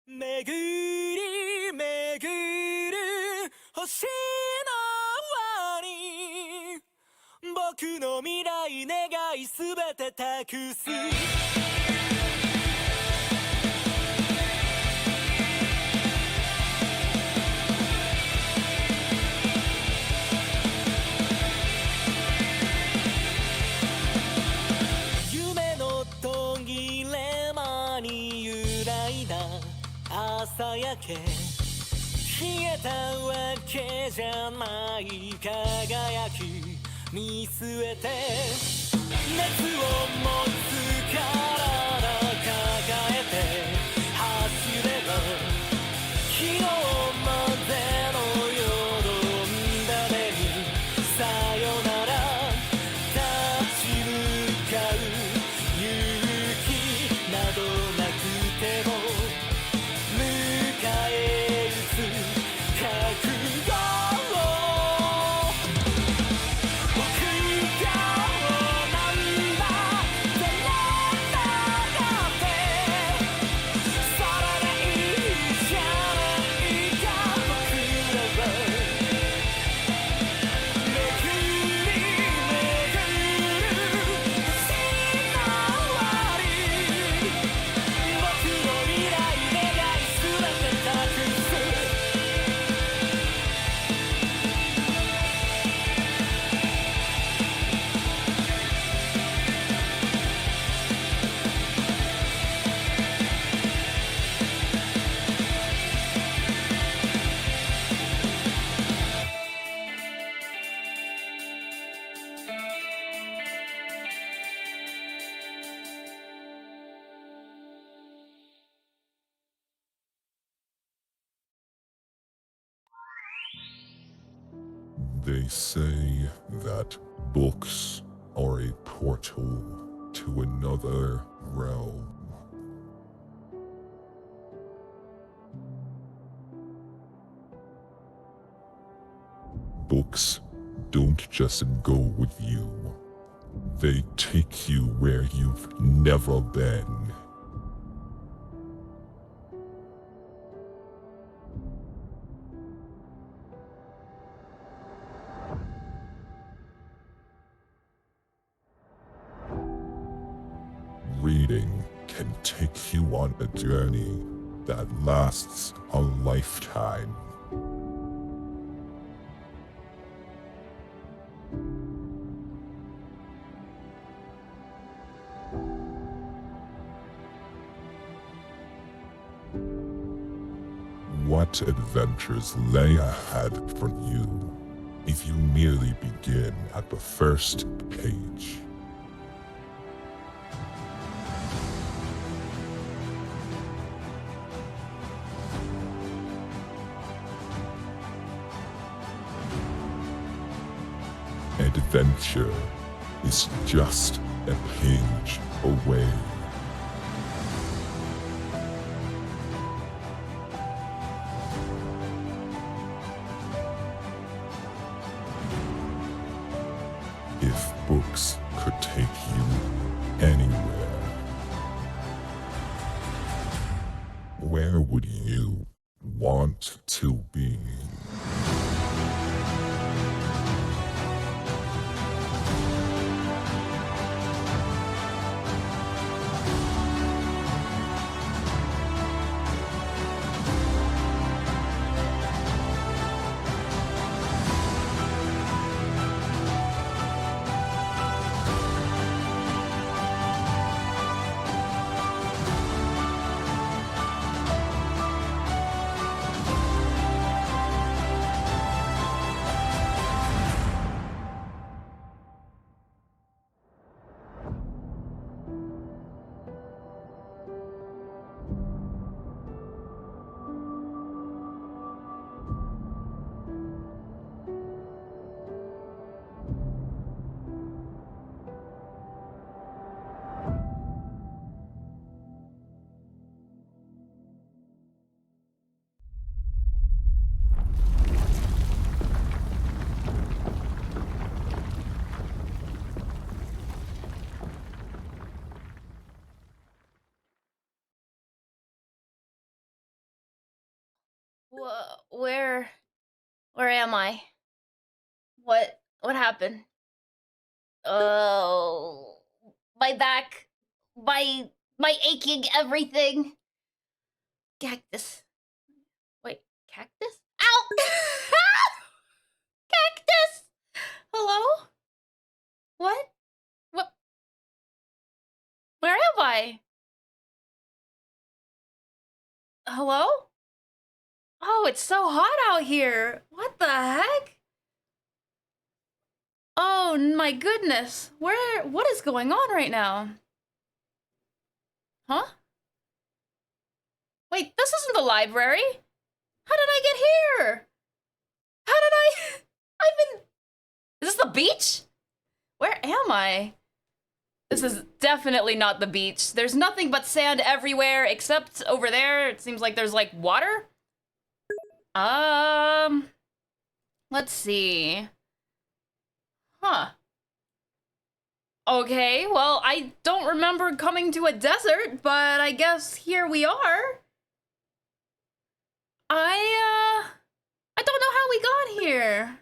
巡り巡る星の輪に僕の未来願いすべて託す夢の途切れ間に揺らいだ朝焼け冷えたわけじゃない輝き見据えて熱を持つ体抱えて走れば昨日までのよどんだ目にさよなら立ち向かう勇気などなくても迎え撃つ覚悟を僕がなんだ誰だってそれでいいじゃないか僕らは巡り巡る星の輪に僕の未来願いすべて託すThey say that books are a portal to another realm. Books don't just go with you. They take you where you've never been. Reading can take you on a journey that lasts a lifetime. What adventures lay ahead for you if you merely begin at the first page? Adventure is just a page away. If books could take you anywhere, where would you want to be? Where am I? What happened? Oh, my back, my aching everything. Cactus. Wait, cactus? Ow! Cactus! Hello? What? What? Where am I? Hello? Oh, it's so hot out here. What the heck? Oh my goodness. What is going on right now? Huh? Wait, this isn't the library. How did I get here? How did I... I've been... Is this the beach? Where am I? This is definitely not the beach. There's nothing but sand everywhere, except over there. It seems like there's, like, water. Let's see. Huh. Okay, well, I don't remember coming to a desert, but I guess here we are. I don't know how we got here.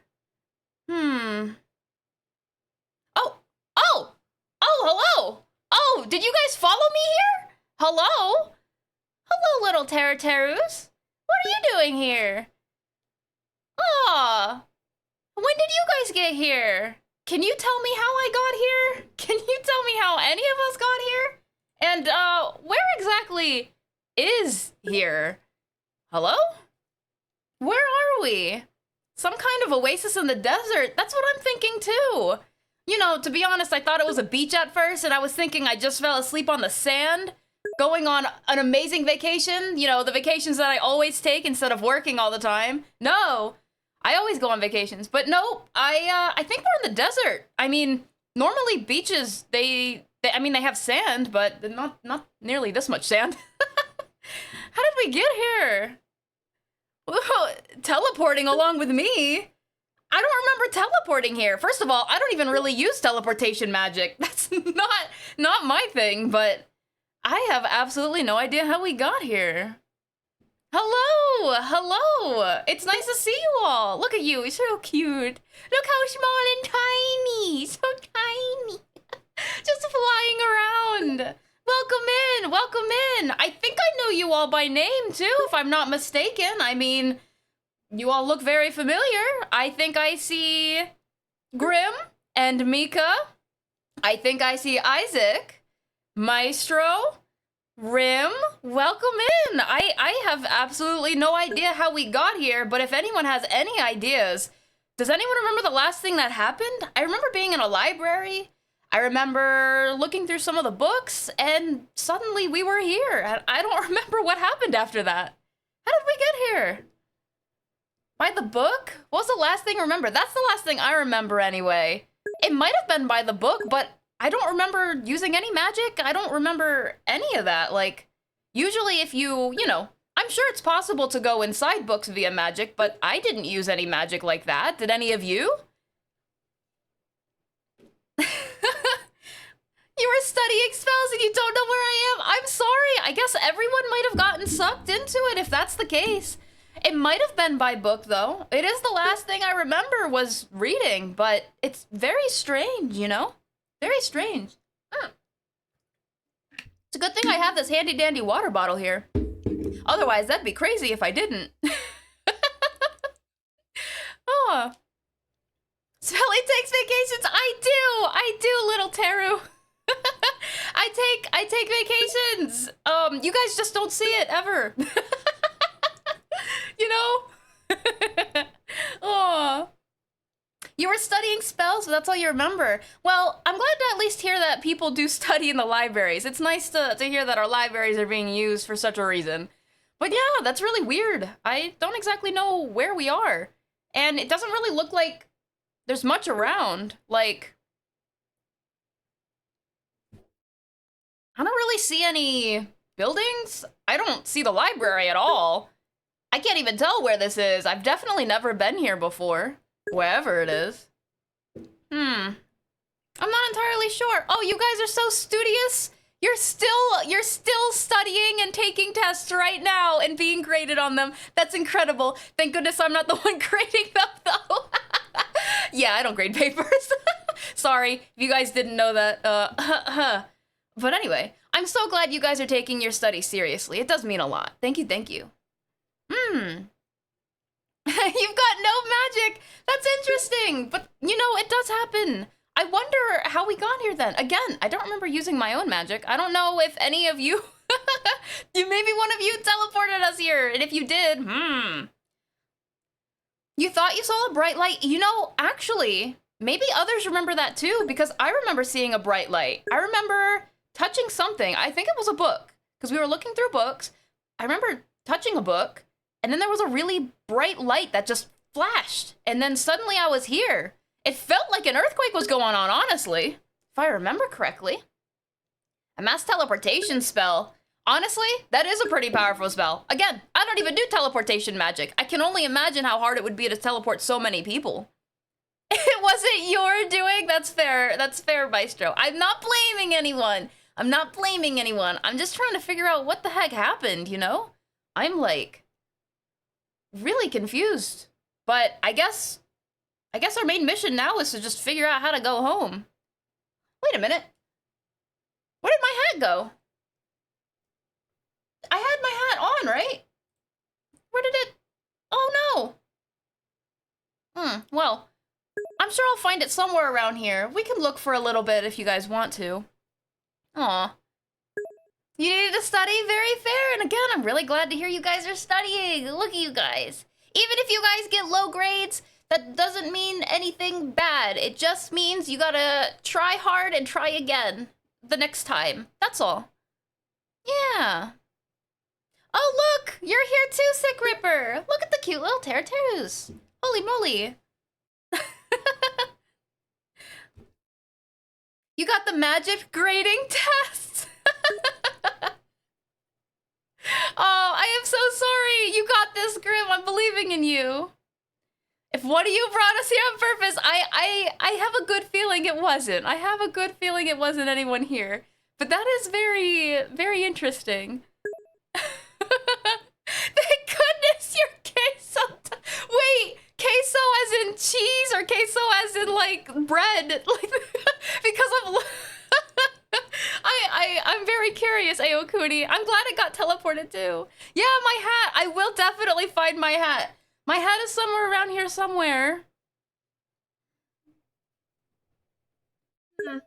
Oh, hello! Oh, did you guys follow me here? Hello? Hello, little Teraterus. What are you doing here? Aw. When did you guys get here? Can you tell me how I got here? Can you tell me how any of us got here? And, where exactly is here? Hello? Where are we? Some kind of oasis in the desert. That's what I'm thinking too. You know, to be honest, I thought it was a beach at first, and I was thinking I just fell asleep on the sand, going on an amazing vacation. You know, the vacations that I always take instead of working all the time. No, I always go on vacations, but nope. I think we're in the desert. I mean, normally beaches, they have sand, but not nearly this much sand. How did we get here? Whoa, teleporting along with me? I don't remember teleporting here. First of all, I don't even really use teleportation magic. That's not my thing, but I have absolutely no idea how we got here. Hello, hello. It's nice to see you all. Look at you, you're so cute. Look how small and tiny, so tiny. Just flying around. Welcome in, welcome in. I think I know you all by name too, if I'm not mistaken. I mean, you all look very familiar. I think I see Grim and Mika. I think I see Isaac, Maestro, Rim. Welcome in. I have absolutely no idea how we got here, but if anyone has any ideas, does anyone remember the last thing that happened? I remember being in a library. I remember looking through some of the books, and suddenly we were here. And I don't remember what happened after that. How did we get here? By the book? What was the last thing I remember? That's the last thing I remember anyway. It might have been by the book, but I don't remember using any magic. I don't remember any of that. Like, usually if you know, I'm sure it's possible to go inside books via magic, but I didn't use any magic like that. Did any of you? You were studying spells and you don't know where I am? I'm sorry. I guess everyone might have gotten sucked into it if that's the case. It might have been by book, though. It is the last thing I remember was reading, but it's very strange, you know? Very strange. It's a good thing I have this handy-dandy water bottle here. Otherwise, that'd be crazy if I didn't. Oh. Smelly takes vacations. I do, little Teru. I take vacations. You guys just don't see it ever. You know? Oh. You were studying spells, but that's all you remember. Well, I'm glad to at least hear that people do study in the libraries. It's nice to hear that our libraries are being used for such a reason. But yeah, that's really weird. I don't exactly know where we are. And it doesn't really look like there's much around. Like, I don't really see any buildings. I don't see the library at all. I can't even tell where this is. I've definitely never been here before. Wherever it is. I'm not entirely sure. Oh, you guys are so studious. You're still studying and taking tests right now and being graded on them. That's incredible. Thank goodness I'm not the one grading them though. Yeah, I don't grade papers. Sorry, if you guys didn't know that. But anyway, I'm so glad you guys are taking your studies seriously. It does mean a lot. Thank you, thank you. You've got no magic. That's interesting. But, you know, it does happen. I wonder how we got here then. Again, I don't remember using my own magic. I don't know if any of you... Maybe one of you teleported us here. And if you did, You thought you saw a bright light? You know, actually, maybe others remember that too, because I remember seeing a bright light. I remember touching something. I think it was a book, because we were looking through books. I remember touching a book, and then there was a really bright light that just flashed, and then suddenly I was here. It felt like an earthquake was going on, honestly, if I remember correctly. A mass teleportation spell. Honestly, that is a pretty powerful spell. Again, I don't even do teleportation magic. I can only imagine how hard it would be to teleport so many people. It wasn't your doing? That's fair. That's fair, Maestro. I'm not blaming anyone. I'm not blaming anyone. I'm just trying to figure out what the heck happened, you know? I'm like really confused. But I guess our main mission now is to just figure out how to go home. Wait a minute. Where did my hat go? I had my hat on, right? Where did it? Oh no. Well, I'm sure I'll find it somewhere around here. We can look for a little bit if you guys want to. Aw. You needed to study? Very fair. And again, I'm really glad to hear you guys are studying. Look at you guys. Even if you guys get low grades, that doesn't mean anything bad. It just means you gotta try hard and try again the next time. That's all. Yeah. Oh, look! You're here too, Sick Ripper! Look at the cute little Teraterus! Holy moly! You got the magic grading test! Oh, I am so sorry! You got this, Grim! I'm believing in you! If one of you brought us here on purpose, I have a good feeling it wasn't. I have a good feeling it wasn't anyone here. But that is very, very interesting. Thank goodness you're queso. Wait, queso as in cheese or queso as in like bread? Like because of I'm very curious, Aokuni. I'm glad it got teleported too. Yeah, my hat. I will definitely find my hat. My hat is somewhere around here somewhere. If only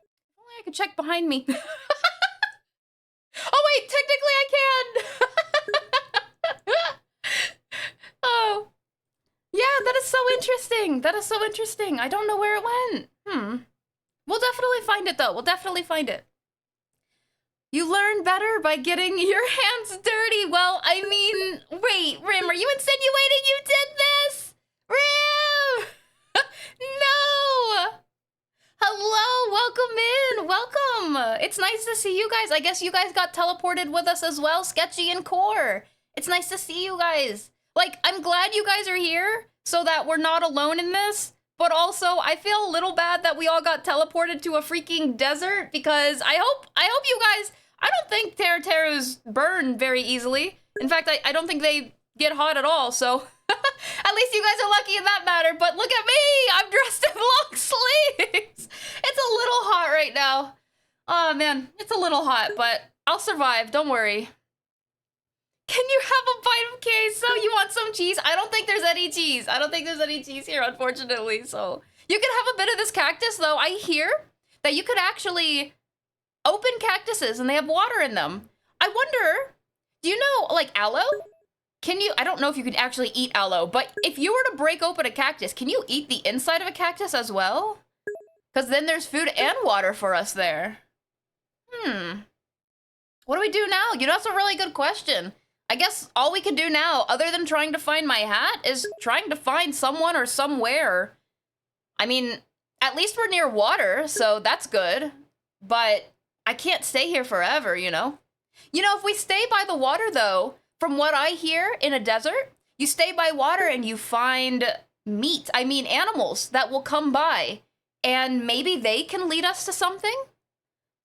I could check behind me. Oh wait, technically I can. Oh. Yeah, that is so interesting. That is so interesting. I don't know where it went. We'll definitely find it though. We'll definitely find it. You learn better by getting your hands dirty. Well, I mean, wait, Rim, are you insinuating you did this? Rim! No! Hello, welcome in, welcome. It's nice to see you guys. I guess you guys got teleported with us as well, Sketchy and Core. It's nice to see you guys. Like, I'm glad you guys are here so that we're not alone in this. But also, I feel a little bad that we all got teleported to a freaking desert because I hope you guys, I don't think Teraterus burn very easily. In fact, I don't think they get hot at all, so at least you guys are lucky in that matter. But look at me, I'm dressed in long sleeves. It's a little hot right now. Oh man, it's a little hot, but I'll survive, don't worry. Can you have a bite of queso? You want some cheese? I don't think there's any cheese. I don't think there's any cheese here, unfortunately. So you can have a bit of this cactus, though. I hear that you could actually open cactuses and they have water in them. I wonder, do you know, like, aloe? Can you, I don't know if you can actually eat aloe, but if you were to break open a cactus, can you eat the inside of a cactus as well? Because then there's food and water for us there. What do we do now? You know, that's a really good question. I guess all we can do now, other than trying to find my hat, is trying to find someone or somewhere. I mean, at least we're near water, so that's good. But I can't stay here forever, you know? You know, if we stay by the water, though, from what I hear in a desert, you stay by water and you find meat, I mean animals, that will come by. And maybe they can lead us to something?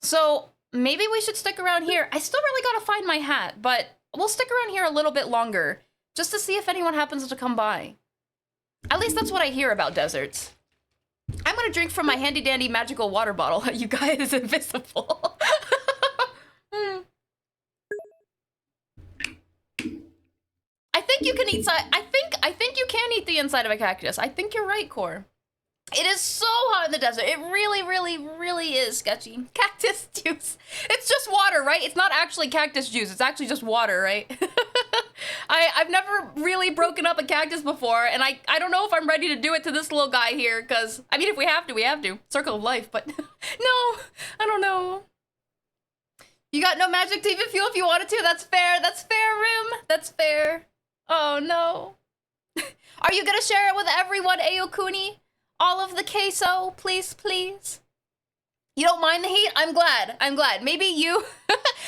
So maybe we should stick around here. I still really gotta find my hat, but we'll stick around here a little bit longer just to see if anyone happens to come by. At least that's what I hear about deserts. I'm gonna drink from my handy dandy magical water bottle. You guys invisible. I think you can eat I think you can eat the inside of a cactus. I think you're right, Core. It is so hot in the desert. It really, really, really is sketchy. Cactus juice. It's just water, right? It's not actually cactus juice. It's actually just water, right? I've never really broken up a cactus before, and I don't know if I'm ready to do it to this little guy here, because, I mean, if we have to, we have to. Circle of life, but no, I don't know. You got no magic to even fuel if you wanted to. That's fair. That's fair, Rim. That's fair. Oh, no. Are you gonna share it with everyone, Aokuni? All of the queso, please, please. You don't mind the heat? I'm glad. I'm glad. Maybe you,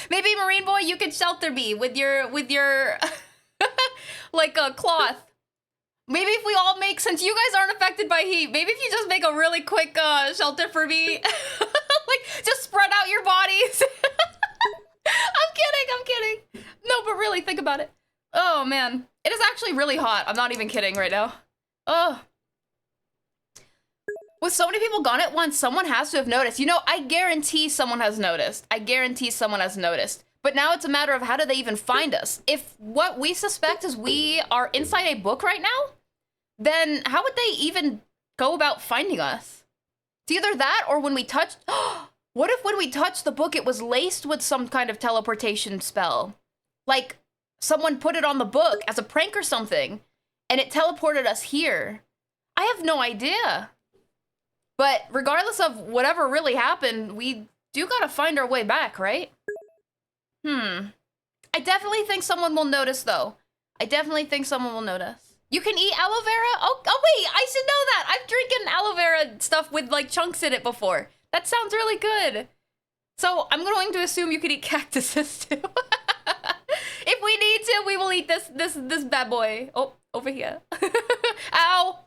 maybe Marine Boy, you could shelter me with your, like a cloth. Maybe if we all make, since you guys aren't affected by heat, maybe if you just make a really quick shelter for me, like just spread out your bodies. I'm kidding. No, but really, think about it. Oh man, it is actually really hot. I'm not even kidding right now. Oh. With so many people gone at once, someone has to have noticed. You know, I guarantee someone has noticed. I guarantee someone has noticed. But now it's a matter of how do they even find us? If what we suspect is we are inside a book right now, then how would they even go about finding us? It's either that or when we touched... What if when we touched the book, it was laced with some kind of teleportation spell? Like, someone put it on the book as a prank or something, and it teleported us here. I have no idea. But regardless of whatever really happened, we do gotta find our way back, right? I definitely think someone will notice, though. I definitely think someone will notice. You can eat aloe vera? Oh wait, I should know that. I've drinking aloe vera stuff with, like, chunks in it before. That sounds really good. So I'm going to assume you could eat cactuses, too. If we need to, we will eat this bad boy. Oh, over here. Ow!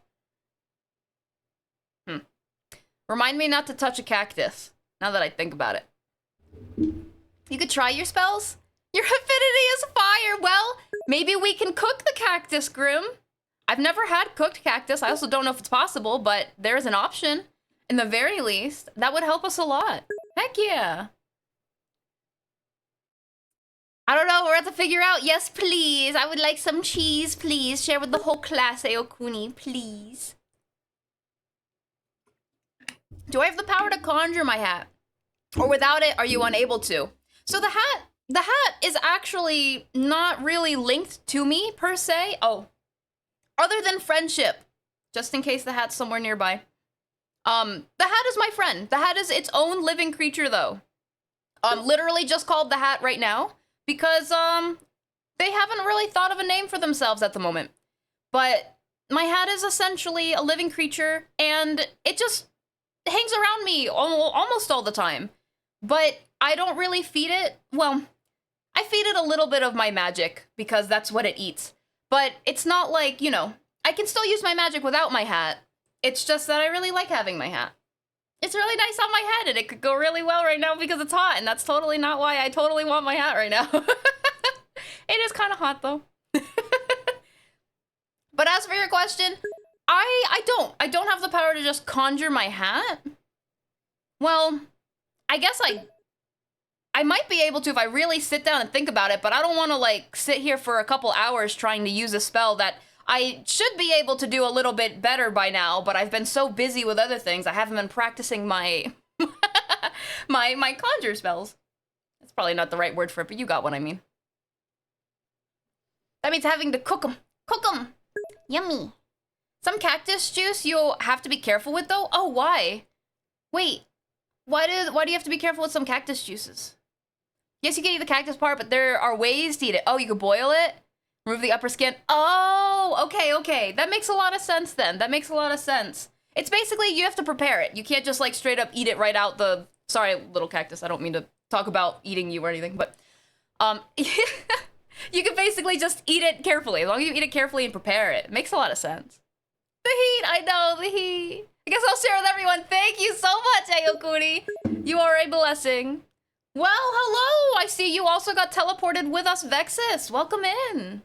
Remind me not to touch a cactus, now that I think about it. You could try your spells? Your affinity is fire. Well, maybe we can cook the cactus, Grim. I've never had cooked cactus. I also don't know if it's possible, but there is an option. In the very least, that would help us a lot. Heck yeah. I don't know, we're at to figure out. Yes, please. I would like some cheese, please. Share with the whole class, Aokuni, please. Do I have the power to conjure my hat? Or without it, are you unable to? So the hat is actually not really linked to me, per se. Oh, other than friendship, just in case the hat's somewhere nearby. The hat is my friend. The hat is its own living creature, though. Literally just called the hat right now because, they haven't really thought of a name for themselves at the moment. But my hat is essentially a living creature, and it just hangs around me almost all the time. But I don't really feed it. Well, I feed it a little bit of my magic because that's what it eats. But it's not like, you know, I can still use my magic without my hat. It's just that I really like having my hat. It's really nice on my head, and it could go really well right now because it's hot, and that's totally not why I totally want my hat right now. It is kind of hot, though. But as for your question, I don't have the power to just conjure my hat. Well, I guess I might be able to if I really sit down and think about it, but I don't want to, like, sit here for a couple hours trying to use a spell that I should be able to do a little bit better by now, but I've been so busy with other things, I haven't been practicing my my conjure spells. That's probably not the right word for it, but you got what I mean. That means having to cook them. Cook them! Yummy. Some cactus juice you'll have to be careful with, though? Oh, why? Wait, why do you have to be careful with some cactus juices? Yes, you can eat the cactus part, but there are ways to eat it. Oh, you could boil it? Remove the upper skin. Oh, okay. That makes a lot of sense then. That makes a lot of sense. It's basically you have to prepare it. You can't just like straight up eat it right out the... Sorry, little cactus. I don't mean to talk about eating you or anything, but... you can basically just eat it carefully. As long as you eat it carefully and prepare it. It makes a lot of sense. The heat, I know, the heat. I guess I'll share with everyone. Thank you so much, Ayokuni. You are a blessing. Well, hello! I see you also got teleported with us, Vexus. Welcome in.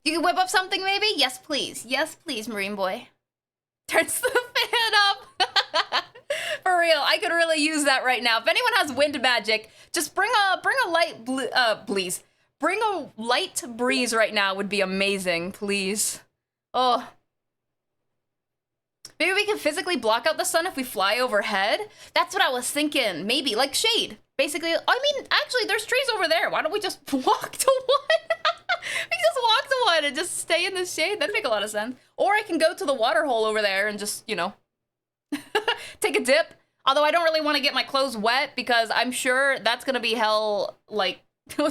You can whip up something, maybe? Yes, please. Yes, please, Marine Boy. Turns the fan up. For real, I could really use that right now. If anyone has wind magic, just bring a light breeze. Bring a light breeze right now would be amazing, please. Oh. Maybe we can physically block out the sun if we fly overhead? That's what I was thinking. Maybe, like shade. Basically, I mean, actually, there's trees over there. Why don't we just walk to one? We can just walk to one and just stay in the shade. That'd make a lot of sense. Or I can go to the water hole over there and just, you know, take a dip. Although I don't really want to get my clothes wet because I'm sure that's going to be hell, like,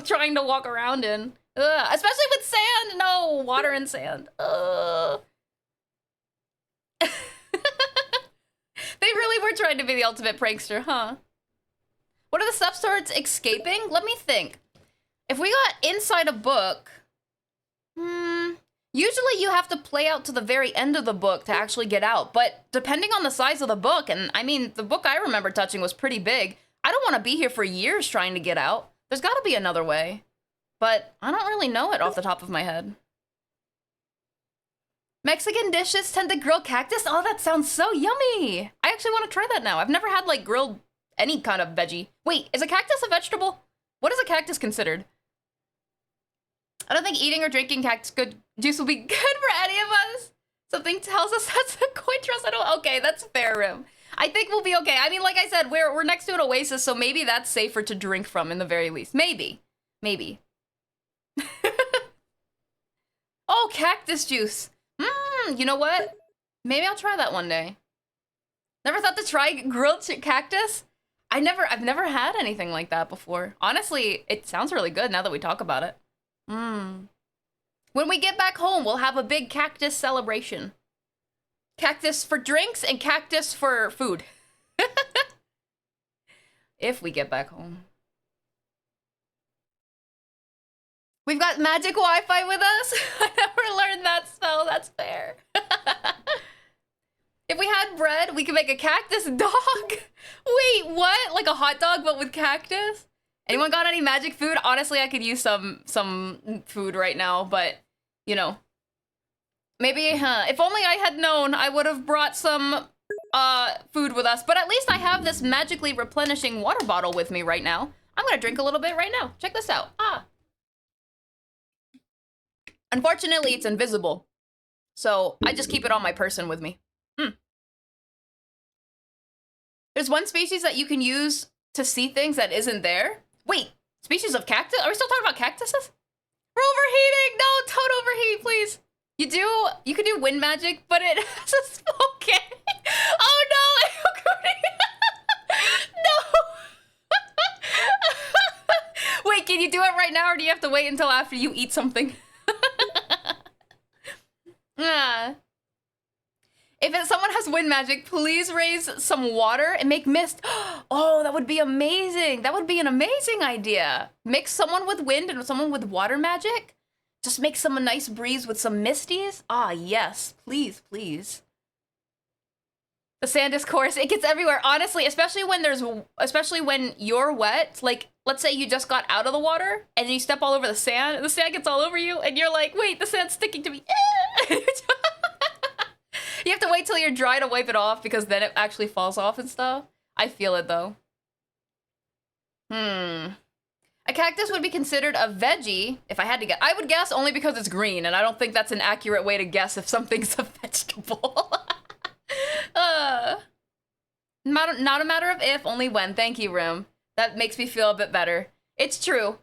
trying to walk around in. Ugh. Especially with sand. No, water and sand. They really were trying to be the ultimate prankster, huh? What are the steps towards escaping? Let me think. If we got inside a book, usually you have to play out to the very end of the book to actually get out. But depending on the size of the book, and I mean, the book I remember touching was pretty big. I don't want to be here for years trying to get out. There's got to be another way. But I don't really know it off the top of my head. Mexican dishes tend to grill cactus? Oh, that sounds so yummy. I actually want to try that now. I've never had, like, grilled any kind of veggie. Wait, is a cactus a vegetable? What is a cactus considered? I don't think eating or drinking cactus juice will be good for any of us. Something tells us that's a coin toss. Okay, that's fair, Rim. I think we'll be okay. I mean, like I said, we're next to an oasis, so maybe that's safer to drink from in the very least. Maybe. Maybe. Oh, cactus juice. You know what? Maybe I'll try that one day. Never thought to try grilled cactus? I've never had anything like that before. Honestly, it sounds really good now that we talk about it. When we get back home, we'll have a big cactus celebration. Cactus for drinks and cactus for food. If we get back home. We've got magic Wi-Fi with us. I never learned that spell. That's fair. If we had bread, we could make a cactus dog. Wait, what? Like a hot dog, but with cactus? Anyone got any magic food? Honestly, I could use some food right now, but, you know. Maybe, if only I had known, I would have brought some food with us. But at least I have this magically replenishing water bottle with me right now. I'm gonna drink a little bit right now. Check this out. Unfortunately, it's invisible. So I just keep it on my person with me. There's one species that you can use to see things that isn't there. Wait, species of cactus? Are we still talking about cactuses? We're overheating! No, don't overheat, please. You can do wind magic, but it has a smoke. Oh no, no! Wait, can you do it right now or do you have to wait until after you eat something? If someone has wind magic, please raise some water and make mist. Oh, that would be amazing. That would be an amazing idea. Mix someone with wind and someone with water magic. Just make some nice breeze with some misties. Ah, yes. Please, please. The sand is coarse. It gets everywhere. Honestly, especially when you're wet. Like, let's say you just got out of the water and you step all over the sand gets all over you and you're like, wait, the sand's sticking to me. You have to wait till you're dry to wipe it off because then it actually falls off and stuff. I feel it though. A cactus would be considered a veggie if I had to guess. I would guess only because it's green, and I don't think that's an accurate way to guess if something's a vegetable. Not a matter of if, only when. Thank you, Rim. That makes me feel a bit better. It's true.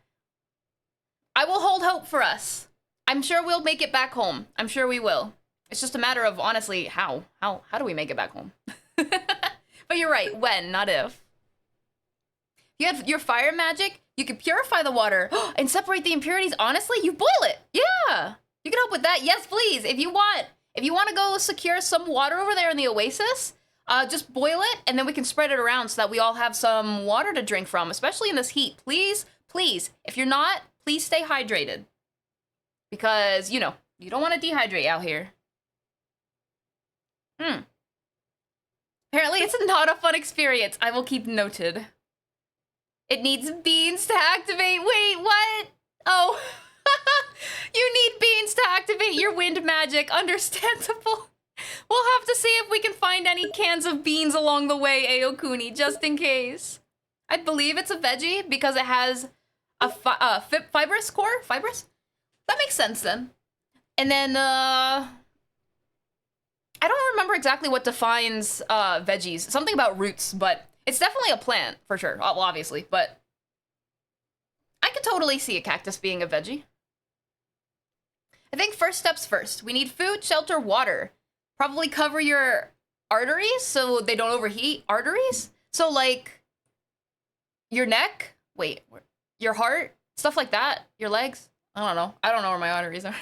I will hold hope for us. I'm sure we'll make it back home. I'm sure we will. It's just a matter of, honestly, how do we make it back home? But you're right, when, not if. You had your fire magic, you could purify the water and separate the impurities. Honestly, you boil it. Yeah, you can help with that. Yes, please. If you want to go secure some water over there in the oasis, just boil it and then we can spread it around so that we all have some water to drink from, especially in this heat. Please, please. If you're not, please stay hydrated because, you know, you don't want to dehydrate out here. Apparently it's not a fun experience. I will keep noted. It needs beans to activate. Wait, what? Oh. You need beans to activate your wind magic. Understandable. We'll have to see if we can find any cans of beans along the way, Aokuni, just in case. I believe it's a veggie because it has a fibrous core? Fibrous? That makes sense then. And then, I don't remember exactly what defines veggies. Something about roots, but it's definitely a plant, for sure. Well, obviously, but I could totally see a cactus being a veggie. I think first steps first. We need food, shelter, water. Probably cover your arteries so they don't overheat. Arteries? So like your neck? Wait, your heart? Stuff like that? Your legs? I don't know. I don't know where my arteries are.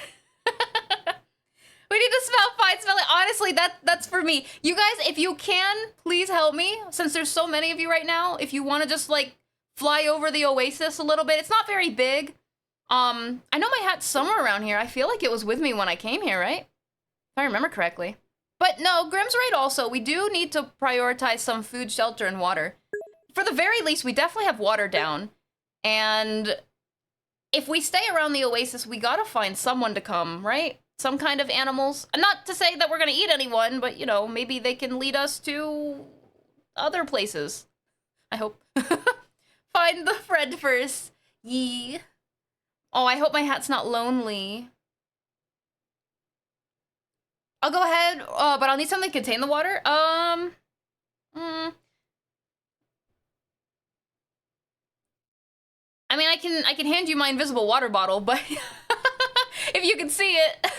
We need to smell it. Honestly, that's for me. You guys, if you can, please help me. Since there's so many of you right now, if you want to just like fly over the oasis a little bit. It's not very big. I know my hat's somewhere around here. I feel like it was with me when I came here, right? If I remember correctly. But no, Grimm's right also. We do need to prioritize some food, shelter, and water. For the very least, we definitely have water down. And if we stay around the oasis, we gotta find someone to come, right? Some kind of animals. Not to say that we're gonna eat anyone, but, you know, maybe they can lead us to other places. I hope. Find the friend first. Yee. Oh, I hope my hat's not lonely. I'll go ahead, but I'll need something to contain the water. I mean, I can hand you my invisible water bottle, but if you can see it.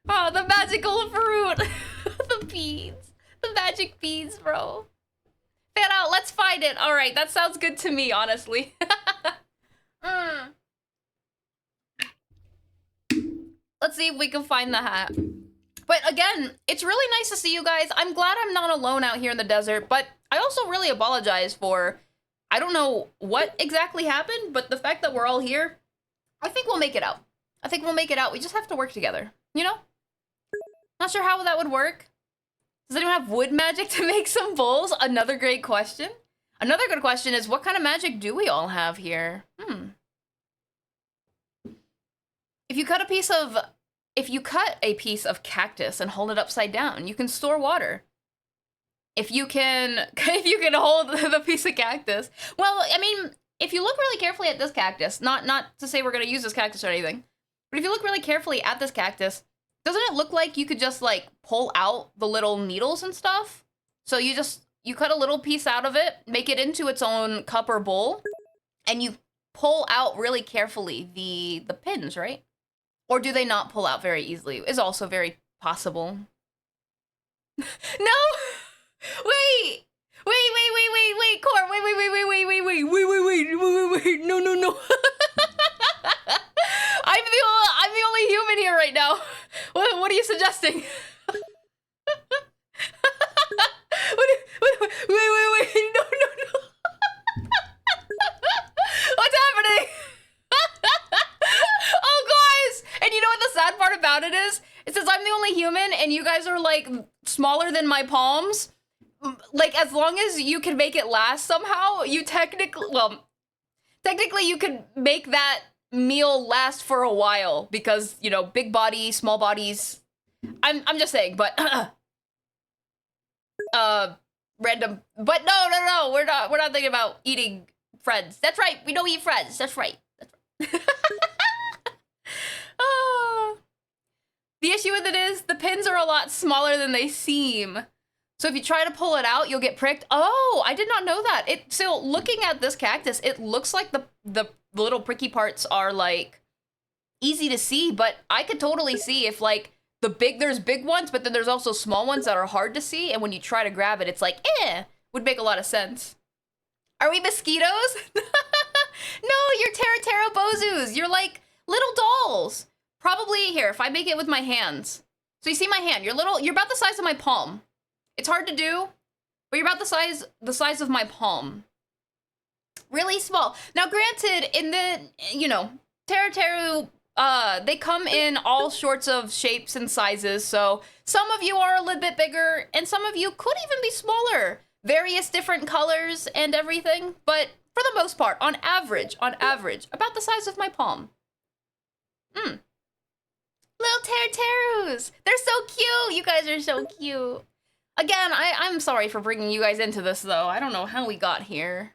Oh, the magical fruit. The beads. The magic beads, bro. Fan out, let's find it. All right, that sounds good to me, honestly. Let's see if we can find the hat. But again, it's really nice to see you guys. I'm glad I'm not alone out here in the desert, but I also really apologize for, I don't know what exactly happened, but the fact that we're all here, I think we'll make it out. I think we'll make it out. We just have to work together, you know? Not sure how that would work. Does anyone have wood magic to make some bowls? Another great question. Another good question is, what kind of magic do we all have here? If you cut a piece of cactus and hold it upside down, you can store water. If you can hold the piece of cactus. Well, I mean, if you look really carefully at this cactus, not to say we're gonna use this cactus or anything, but if you look really carefully at this cactus, doesn't it look like you could just like pull out the little needles and stuff? So you cut a little piece out of it, make it into its own cup or bowl, and you pull out really carefully the pins, right? Or do they not pull out very easily? Is also very possible. No! Wait! Core, wait, no. I'm the only human here right now. What are you suggesting? Wait, no. What's happening? Oh, guys! And you know what the sad part about it is? It says I'm the only human and you guys are like smaller than my palms. Like, as long as you can make it last somehow, you technically you could make that meal last for a while because, you know, big body, small bodies. I'm just saying, but random. But no, we're not thinking about eating friends. That's right. We don't eat friends. That's right. The issue with it is the pins are a lot smaller than they seem. So if you try to pull it out, you'll get pricked. Oh, I did not know that. So looking at this cactus, it looks like the little pricky parts are like easy to see, but I could totally see if like there's big ones, but then there's also small ones that are hard to see. And when you try to grab it, it's like, would make a lot of sense. Are we mosquitoes? No, you're Tera Bozus. You're like little dolls. Probably here, if I make it with my hands. So you see my hand, you're about the size of my palm. It's hard to do, but you're about the size of my palm. Really small. Now, granted, in the, you know, Teru, they come in all sorts of shapes and sizes, so some of you are a little bit bigger, and some of you could even be smaller. various different colors and everything, but for the most part, on average, about the size of my palm. Little Terateros! They're so cute! You guys are so cute. Again, I'm sorry for bringing you guys into this, though. I don't know how we got here.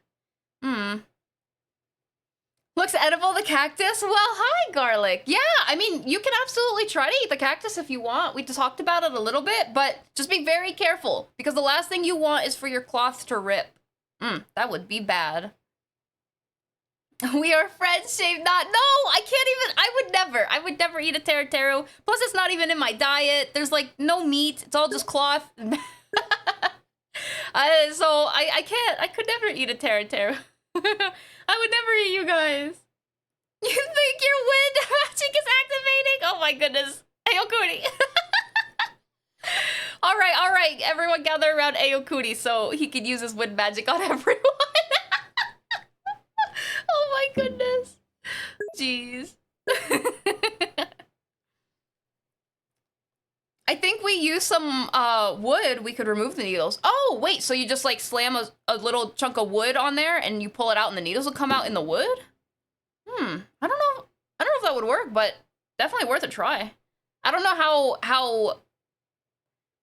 Looks edible, the cactus? Well, hi, Garlic. Yeah, I mean, you can absolutely try to eat the cactus if you want. We just talked about it a little bit, but just be very careful, because the last thing you want is for your cloth to rip. That would be bad. We are friends, shave not. No, I can't even. I would never eat a Teratero. Plus, it's not even in my diet. There's like no meat. It's all just cloth. So I can't. I could never eat a Teratero. I would never eat you guys. You think your wind magic is activating? Oh my goodness. Aokuni. All right. Everyone gather around Aokuni so he can use his wind magic on everyone. Oh my goodness. Jeez. I think we use some wood, we could remove the needles. Oh, wait, so you just like slam a little chunk of wood on there and you pull it out and the needles will come out in the wood? I don't know if that would work, but definitely worth a try. I don't know how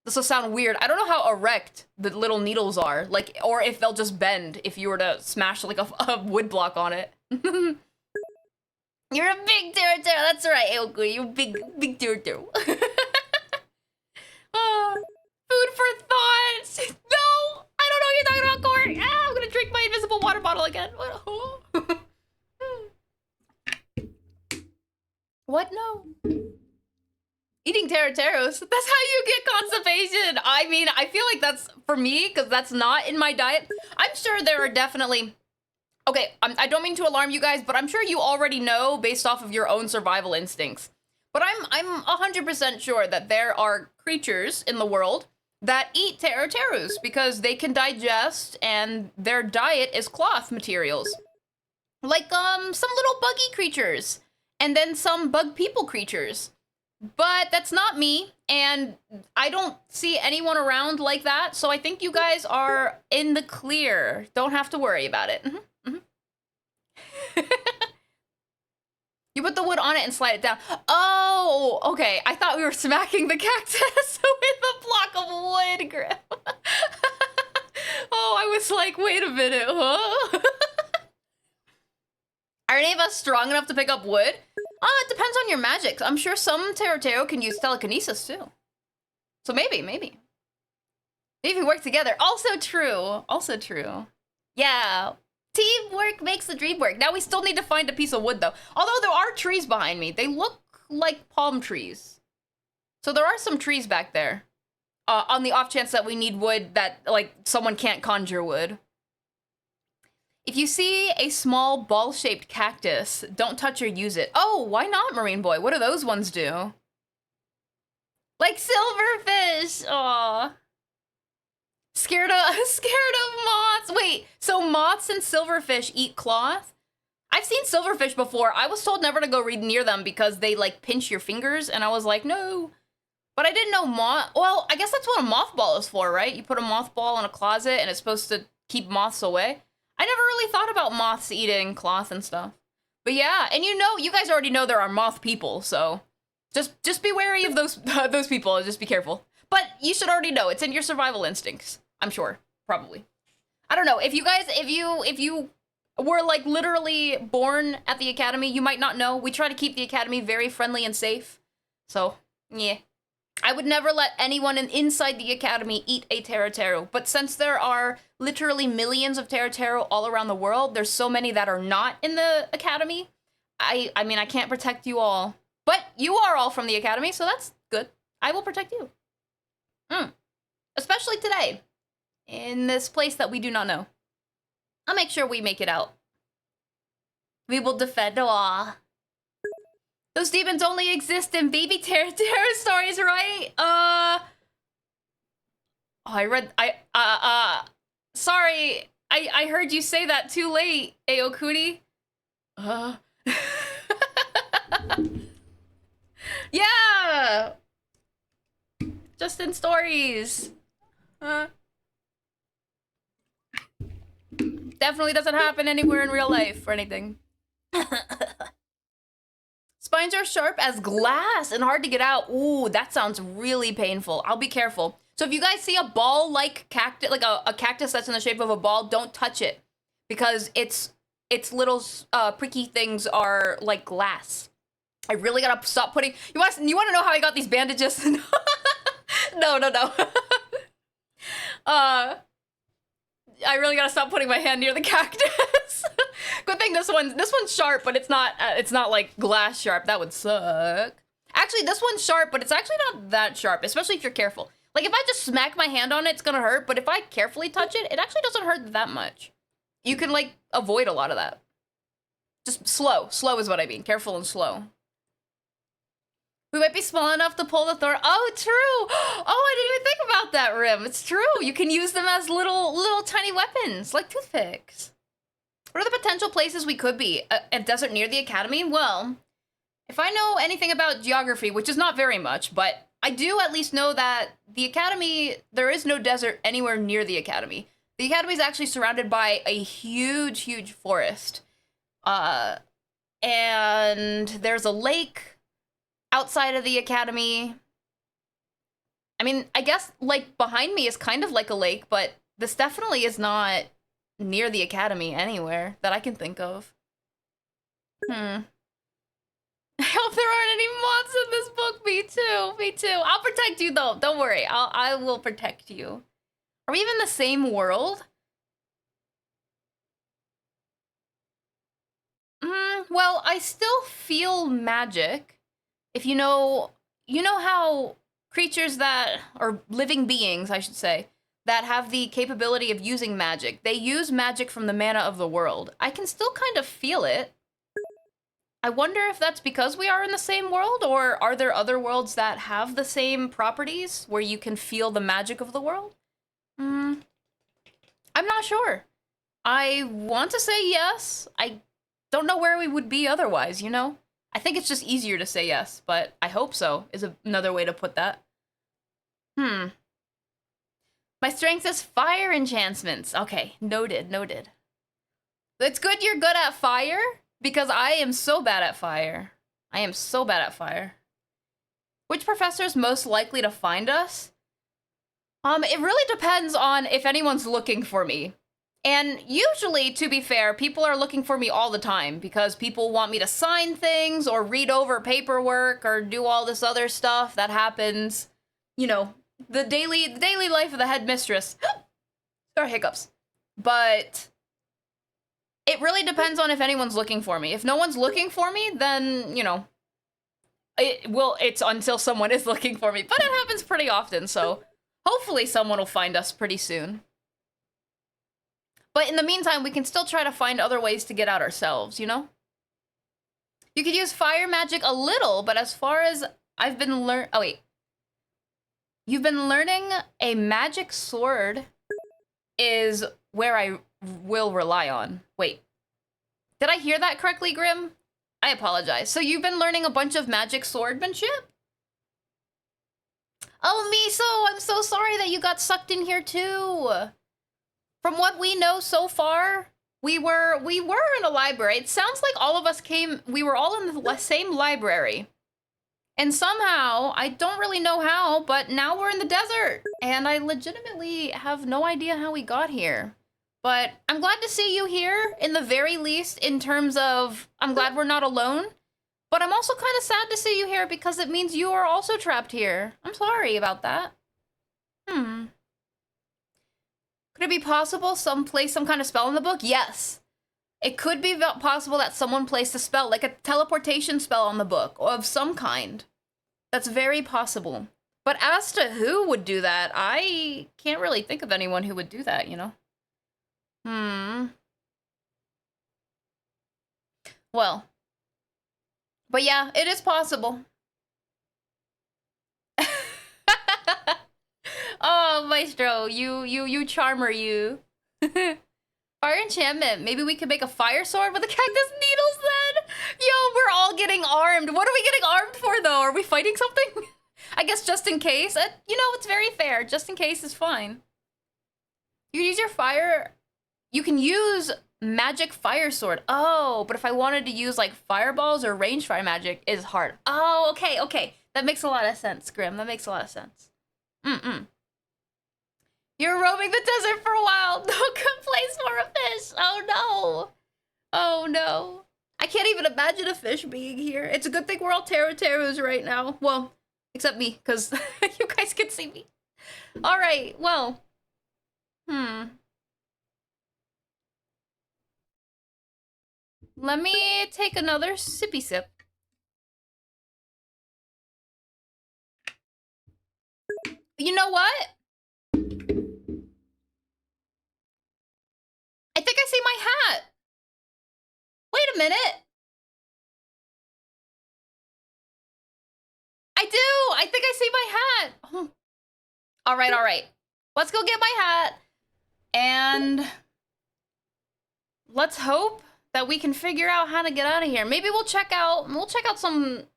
this will sound weird. I don't know how erect the little needles are, like, or if they'll just bend if you were to smash like a wood block on it. You're a big Teratero, that's right, Aoku, you're big Teratero. Food for thought. No, I don't know what you're talking about, Court. I'm gonna drink my invisible water bottle again. What? No. Eating Terateros. That's how you get constipation. I mean, I feel like that's for me because that's not in my diet. I'm sure there are definitely. Okay, I don't mean to alarm you guys, but I'm sure you already know based off of your own survival instincts. But I'm 100% sure that there are creatures in the world that eat Terateros because they can digest and their diet is cloth materials. Like, some little buggy creatures and then some bug people creatures. But that's not me, and I don't see anyone around like that, so I think you guys are in the clear. Don't have to worry about it. You put the wood on it and slide it down. Oh, okay. I thought we were smacking the cactus with a block of wood, Grim. Oh, I was like, wait a minute, huh? Are any of us strong enough to pick up wood? It depends on your magic. I'm sure some Teratero can use telekinesis too. So maybe. Maybe we work together. Also true. Yeah. Teamwork makes the dream work. Now we still need to find a piece of wood though. Although there are trees behind me. They look like palm trees. So there are some trees back there. On the off chance that we need wood that like someone can't conjure wood. If you see a small ball-shaped cactus, don't touch or use it. Oh, why not, Marine Boy? What do those ones do? Like silverfish. Aw. Scared of moths. Wait, so moths and silverfish eat cloth? I've seen silverfish before. I was told never to go near them because they like pinch your fingers, and I was like, no. But I didn't know well, I guess that's what a mothball is for, right? You put a mothball in a closet and it's supposed to keep moths away. I never really thought about moths eating cloth and stuff. But yeah, and you guys already know there are moth people, so just be wary of those people. Just be careful. But you should already know it's in your survival instincts. I'm sure, probably. I don't know if you were like literally born at the academy, you might not know. We try to keep the academy very friendly and safe. So yeah, I would never let anyone inside the academy eat a Teratero. But since there are literally millions of Teratero all around the world, there's so many that are not in the academy. I mean, I can't protect you all, but you are all from the academy, so that's good. I will protect you. Especially today, in this place that we do not know. I'll make sure we make it out. We will defend. Aw. Those demons only exist in baby Teratero stories, right? Sorry, I heard you say that too late, Aokuni. Yeah! Just in stories. Definitely doesn't happen anywhere in real life or anything. Spines are sharp as glass and hard to get out. Ooh, that sounds really painful. I'll be careful. So if you guys see a ball-like cactus, like a cactus that's in the shape of a ball, don't touch it because its little pricky things are like glass. I really gotta stop putting. You want to know how I got these bandages? No. I really gotta stop putting my hand near the cactus. Good thing this one's sharp, but it's not like glass sharp. That would suck. Actually, this one's sharp, but it's actually not that sharp, especially if you're careful. Like if I just smack my hand on it, it's gonna hurt, but if I carefully touch it, it actually doesn't hurt that much. You can like avoid a lot of that. Just slow is what I mean. Careful and slow. We might be small enough to pull the thorn. Oh, true. Oh, I didn't even think about that, Rim. It's true. You can use them as little tiny weapons, like toothpicks. What are the potential places we could be? A desert near the academy? Well, if I know anything about geography, which is not very much, but I do at least know that the academy, there is no desert anywhere near the academy. The academy is actually surrounded by a huge forest. And there's a lake outside of the academy. I mean, I guess, like, behind me is kind of like a lake, but this definitely is not near the academy anywhere that I can think of. I hope there aren't any moths in this book. Me too. I'll protect you, though. Don't worry. I will protect you. Are we even in the same world? Well, I still feel magic. If you know how creatures that, or living beings, I should say, that have the capability of using magic, they use magic from the mana of the world. I can still kind of feel it. I wonder if that's because we are in the same world, or are there other worlds that have the same properties where you can feel the magic of the world? I'm not sure. I want to say yes. I don't know where we would be otherwise, you know? I think it's just easier to say yes, but I hope so, is another way to put that. My strength is fire enchantments. Okay, noted. It's good you're good at fire, because I am so bad at fire. Which professor is most likely to find us? It really depends on if anyone's looking for me. And usually, to be fair, people are looking for me all the time because people want me to sign things or read over paperwork or do all this other stuff that happens. You know, the daily life of the headmistress. Or hiccups. But it really depends on if anyone's looking for me. If no one's looking for me, then, you know, it's until someone is looking for me. But it happens pretty often, so hopefully someone will find us pretty soon. But in the meantime, we can still try to find other ways to get out ourselves, you know? You could use fire magic a little, but as far as I've been You've been learning a magic sword is where I will rely on. Wait. Did I hear that correctly, Grim? I apologize. So you've been learning a bunch of magic swordmanship? Oh, Miso, I'm so sorry that you got sucked in here too. From what we know so far, we were in a library. It sounds like all of us we were all in the same library. And somehow, I don't really know how, but now we're in the desert. And I legitimately have no idea how we got here. But I'm glad to see you here, in the very least, in terms of, I'm glad we're not alone. But I'm also kind of sad to see you here because it means you are also trapped here. I'm sorry about that. Could it be possible some kind of spell in the book? Yes. It could be possible that someone placed a spell, like a teleportation spell on the book, of some kind. That's very possible. But as to who would do that, I can't really think of anyone who would do that, you know? Well. But yeah, it is possible. Oh, Maestro, you charmer, you. Fire enchantment. Maybe we could make a fire sword with the cactus needles then? Yo, we're all getting armed. What are we getting armed for, though? Are we fighting something? I guess just in case. You know, it's very fair. Just in case is fine. You use your fire You can use magic fire sword. Oh, but if I wanted to use like fireballs or range fire magic, is hard. Oh, okay, okay. That makes a lot of sense, Grim. That makes a lot of sense. You're roaming the desert for a while. No good place for a fish. Oh no. Oh no. I can't even imagine a fish being here. It's a good thing we're all Terus right now. Well, except me, because you guys can see me. All right, well. Let me take another sippy sip. You know what? I think I see my hat. Wait a minute. I do. I think I see my hat. Oh. All right, all right. Let's go get my hat. And let's hope that we can figure out how to get out of here. Maybe we'll check out some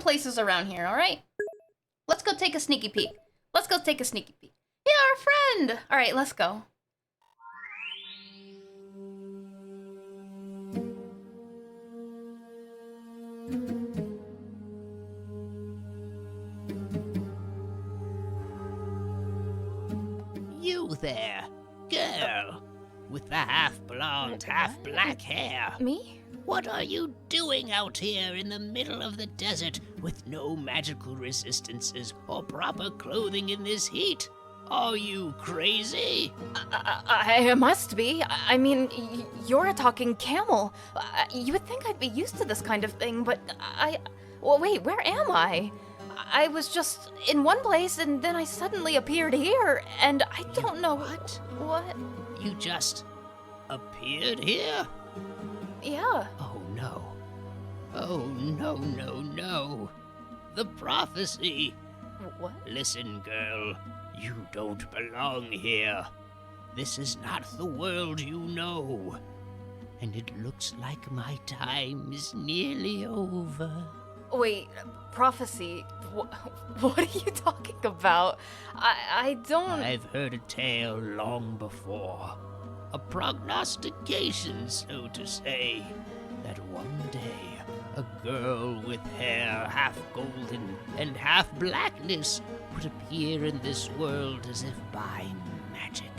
places around here, all right? Let's go take a sneaky peek. Let's go take a sneaky peek. Yeah, our friend. All right, let's go. You there, girl, with the half-blonde, half-black hair. Me? What are you doing out here in the middle of the desert with no magical resistances or proper clothing in this heat? Are you crazy? I must be. I mean, you're a talking camel. You would think I'd be used to this kind of thing, but well, wait, where am I? I was just in one place and then I suddenly appeared here, and I don't know What? what. You just appeared here? Yeah. Oh no. Oh no, no, no. The prophecy. What? Listen, girl. You don't belong here. This is not the world you know. And it looks like my time is nearly over. Wait, prophecy? What are you talking about? I don't. I've heard a tale long before. A prognostication, so to say, that one day a girl with hair half golden and half blackness would appear in this world as if by magic.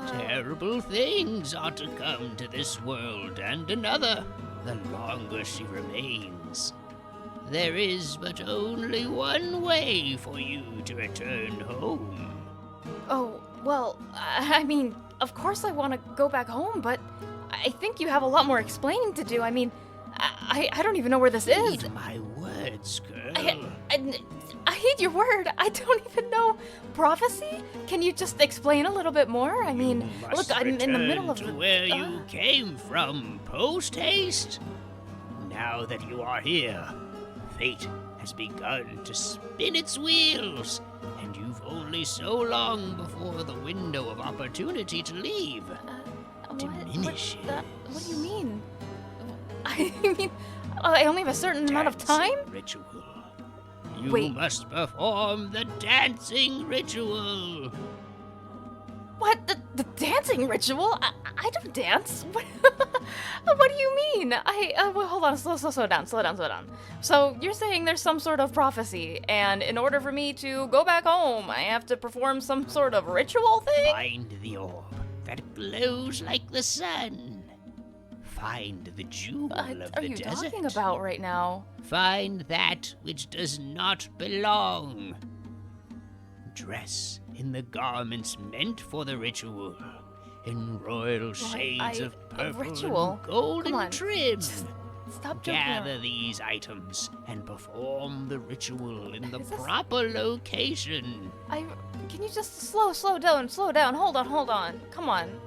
Terrible things are to come to this world and another, the longer she remains. There is but only one way for you to return home. Oh, well, I mean, of course I want to go back home, but I think you have a lot more explaining to do. I mean, I don't even know where this is. Heed my words, girl. I heed your word. I don't even know. Prophecy? Can you just explain a little bit more? I mean, You must look, I'm in the middle of return to the... where you came from, post-haste. Now that you are here, fate has begun to spin its wheels, and you've only so long before the window of opportunity to leave diminishes. What do you mean? I mean, I only have a certain amount of time? Dancing ritual. You Wait. must perform the dancing ritual. What? The dancing ritual? I don't dance. What do you mean? Well, hold on, slow down. So you're saying there's some sort of prophecy, and in order for me to go back home, I have to perform some sort of ritual thing? Find the orb that glows like the sun. Find the jewel What of are the you desert. talking about right now? Find that which does not belong. Dress in the garments meant for the ritual, in royal shades of a purple ritual? and golden Come on, trim. Stop joking Gather around. these items and perform the ritual in the Is this- proper location. Can you just slow down? Hold on. Come on.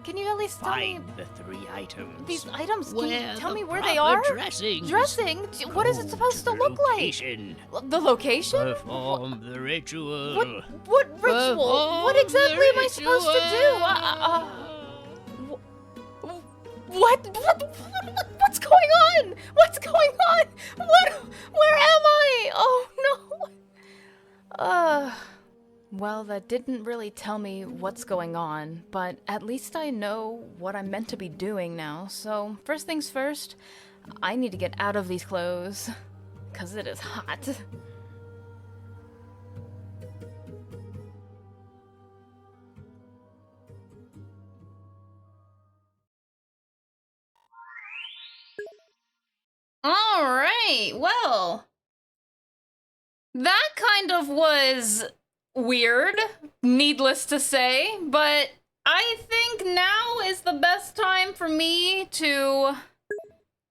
Can you at least tell me Find the 3 items. these items? Can Wear you tell the me where they proper are? Dressings. Dressing? What is it Go supposed to the look like? location. The location? Perform the ritual. What ritual? What Perform exactly the am I supposed to ritual. do? What's going on? What's going on? Where am I? Oh no. Well, that didn't really tell me what's going on, but at least I know what I'm meant to be doing now. So, first things first, I need to get out of these clothes, 'cause it is hot. All right, well, that kind of was weird, needless to say, but I think now is the best time for me to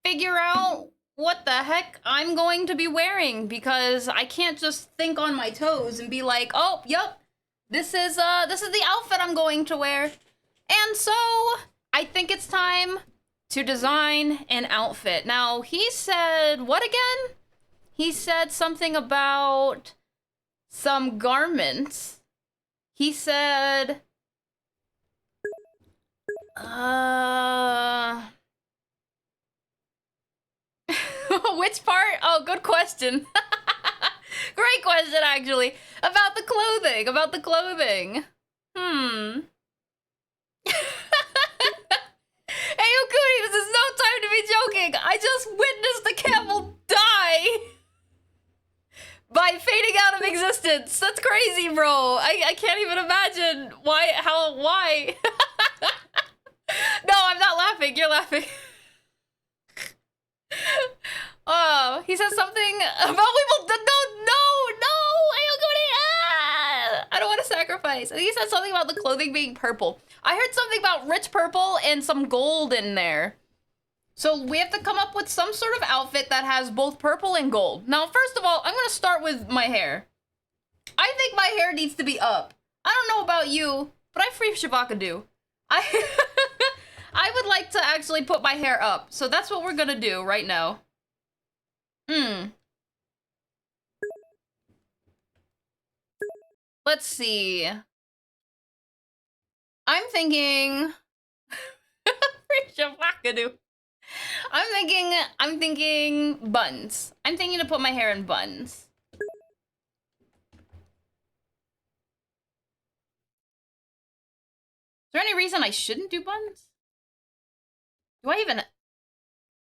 figure out what the heck I'm going to be wearing, because I can't just think on my toes and be like, oh, yep, this is the outfit I'm going to wear. And so I think it's time to design an outfit. Now, he said, what again? He said something about some garments. He said, which part? Oh, good question. Great question, actually. About the clothing. Hey, Okuni, this is no time to be joking. I just witnessed a camel die by fading out of existence. That's crazy, bro. I can't even imagine why. No, I'm not laughing. You're laughing. Oh, he says something about people. No, Hey, Okuni. I don't want to sacrifice. I think he said something about the clothing being purple. I heard something about rich purple and some gold in there. So we have to come up with some sort of outfit that has both purple and gold. Now, first of all, I'm gonna start with my hair. I think my hair needs to be up. I don't know about you, but I free Shabaka I would like to actually put my hair up. So that's what we're gonna do right now. Let's see. I'm thinking I'm thinking buns. I'm thinking to put my hair in buns. Is there any reason I shouldn't do buns? I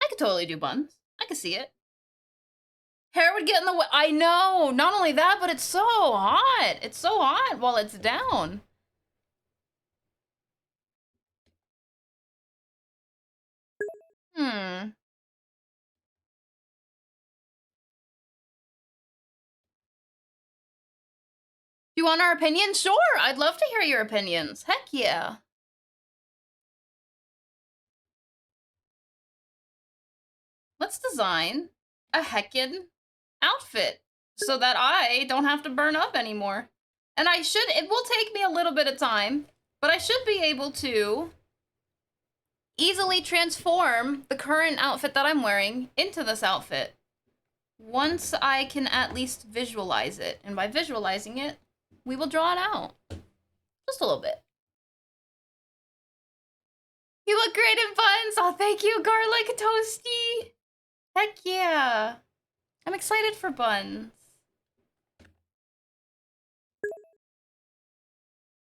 could totally do buns. I could see it. Hair would get in the way. I know. Not only that, but it's so hot. It's so hot while it's down. You want our opinions? Sure, I'd love to hear your opinions. Heck yeah. Let's design a heckin' outfit so that I don't have to burn up anymore. And it will take me a little bit of time, but I should be able to easily transform the current outfit that I'm wearing into this outfit once I can at least visualize it. And by visualizing it, we will draw it out. Just a little bit. You look great in buns! Oh, thank you, Garlic Toasty! Heck yeah! I'm excited for buns.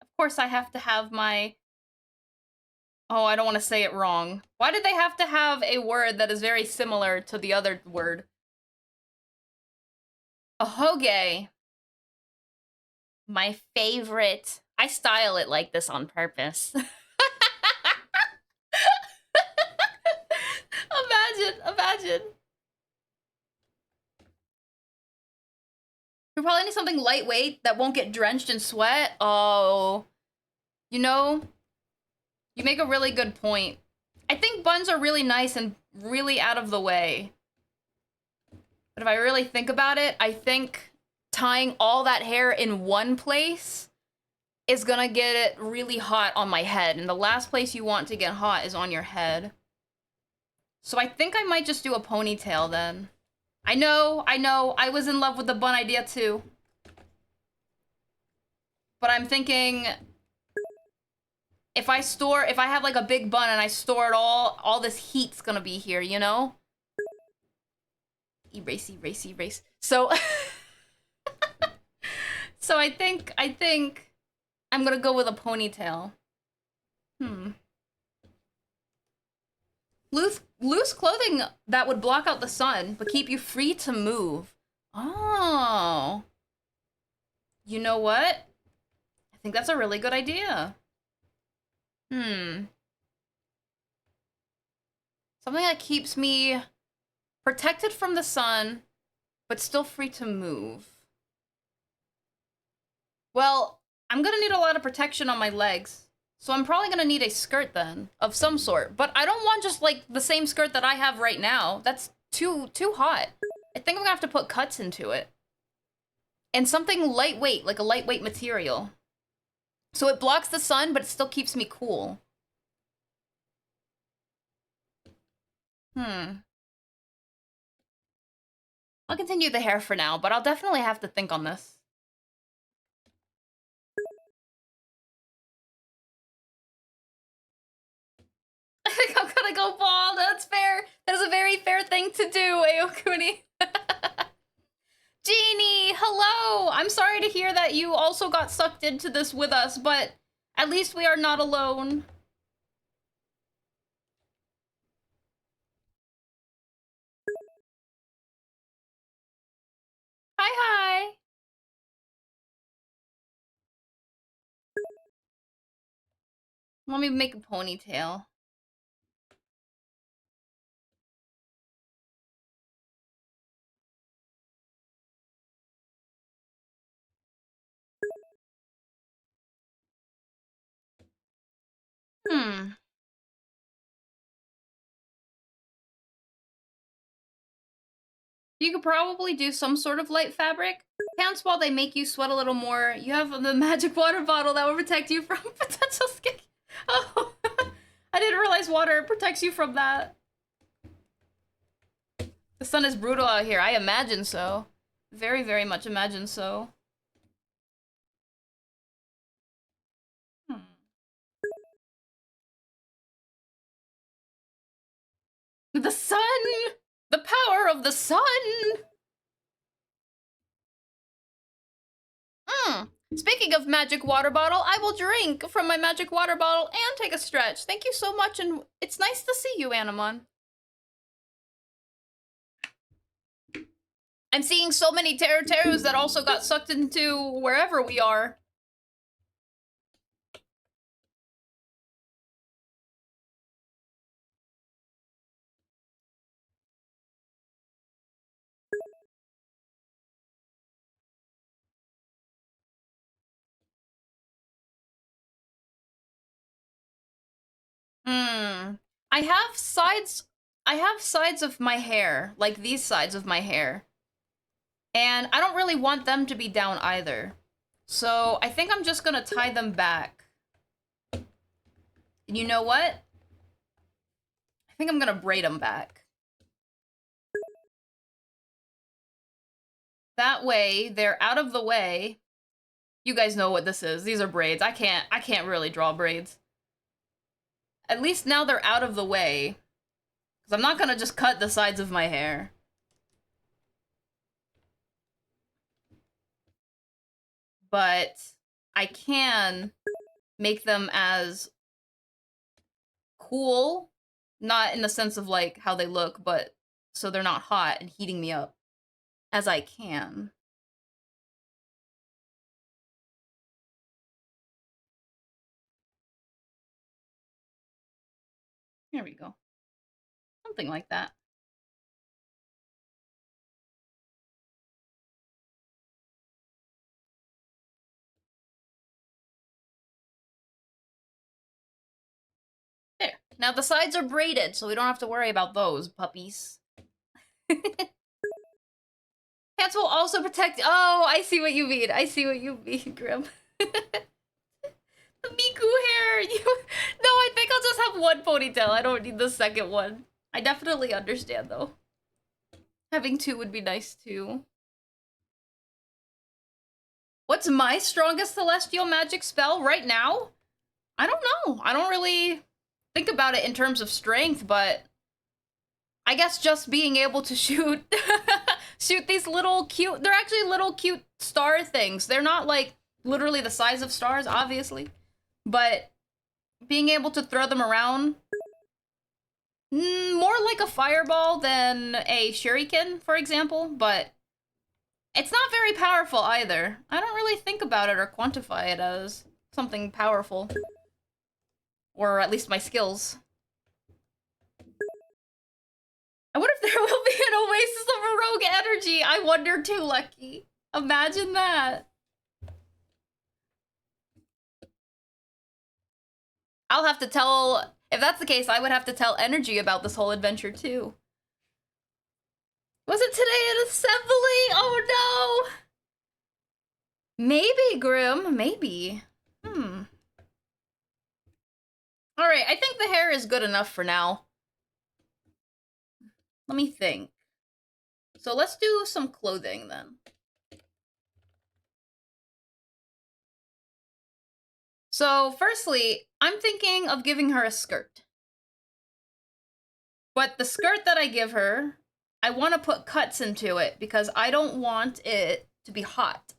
Of course I have to have my... Oh, I don't want to say it wrong. Why did they have to have a word that is very similar to the other word? Ahoge. My favorite. I style it like this on purpose. Imagine. We probably need something lightweight that won't get drenched in sweat. Oh, you know, you make a really good point. I think buns are really nice and really out of the way. But if I really think about it, I think tying all that hair in one place is gonna get it really hot on my head. And the last place you want to get hot is on your head. So I think I might just do a ponytail then. I know, I was in love with the bun idea too. But I'm thinking, if I have like a big bun and I store it all this heat's gonna be here, you know? Erase. So, So I think I'm gonna go with a ponytail. Loose clothing that would block out the sun, but keep you free to move. Oh. You know what? I think that's a really good idea. Something that keeps me protected from the sun, but still free to move. Well, I'm gonna need a lot of protection on my legs. So I'm probably gonna need a skirt then, of some sort. But I don't want just like the same skirt that I have right now. That's too hot. I think I'm gonna have to put cuts into it. And something lightweight, like a lightweight material. So it blocks the sun, but it still keeps me cool. I'll continue the hair for now, but I'll definitely have to think on this. I think I'm gonna go bald. That's fair. That is a very fair thing to do, Aokuni. Jeannie, hello! I'm sorry to hear that you also got sucked into this with us, but at least we are not alone. Hi, hi! Let me make a ponytail. You could probably do some sort of light fabric. Pants, while they make you sweat a little more, you have the magic water bottle that will protect you from potential skin. Oh, I didn't realize water protects you from that. The sun is brutal out here. I imagine so. Very, very much imagine so. The sun! The power of the sun! Speaking of magic water bottle, I will drink from my magic water bottle and take a stretch. Thank you so much, and it's nice to see you, Anamon. I'm seeing so many Teru-Terus that also got sucked into wherever we are. I have sides of my hair, like these sides of my hair. And I don't really want them to be down either. So I think I'm just gonna tie them back. And you know what? I think I'm gonna braid them back. That way, they're out of the way. You guys know what this is. These are braids. I can't really draw braids. At least now they're out of the way. Because I'm not gonna just cut the sides of my hair. But I can make them as cool, not in the sense of like how they look, but so they're not hot and heating me up as I can. Here we go. Something like that. There. Now the sides are braided, so we don't have to worry about those puppies. Pants will also protect. Oh, I see what you mean. I see what you mean, Grim. The Miku hair. No, I think I'll just have one ponytail. I don't need the second one. I definitely understand, though. Having two would be nice, too. What's my strongest celestial magic spell right now? I don't know. I don't really think about it in terms of strength, but I guess just being able to shoot shoot these little cute, they're actually little cute star things. They're not like literally the size of stars, obviously, but being able to throw them around, more like a fireball than a shuriken, for example, but it's not very powerful either. I don't really think about it or quantify it as something powerful. Or at least my skills. I wonder if there will be an oasis of rogue energy. I wonder too, Lucky. Imagine that. I'll have to tell... If that's the case, I would have to tell Energy about this whole adventure too. Was it today an assembly? Oh no! Maybe, Grim. Maybe. Alright, I think the hair is good enough for now. Let me think. So let's do some clothing then. So firstly, I'm thinking of giving her a skirt. But the skirt that I give her, I want to put cuts into it because I don't want it to be hot.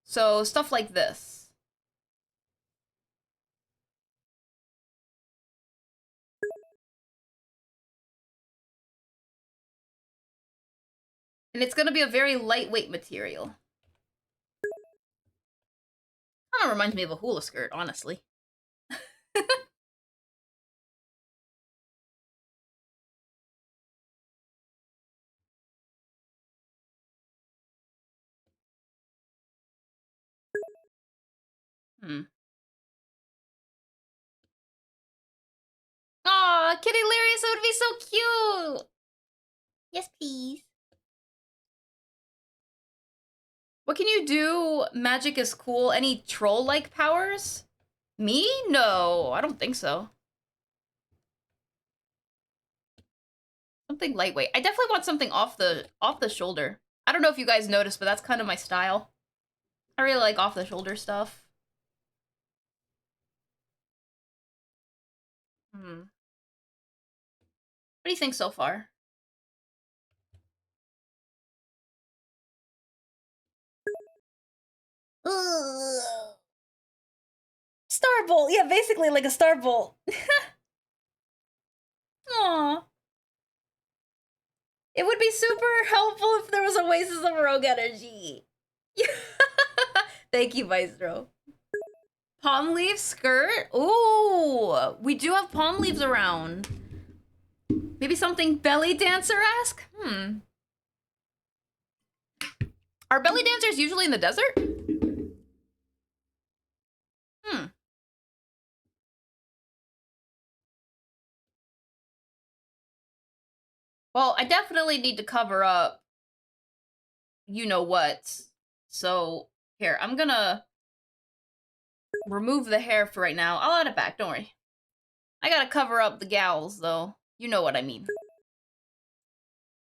So stuff like this. And it's going to be a very lightweight material. Kind of reminds me of a hula skirt, honestly. Aw, Kitty Lyrius would be so cute! Yes, please. What can you do? Magic is cool. Any troll-like powers? Me? No, I don't think so. Something lightweight. I definitely want something off the shoulder. I don't know if you guys noticed, but that's kind of my style. I really like off the shoulder stuff. What do you think so far? Starbolt! Yeah, basically like a starbolt. Aww. It would be super helpful if there was Oasis of Rogue Energy. Thank you, Maestro. Palm leaf skirt? Ooh, we do have palm leaves around. Maybe something belly dancer-esque? Are belly dancers usually in the desert? Well, I definitely need to cover up you know what. So, here, I'm gonna remove the hair for right now. I'll add it back, don't worry. I gotta cover up the gals, though. You know what I mean.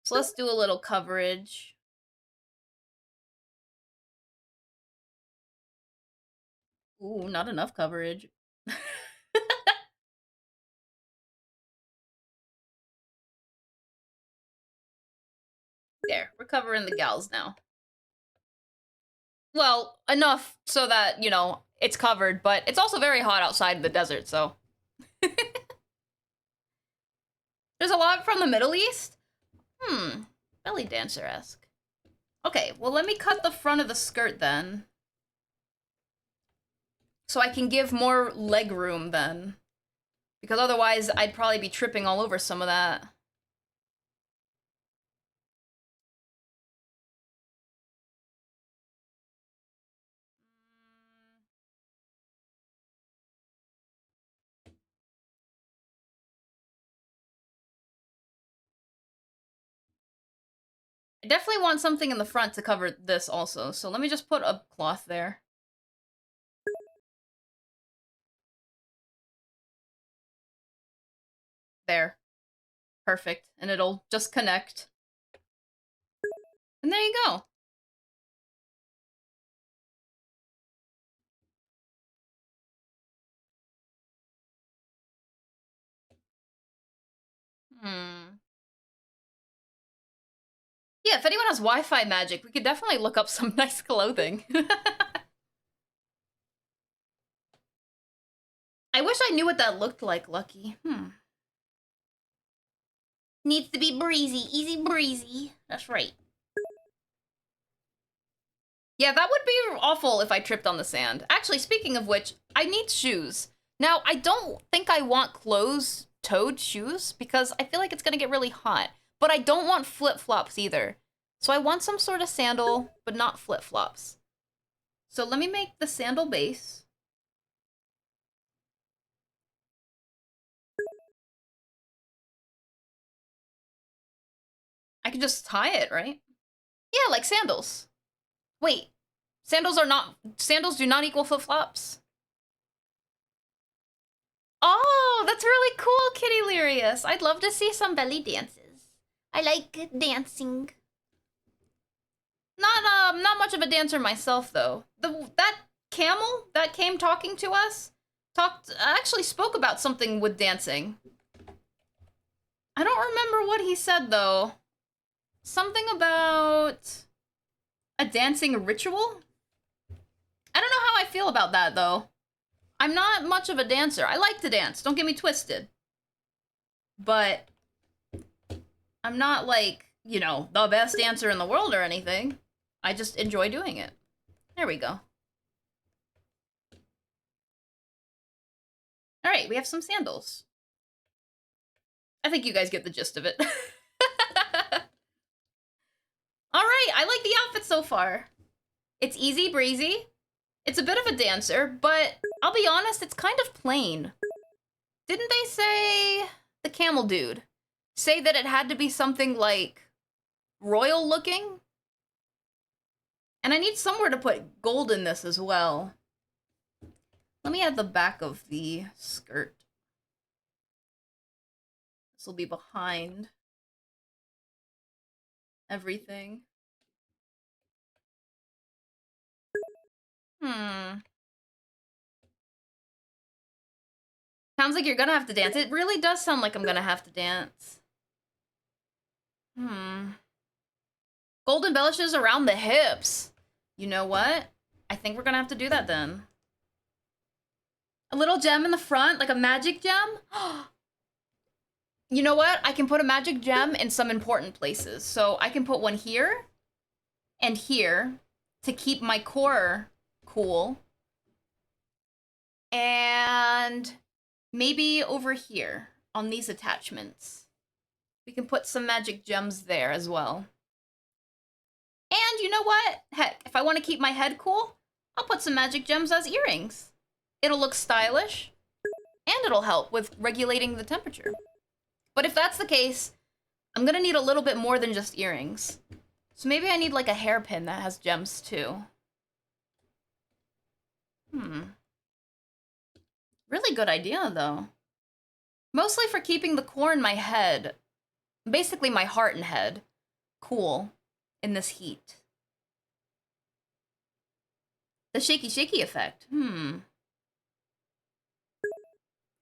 So let's do a little coverage. Ooh, not enough coverage. There, we're covering the gals now. Well, enough so that, you know, it's covered, but it's also very hot outside in the desert, so. There's a lot from the Middle East? Belly dancer-esque. Okay, well, let me cut the front of the skirt then. So I can give more leg room then. Because otherwise, I'd probably be tripping all over some of that. I definitely want something in the front to cover this also, so let me just put a cloth there. There. Perfect. And it'll just connect. And there you go. Yeah, if anyone has Wi-Fi magic, we could definitely look up some nice clothing. I wish I knew what that looked like, Lucky. Needs to be breezy, easy breezy. That's right. Yeah, that would be awful if I tripped on the sand. Actually, speaking of which, I need shoes. Now, I don't think I want closed-toed shoes because I feel like it's gonna get really hot. But I don't want flip-flops either. So I want some sort of sandal, but not flip-flops. So let me make the sandal base. I can just tie it, right? Yeah, like sandals. Wait, sandals do not equal flip-flops? Oh, that's really cool, Kitty Lyrius. I'd love to see some belly dances. I like dancing. Not much of a dancer myself though. That camel that came talking to us actually spoke about something with dancing. I don't remember what he said though. Something about a dancing ritual? I don't know how I feel about that though. I'm not much of a dancer. I like to dance, don't get me twisted. But I'm not like, you know, the best dancer in the world or anything. I just enjoy doing it. There we go. All right, we have some sandals. I think you guys get the gist of it. All right, I like the outfit so far. It's easy breezy. It's a bit of a dancer, but I'll be honest, it's kind of plain. Didn't they say, the camel dude, say that it had to be something like royal looking? And I need somewhere to put gold in this as well. Let me add the back of the skirt. This will be behind everything. Sounds like you're gonna have to dance. It really does sound like I'm gonna have to dance. Gold embellishes around the hips. You know what? I think we're gonna have to do that then. A little gem in the front, like a magic gem? You know what? I can put a magic gem in some important places. So I can put one here and here to keep my core cool. And maybe over here on these attachments. We can put some magic gems there as well. And you know what? Heck, if I want to keep my head cool, I'll put some magic gems as earrings. It'll look stylish, and it'll help with regulating the temperature. But if that's the case, I'm gonna need a little bit more than just earrings. So maybe I need like a hairpin that has gems too. Really good idea though. Mostly for keeping the core in my head, basically my heart and head, cool in this heat. The shaky shaky effect.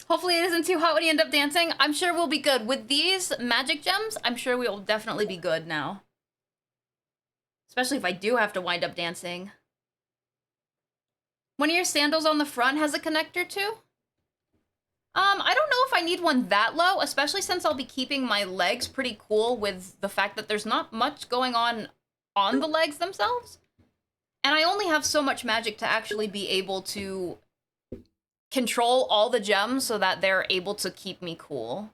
Hopefully it isn't too hot when you end up dancing. I'm sure we'll be good. With these magic gems, I'm sure we'll definitely be good now. Especially if I do have to wind up dancing. One of your sandals on the front has a connector too? I don't know if I need one that low, especially since I'll be keeping my legs pretty cool with the fact that there's not much going on the legs themselves. And I only have so much magic to actually be able to control all the gems so that they're able to keep me cool.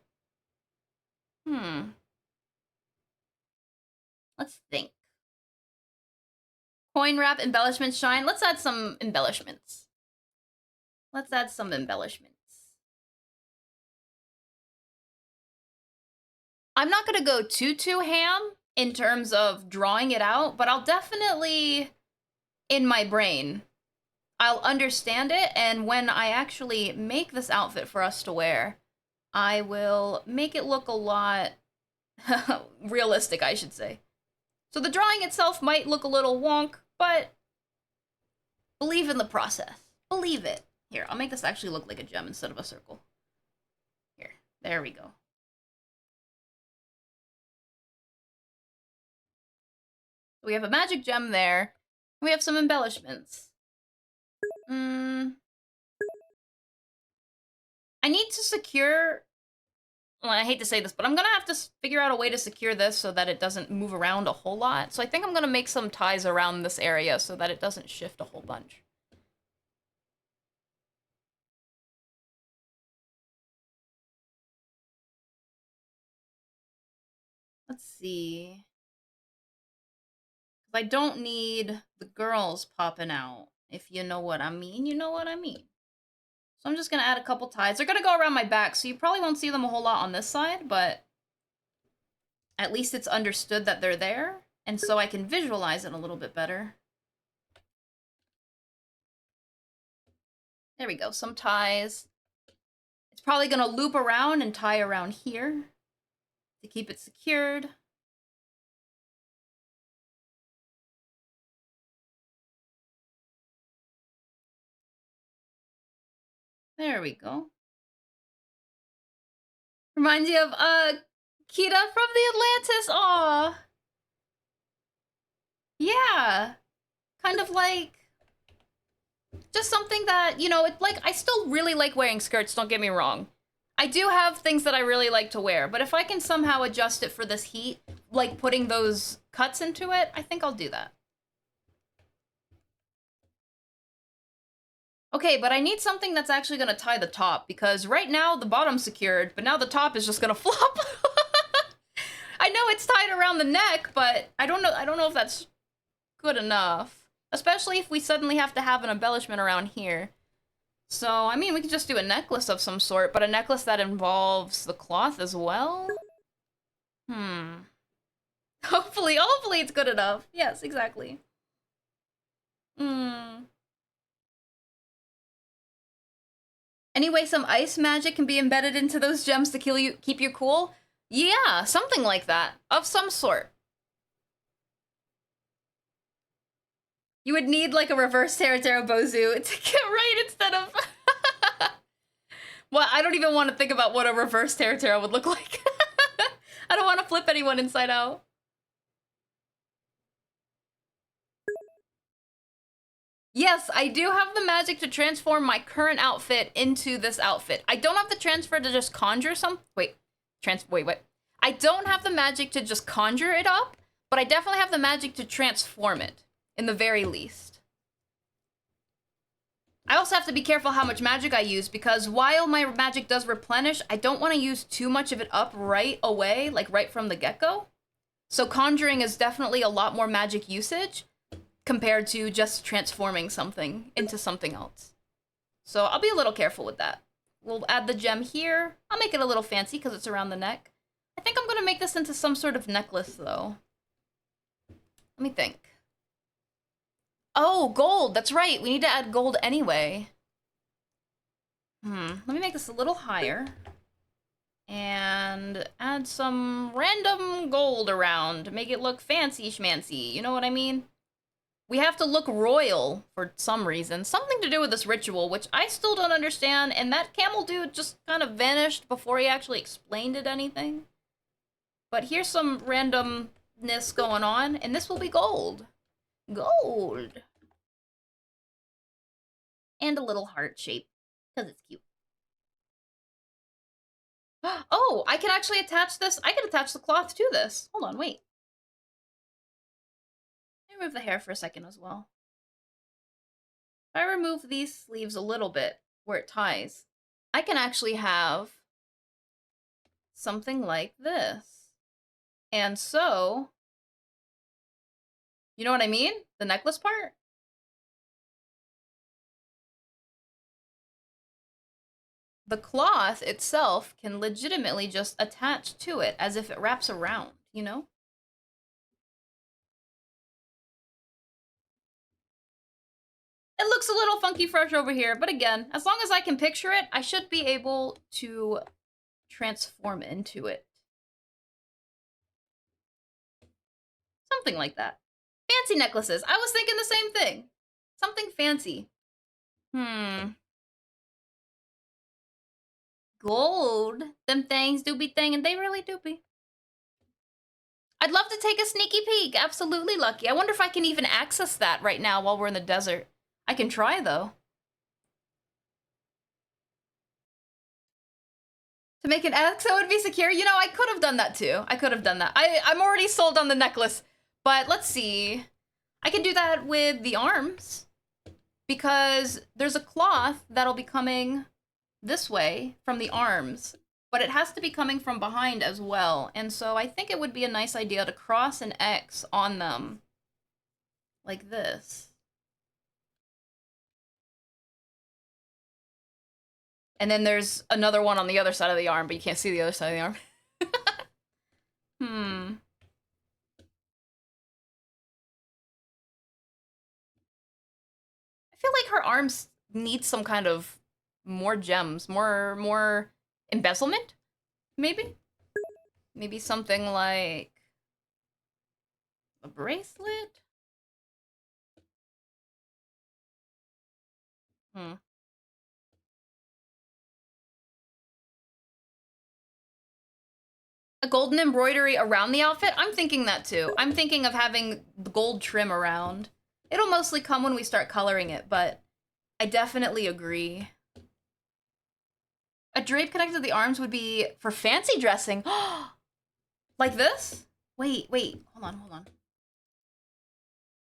Let's think. Coin wrap, embellishments, shine. Let's add some embellishments. I'm not gonna go too ham in terms of drawing it out, but I'll definitely, in my brain, I'll understand it, and when I actually make this outfit for us to wear, I will make it look a lot realistic, I should say. So the drawing itself might look a little wonk, but believe in the process. Believe it. Here, I'll make this actually look like a gem instead of a circle. Here, there we go. we have a magic gem there. We have some embellishments. I need to secure... Well, I hate to say this, but I'm gonna have to figure out a way to secure this so that it doesn't move around a whole lot. So I think I'm gonna make some ties around this area so that it doesn't shift a whole bunch. Let's see. I don't need the girls popping out. If you know what I mean, you know what I mean. So I'm just gonna add a couple ties. They're gonna go around my back, so you probably won't see them a whole lot on this side, but at least it's understood that they're there, and so I can visualize it a little bit better. There we go, some ties. It's probably gonna loop around and tie around here to keep it secured. There we go. Reminds you of, Kita from the Atlantis, aw. Yeah. Kind of like... just something that, you know, it, like, I still really like wearing skirts, don't get me wrong. I do have things that I really like to wear, but if I can somehow adjust it for this heat, like putting those cuts into it, I think I'll do that. Okay, but I need something that's actually gonna tie the top, because right now the bottom's secured, but now the top is just gonna flop. I know it's tied around the neck, but I don't know if that's good enough. Especially if we suddenly have to have an embellishment around here. So, I mean, we could just do a necklace of some sort, but a necklace that involves the cloth as well? Hopefully it's good enough. Yes, exactly. Anyway, some ice magic can be embedded into those gems to keep you cool? Yeah, something like that. Of some sort. You would need like a reverse Teratera Bozu to get right instead of... Well, I don't even want to think about what a reverse Teratera would look like. I don't want to flip anyone inside out. Yes, I do have the magic to transform my current outfit into this outfit. I don't have the transfer to just conjure some... Wait. Wait. I don't have the magic to just conjure it up, but I definitely have the magic to transform it, in the very least. I also have to be careful how much magic I use, because while my magic does replenish, I don't want to use too much of it up right away, like right from the get-go. So conjuring is definitely a lot more magic usage compared to just transforming something into something else. So I'll be a little careful with that. We'll add the gem here. I'll make it a little fancy because it's around the neck. I think I'm going to make this into some sort of necklace, though. Let me think. Oh, gold! That's right! We need to add gold anyway. Let me make this a little higher. And add some random gold around to make it look fancy-schmancy. You know what I mean? We have to look royal for some reason. Something to do with this ritual, which I still don't understand, and that camel dude just kind of vanished before he actually explained it anything. But here's some randomness going on, and this will be gold. Gold! And a little heart shape, because it's cute. Oh, I can actually attach this. I can attach the cloth to this. Hold on, wait. Remove the hair for a second as well. If I remove these sleeves a little bit where it ties, I can actually have something like this. And so, you know what I mean? The necklace part? The cloth itself can legitimately just attach to it as if it wraps around, you know? It looks a little funky fresh over here, but again, as long as I can picture it, I should be able to transform into it. Something like that. Fancy necklaces. I was thinking the same thing. Something fancy. Gold. Them things do be thingin', they really do be. I'd love to take a sneaky peek. Absolutely, Lucky. I wonder if I can even access that right now while we're in the desert. I can try, though. To make an X so it would be secure? You know, I could have done that, too. I could have done that. I'm already sold on the necklace. But let's see. I can do that with the arms. Because there's a cloth that'll be coming this way from the arms. But it has to be coming from behind as well. And so I think it would be a nice idea to cross an X on them. Like this. And then there's another one on the other side of the arm, but you can't see the other side of the arm. I feel like her arms need some kind of more gems, more embezzlement, maybe? Maybe something like a bracelet? A golden embroidery around the outfit? I'm thinking that too. I'm thinking of having the gold trim around. It'll mostly come when we start coloring it, but I definitely agree. A drape connected to the arms would be for fancy dressing. Like this? Wait, hold on. Let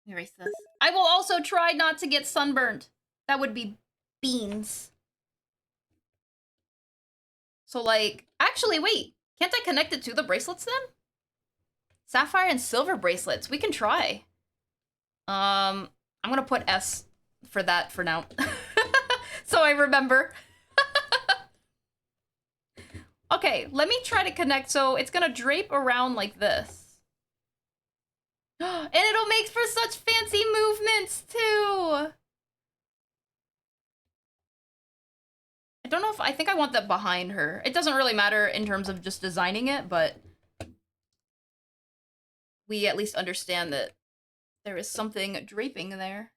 me erase this. I will also try not to get sunburned. That would be beans. So like, actually, wait. Can't I connect it to the bracelets then? Sapphire and silver bracelets. We can try. I'm gonna put S for that for now. So I remember. Okay, let me try to connect. So it's gonna drape around like this. And it'll make for such fancy movements too. I don't know if I think I want that behind her. It doesn't really matter in terms of just designing it, but we at least understand that there is something draping there.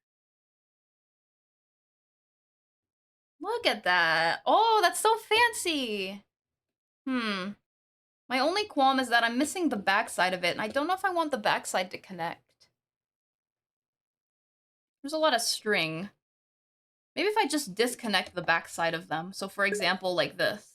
Look at that. Oh, that's so fancy. My only qualm is that I'm missing the backside of it, and I don't know if I want the backside to connect. There's a lot of string. Maybe if I just disconnect the backside of them. So for example, like this.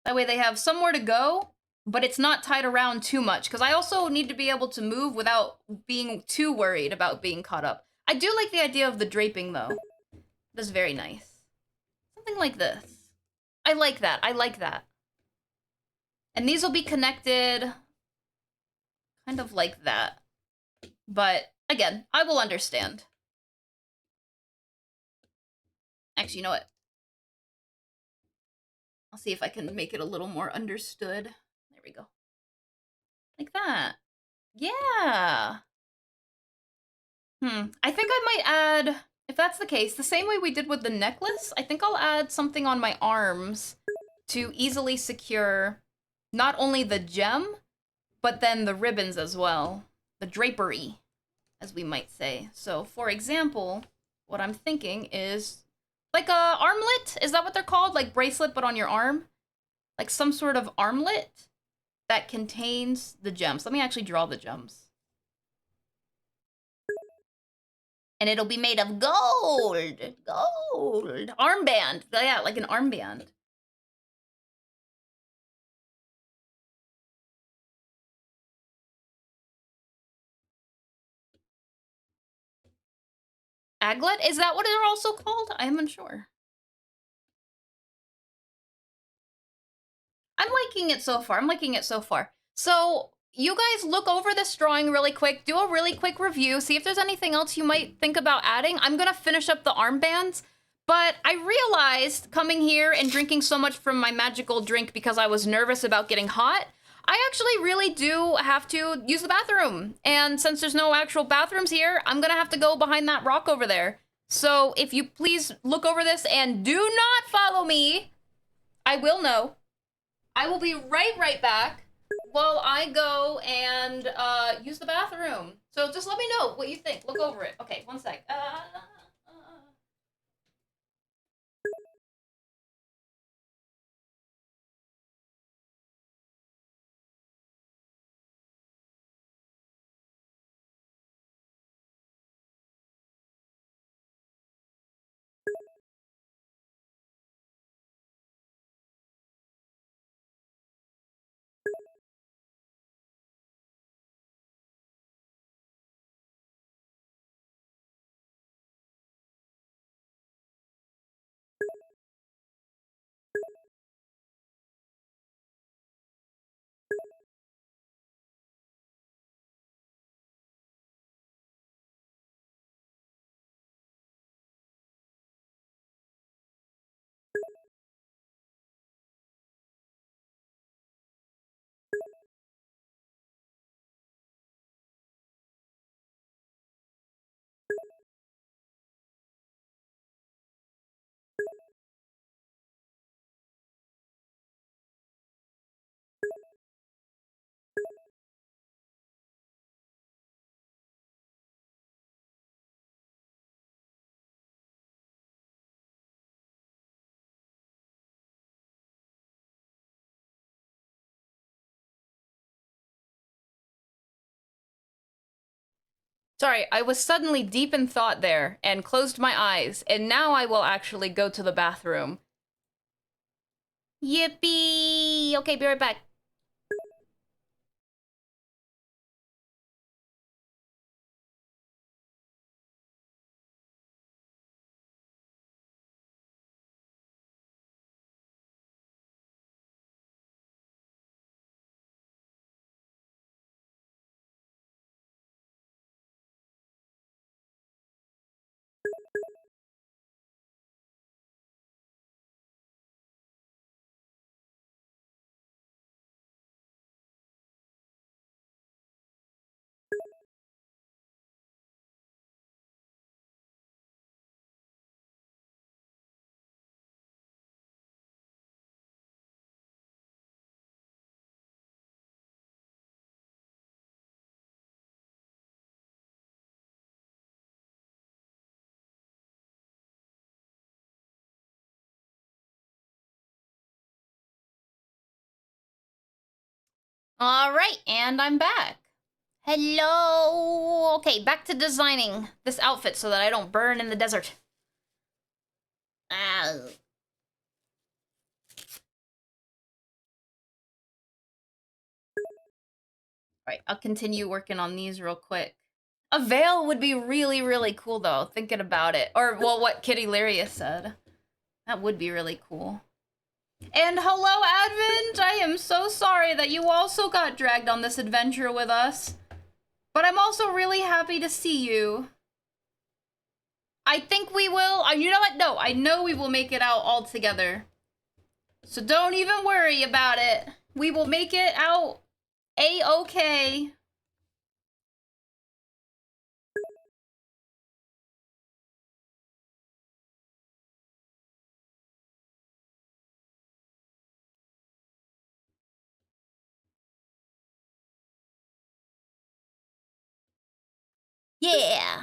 That way they have somewhere to go, but it's not tied around too much. Because I also need to be able to move without being too worried about being caught up. I do like the idea of the draping, though. That's very nice. Something like this. I like that. I like that. And these will be connected kind of like that. But, again, I will understand. Actually, you know what? I'll see if I can make it a little more understood. There we go. Like that. Yeah. I think I might add, if that's the case, the same way we did with the necklace, I think I'll add something on my arms to easily secure not only the gem, but then the ribbons as well. The drapery, as we might say. So, for example, what I'm thinking is like a armlet? Is that what they're called? Like bracelet, but on your arm? Like some sort of armlet that contains the gems. Let me actually draw the gems. And it'll be made of gold. Gold. Armband. Yeah, like an armband. Aglet? Is that what they're also called? I am unsure. I'm liking it so far. I'm liking it so far. So, you guys look over this drawing really quick, do a really quick review, see if there's anything else you might think about adding. I'm gonna finish up the armbands, but I realized coming here and drinking so much from my magical drink because I was nervous about getting hot, I actually really do have to use the bathroom. And since there's no actual bathrooms here, I'm gonna have to go behind that rock over there. So if you please look over this and do not follow me, I will know. I will be right back while I go and use the bathroom. So just let me know what you think. Look over it. Okay, one sec. Sorry, I was suddenly deep in thought there and closed my eyes, and now I will actually go to the bathroom. Yippee! Okay, be right back. All right, and I'm back. Hello. Okay, back to designing this outfit so that I don't burn in the desert. Right, I'll continue working on these real quick. A veil would be really, really cool though, thinking about it. Or, well, what Kitty Lyria said. That would be really cool. And hello, Advent! I am so sorry that you also got dragged on this adventure with us. But I'm also really happy to see you. I think we will... you know what? No, I know we will make it out all together. So don't even worry about it. We will make it out A-okay. Yeah.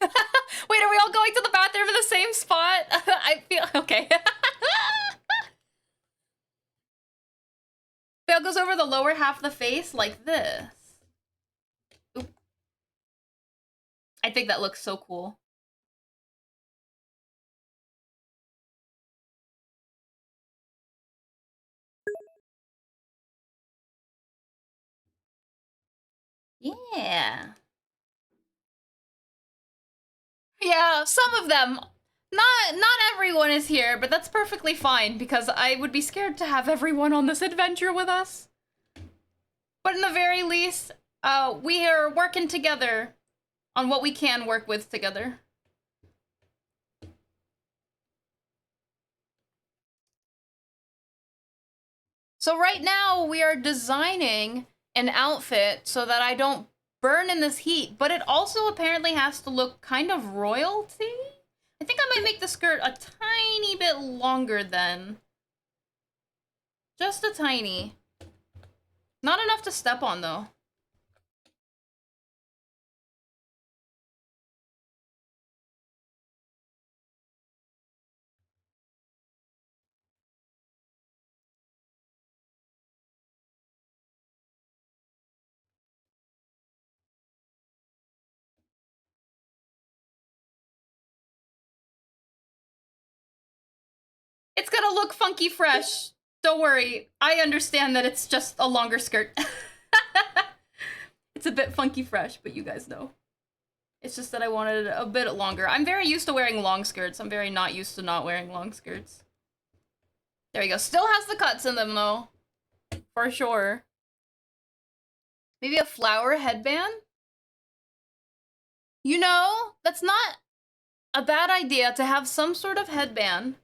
Wait, are we all going to the bathroom in the same spot? I feel... okay. Veil goes over the lower half of the face like this. Oop. I think that looks so cool. Yeah. Yeah, some of them. Not everyone is here, but that's perfectly fine because I would be scared to have everyone on this adventure with us. But in the very least, we are working together on what we can work with together. So right now we are designing an outfit so that I don't burn in this heat, but it also apparently has to look kind of royalty. I think I might make the skirt a tiny bit longer then. Just a tiny. Not enough to step on though. It's gonna look funky fresh. Don't worry. I understand that it's just a longer skirt. It's a bit funky fresh, but you guys know. It's just that I wanted it a bit longer. I'm very used to wearing long skirts. I'm very not used to not wearing long skirts. There we go. Still has the cuts in them though. For sure. Maybe a flower headband? You know, that's not a bad idea to have some sort of headband.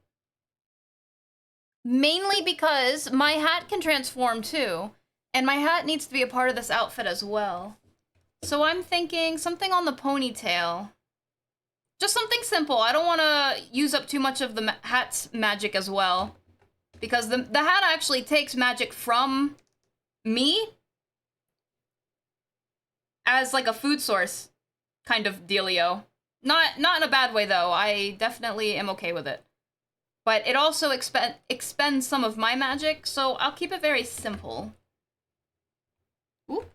Mainly because my hat can transform too, and my hat needs to be a part of this outfit as well. So I'm thinking something on the ponytail. Just something simple. I don't want to use up too much of the hat's magic as well. Because the hat actually takes magic from me as like a food source kind of dealio. Not in a bad way though. I definitely am okay with it. But it also expends some of my magic, so I'll keep it very simple. Ooh.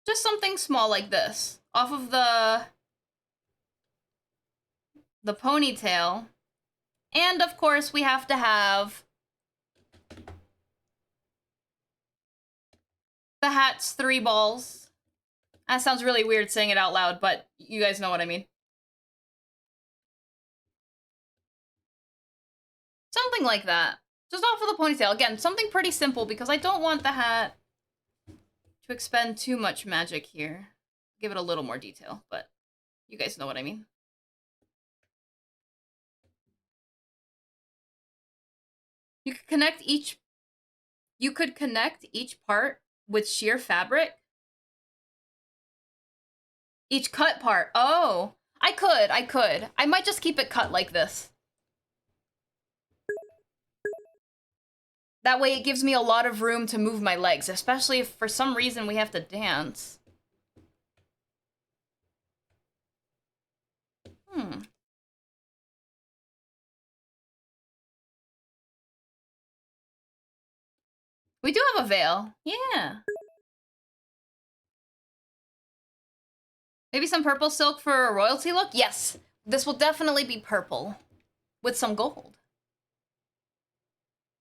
Just something small like this. Off of the ponytail. And of course, we have to have the hat's 3 balls. That sounds really weird saying it out loud, but you guys know what I mean. Something like that. Just off of the ponytail. Again, something pretty simple because I don't want the hat to expend too much magic here. Give it a little more detail, but you guys know what I mean. You could connect each part with sheer fabric. Each cut part. Oh, I could. I might just keep it cut like this. That way it gives me a lot of room to move my legs, especially if for some reason we have to dance. We do have a veil. Yeah. Maybe some purple silk for a royalty look? Yes. This will definitely be purple. With some gold.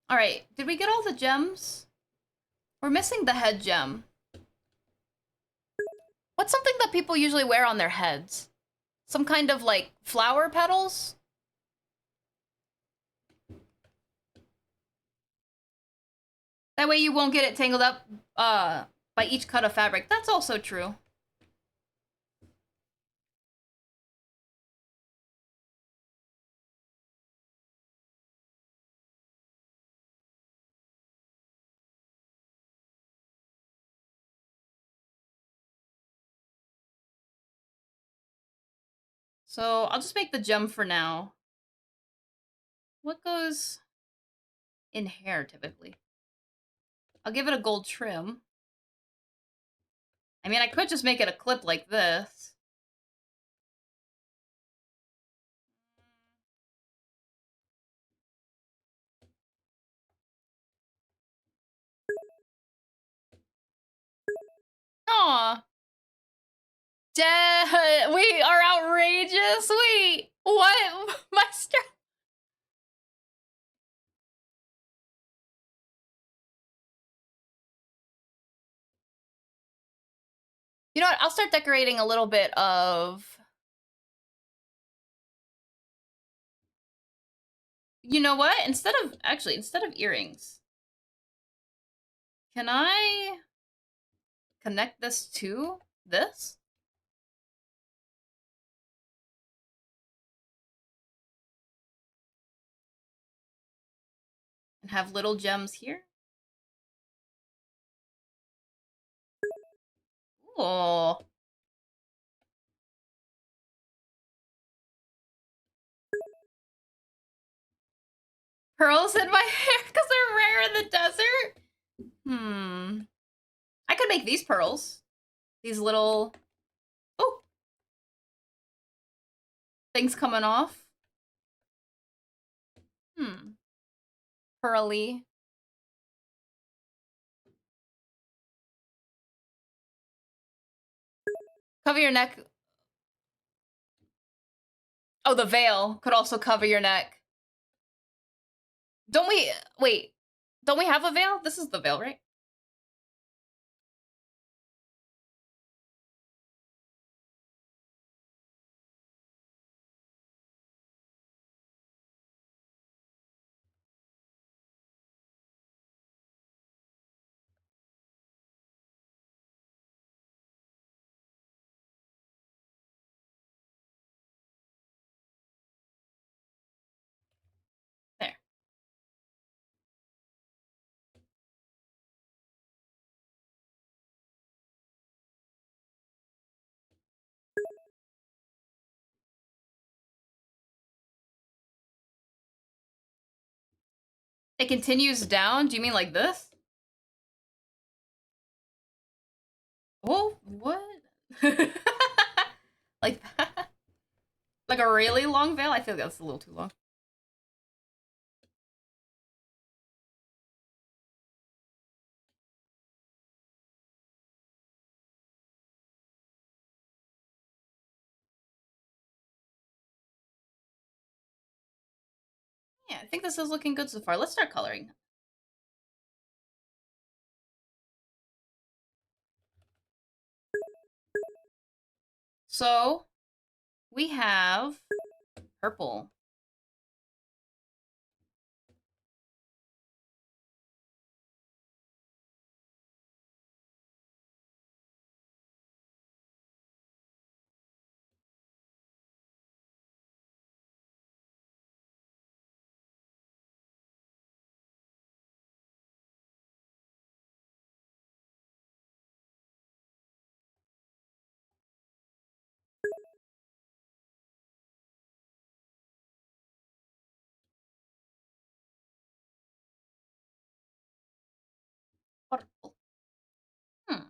Alright, did we get all the gems? We're missing the head gem. What's something that people usually wear on their heads? Some kind of, like, flower petals? That way you won't get it tangled up by each cut of fabric. That's also true. So I'll just make the gem for now. What goes in hair typically? I'll give it a gold trim. I mean, I could just make it a clip like this. Aw. We are outrageous. Wait, what? My strap. You know what? I'll start decorating a little bit of... You know what? Instead of earrings, can I connect this to this? And have little gems here? Oh. Pearls in my hair because they're rare in the desert? I could make these pearls. These little... Oh! Things coming off. Pearly. Cover your neck. Oh, the veil could also cover your neck. Don't we... Wait. Don't we have a veil? This is the veil, right? There. It continues down? Do you mean like this? Oh, what? Like that? Like a really long veil? I feel like that's a little too long. Yeah, I think this is looking good so far. Let's start coloring. So we have purple. Purple. Hmm.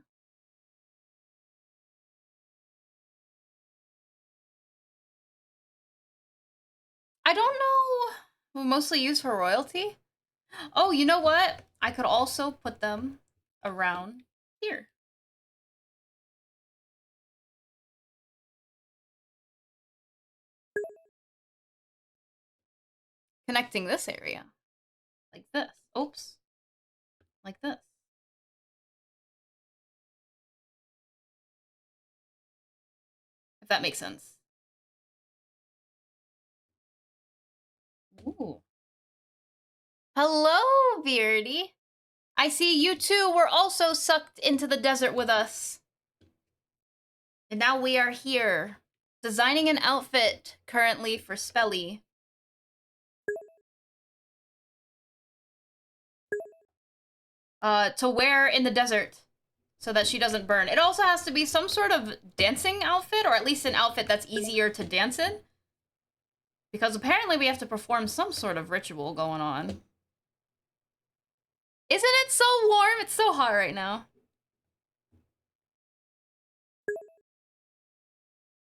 I don't know. Mostly used for royalty. Oh, you know what? I could also put them around here. Connecting this area. Like this. Oops. Like this. If that makes sense. Ooh. Hello, Beardy. I see you two were also sucked into the desert with us. And now we are here, designing an outfit currently for Spelly. To wear in the desert so that she doesn't burn. It also has to be some sort of dancing outfit, or at least an outfit that's easier to dance in. Because apparently we have to perform some sort of ritual going on. Isn't it so warm? It's so hot right now.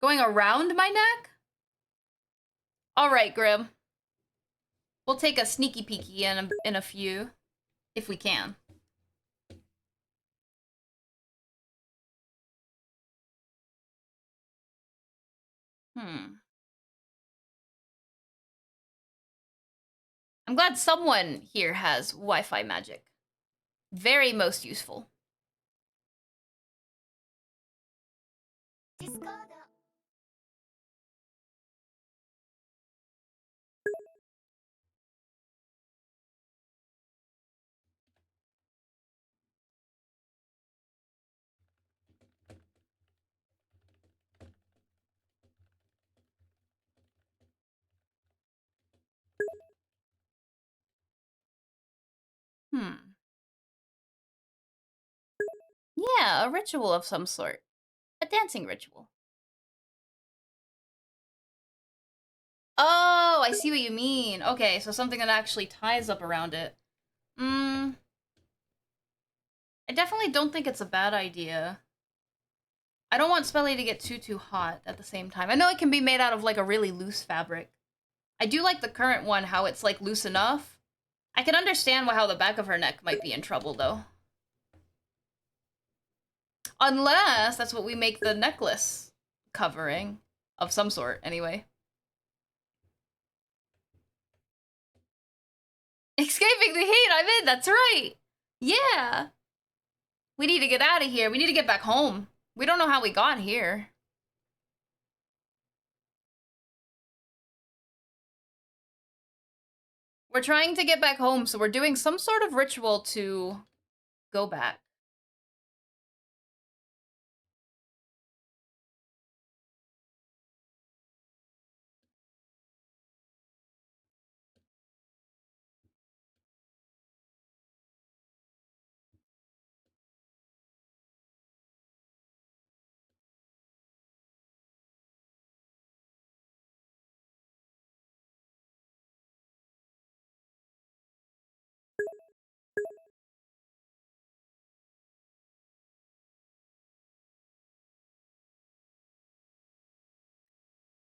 Going around my neck? Alright, Grim. We'll take a sneaky peeky in a few, if we can. I'm glad someone here has Wi-Fi magic. Very most useful. Yeah, a ritual of some sort. A dancing ritual. Oh, I see what you mean. Okay, so something that actually ties up around it. I definitely don't think it's a bad idea. I don't want Spelly to get too hot at the same time. I know it can be made out of like a really loose fabric. I do like the current one, how it's like loose enough. I can understand how the back of her neck might be in trouble though. Unless that's what we make the necklace covering of some sort anyway. Escaping the heat, I'm in, that's right. Yeah. We need to get out of here. We need to get back home. We don't know how we got here. We're trying to get back home, so we're doing some sort of ritual to go back.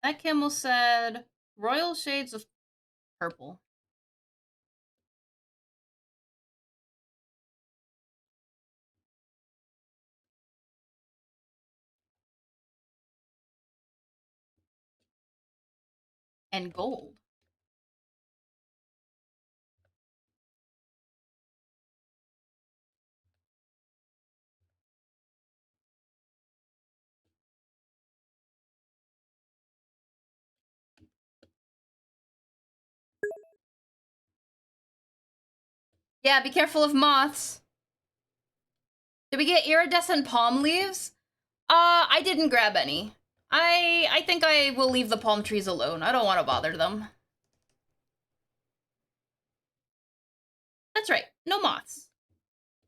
That camel said, royal shades of purple. And gold. Yeah, be careful of moths. Did we get iridescent palm leaves? I didn't grab any. I think I will leave the palm trees alone. I don't want to bother them. That's right, no moths.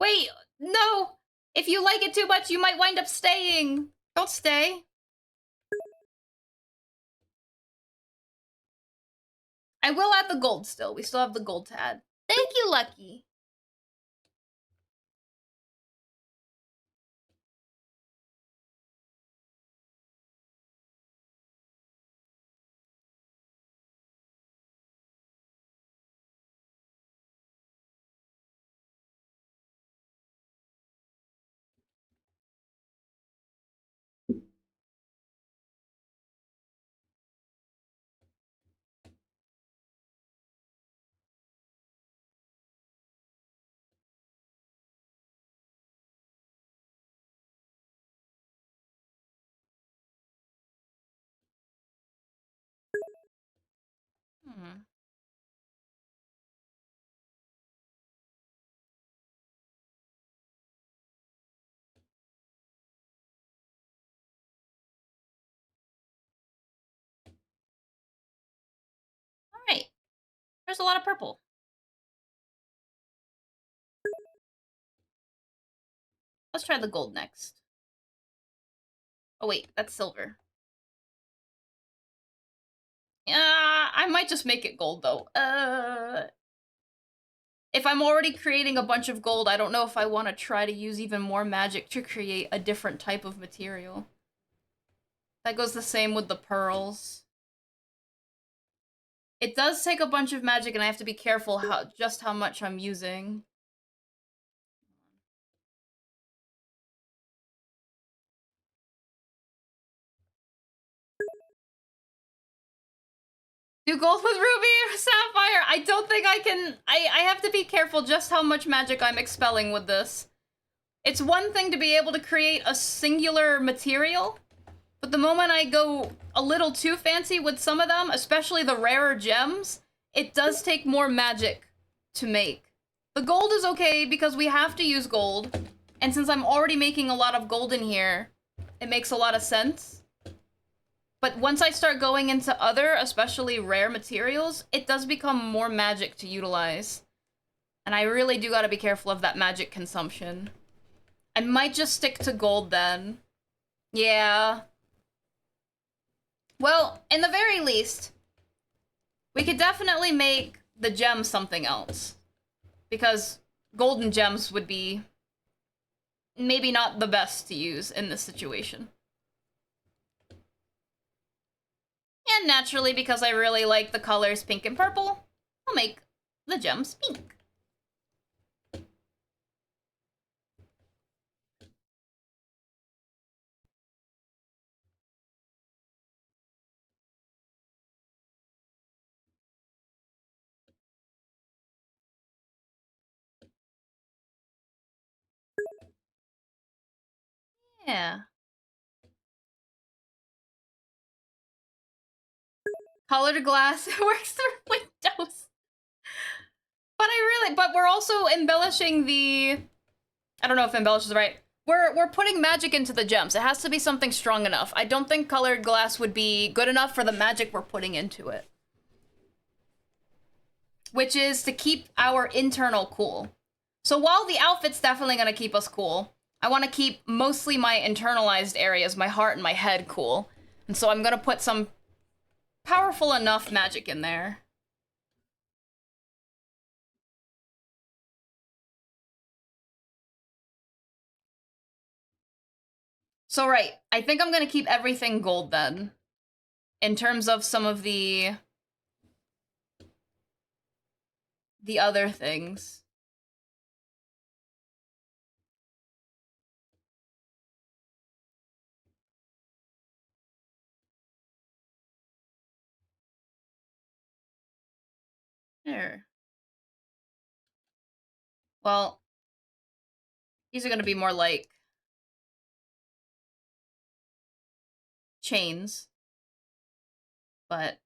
Wait, no! If you like it too much, you might wind up staying. Don't stay. I will add the gold still. We still have the gold to add. Thank you, Lucky. Hmm. All right. There's a lot of purple. Let's try the gold next. Oh wait, that's silver. I might just make it gold though. If I'm already creating a bunch of gold, I don't know if I want to try to use even more magic to create a different type of material. That goes the same with the pearls. It does take a bunch of magic, and I have to be careful just how much I'm using. Do gold with ruby or sapphire? I don't think I can. I have to be careful just how much magic I'm expelling with this. It's one thing to be able to create a singular material, but the moment I go a little too fancy with some of them, especially the rarer gems, it does take more magic to make. The gold is okay because we have to use gold, and since I'm already making a lot of gold in here, it makes a lot of sense. But once I start going into other, especially rare materials, it does become more magic to utilize. And I really do gotta be careful of that magic consumption. I might just stick to gold then. Yeah. Well, in the very least, we could definitely make the gems something else. Because golden gems would be maybe not the best to use in this situation. And naturally, because I really like the colors pink and purple, I'll make the gems pink. Yeah. Colored glass works through windows. But we're also embellishing the, I don't know if embellish is right. We're putting magic into the gems. It has to be something strong enough. I don't think colored glass would be good enough for the magic we're putting into it. Which is to keep our internal cool. So while the outfit's definitely gonna keep us cool, I want to keep mostly my internalized areas, my heart and my head, cool. And so I'm gonna put some powerful enough magic in there. So right, I think I'm gonna keep everything gold then. In terms of some of the other things. There. Well, these are gonna be more like chains. But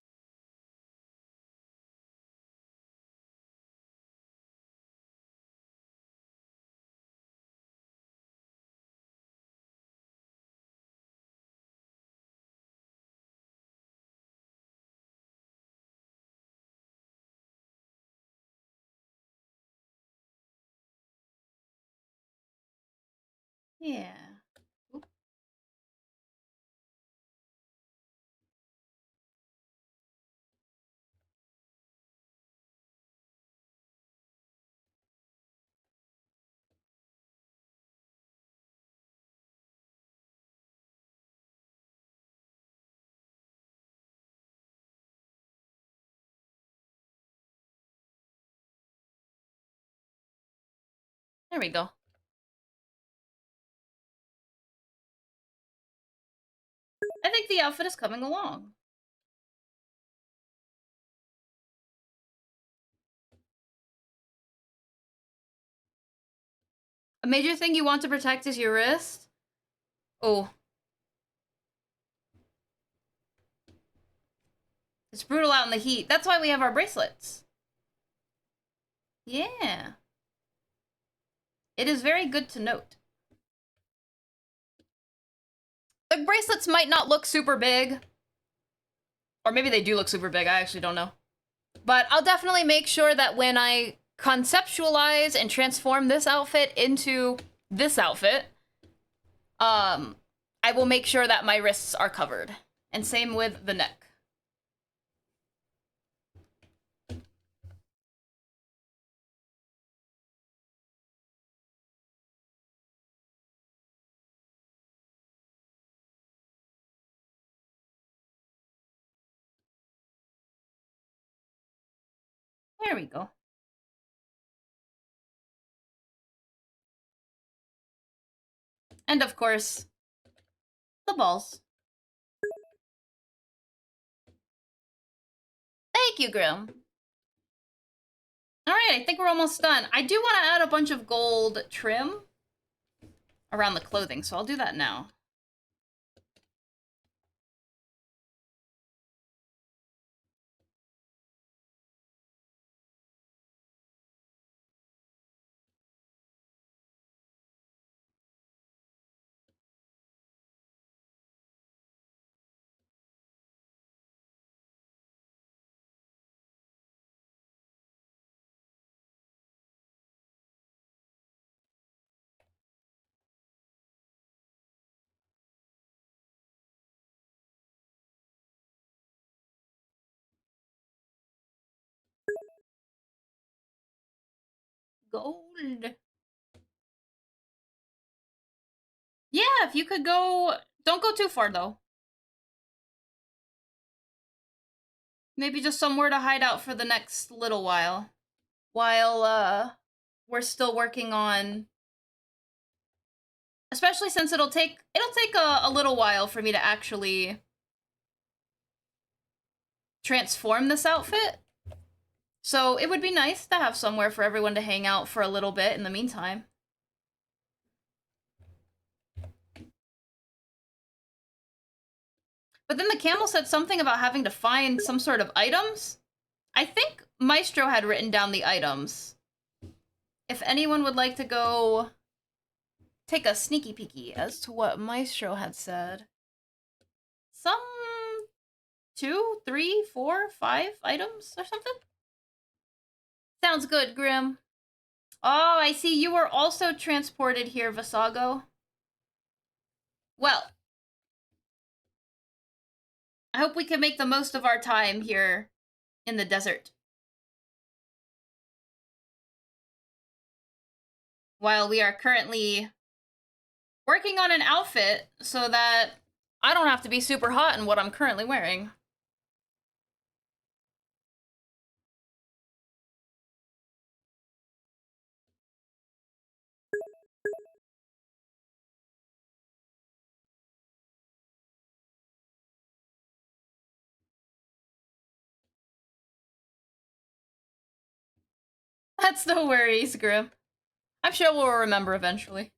Yeah. Oop. There we go. I think the outfit is coming along. A major thing you want to protect is your wrist. Oh. It's brutal out in the heat. That's why we have our bracelets. Yeah. It is very good to note. The bracelets might not look super big. Or maybe they do look super big. I actually don't know. But I'll definitely make sure that when I conceptualize and transform this outfit into this outfit, I will make sure that my wrists are covered. And same with the neck. There we go. And of course, the balls. Thank you, Grim. All right, I think we're almost done. I do want to add a bunch of gold trim around the clothing, so I'll do that now. Gold. Yeah, if you could go... Don't go too far, though. Maybe just somewhere to hide out for the next little while. While, we're still working on... Especially since it'll take a little while for me to actually transform this outfit. So it would be nice to have somewhere for everyone to hang out for a little bit in the meantime. But then the camel said something about having to find some sort of items. I think Maestro had written down the items. If anyone would like to go take a sneaky peeky as to what Maestro had said. Some 2, 3, 4, 5 items or something? Sounds good, Grim. Oh, I see you were also transported here, Visago. Well, I hope we can make the most of our time here in the desert. While we are currently working on an outfit so that I don't have to be super hot in what I'm currently wearing. That's no worries, Grim. I'm sure we'll remember eventually.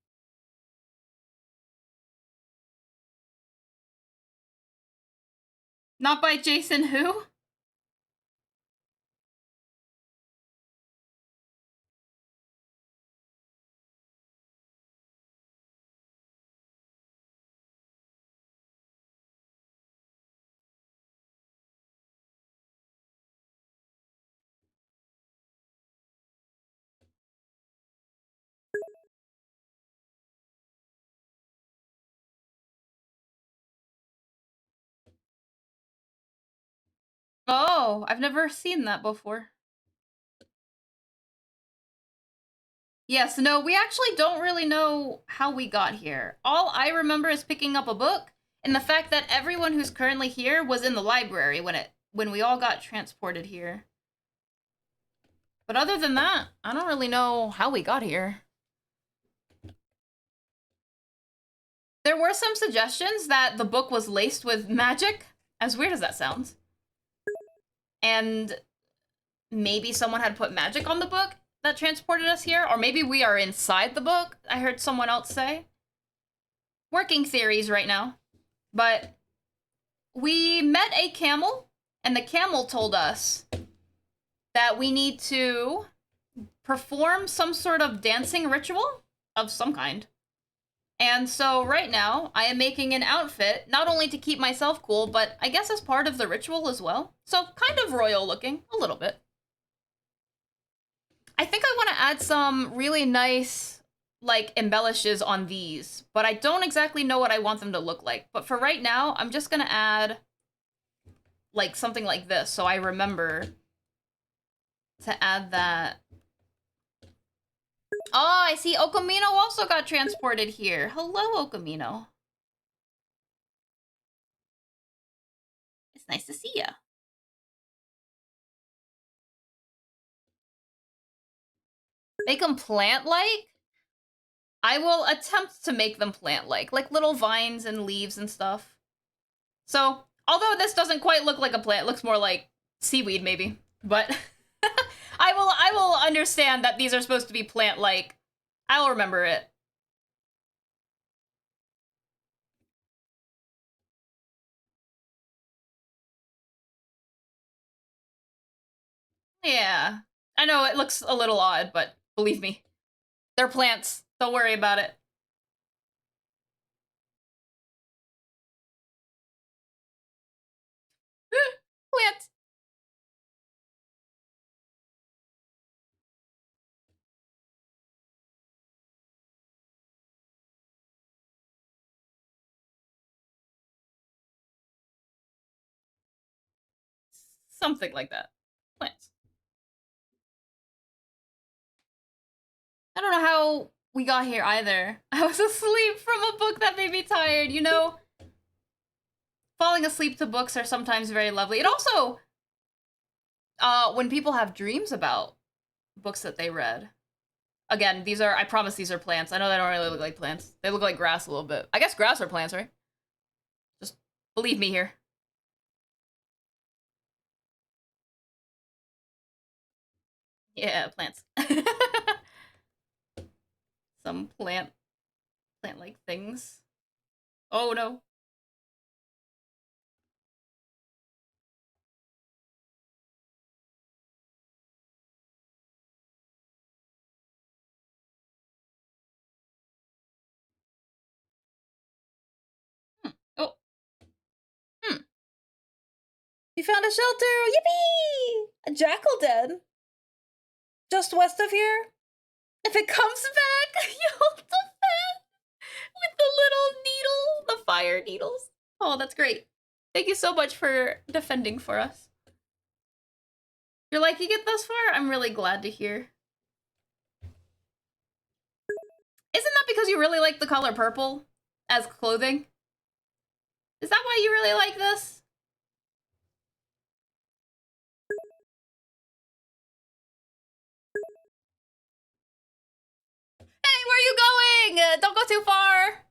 Not by Jason who? Oh, I've never seen that before. Yes, no, we actually don't really know how we got here. All I remember is picking up a book and the fact that everyone who's currently here was in the library when we all got transported here. But other than that, I don't really know how we got here. There were some suggestions that the book was laced with magic, as weird as that sounds. And maybe someone had put magic on the book that transported us here, or maybe we are inside the book, I heard someone else say. Working theories right now. But we met a camel, and the camel told us that we need to perform some sort of dancing ritual of some kind. And so right now, I am making an outfit, not only to keep myself cool, but I guess as part of the ritual as well. So kind of royal looking, a little bit. I think I want to add some really nice, like, embellishes on these, but I don't exactly know what I want them to look like. But for right now, I'm just gonna add, like, something like this, so I remember to add that. Oh, I see Okamino also got transported here. Hello, Okamino. It's nice to see ya. Make them plant-like? I will attempt to make them plant-like little vines and leaves and stuff. So, although this doesn't quite look like a plant, it looks more like seaweed maybe, but I will understand that these are supposed to be plant-like. I'll remember it. Yeah. I know it looks a little odd, but believe me, they're plants. Don't worry about it. Plants. Something like that. Plants. I don't know how we got here either. I was asleep from a book that made me tired, you know? Falling asleep to books are sometimes very lovely. It also, when people have dreams about books that they read. Again, these are, I promise these are plants. I know they don't really look like plants. They look like grass a little bit. I guess grass are plants, right? Just believe me here. Yeah, plants. Some plant-like things. Oh no. Oh. You found a shelter! Yippee! A jackal den. Just west of here. If it comes back, you'll defend with the little needle, the fire needles. Oh, that's great. Thank you so much for defending for us. You're liking it thus far? I'm really glad to hear. Isn't that because you really like the color purple as clothing? Is that why you really like this? Hey, where are you going? Don't go too far.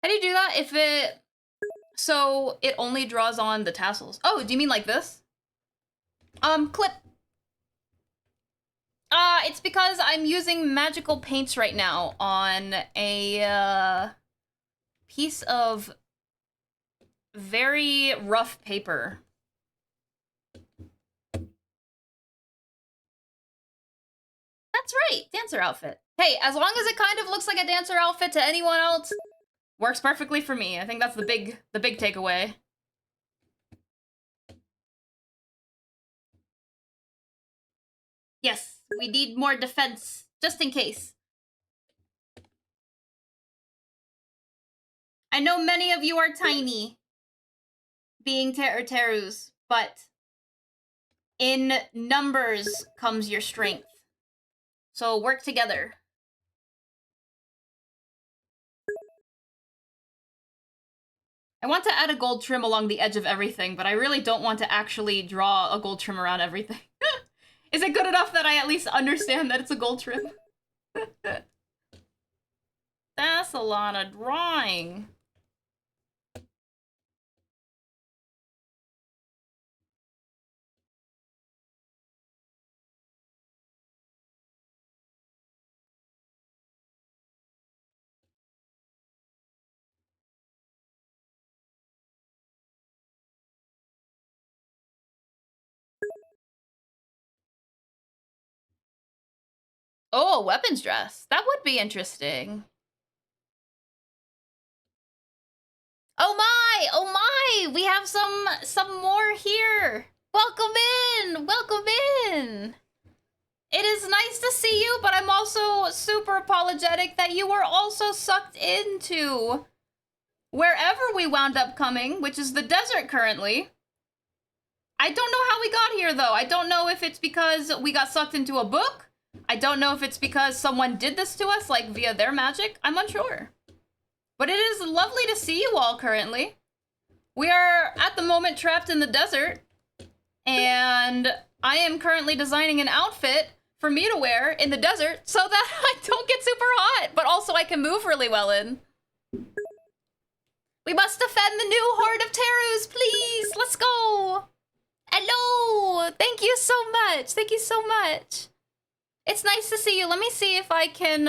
How do you do that if it... So it only draws on the tassels. Oh, do you mean like this? Clip. It's because I'm using magical paints right now on a, piece of very rough paper. That's right, dancer outfit. Hey, as long as it kind of looks like a dancer outfit to anyone else, works perfectly for me. I think that's the big takeaway. Yes, we need more defense, just in case. I know many of you are tiny, being Terus, but in numbers comes your strength. So work together. I want to add a gold trim along the edge of everything, but I really don't want to actually draw a gold trim around everything. Is it good enough that I at least understand that it's a gold trim? That's a lot of drawing. Oh, a weapons dress. That would be interesting. Oh my! Oh my! We have some more here. Welcome in. Welcome in. It is nice to see you, but I'm also super apologetic that you were also sucked into wherever we wound up coming, which is the desert currently. I don't know how we got here, though. I don't know if it's because we got sucked into a book. I don't know if it's because someone did this to us, like, via their magic. I'm unsure. But it is lovely to see you all currently. We are, at the moment, trapped in the desert. And I am currently designing an outfit for me to wear in the desert so that I don't get super hot, but also I can move really well in. We must defend the new horde of Terus, please. Let's go. Hello. Thank you so much. Thank you so much. It's nice to see you. Let me see if I can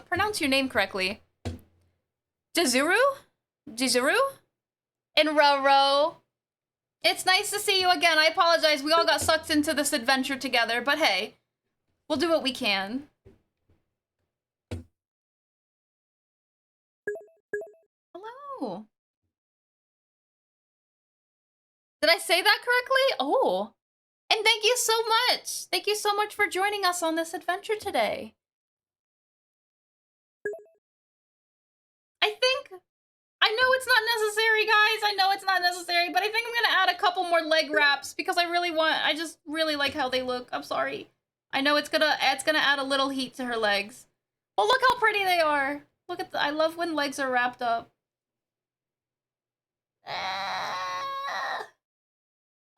pronounce your name correctly. Jizuru? Jizuru? And Roro. It's nice to see you again. I apologize. We all got sucked into this adventure together, but hey, we'll do what we can. Hello. Did I say that correctly? Oh. And thank you so much. Thank you so much for joining us on this adventure today. I know it's not necessary, guys. I know it's not necessary, but I think I'm gonna add a couple more leg wraps because I just really like how they look. I'm sorry. I know it's gonna add a little heat to her legs. But look how pretty they are. Look at I love when legs are wrapped up.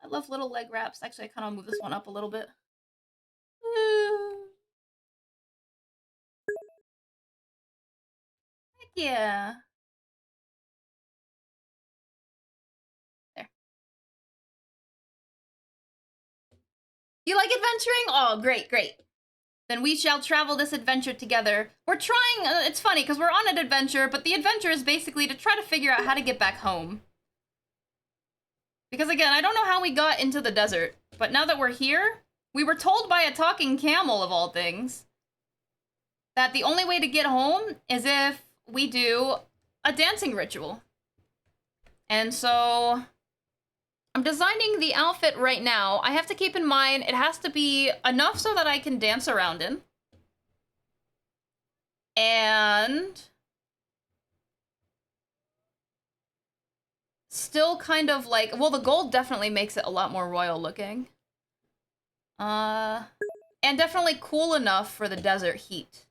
I love little leg wraps. Actually, I kind of move this one up a little bit. Heck yeah. There. You like adventuring? Oh, great, great. Then we shall travel this adventure together. We're trying, it's funny, because we're on an adventure, but the adventure is basically to try to figure out how to get back home. Because again, I don't know how we got into the desert, but now that we're here, we were told by a talking camel, of all things, that the only way to get home is if we do a dancing ritual. And so I'm designing the outfit right now. I have to keep in mind it has to be enough so that I can dance around in. And still kind of like, well, the gold definitely makes it a lot more royal looking. And definitely cool enough for the desert heat.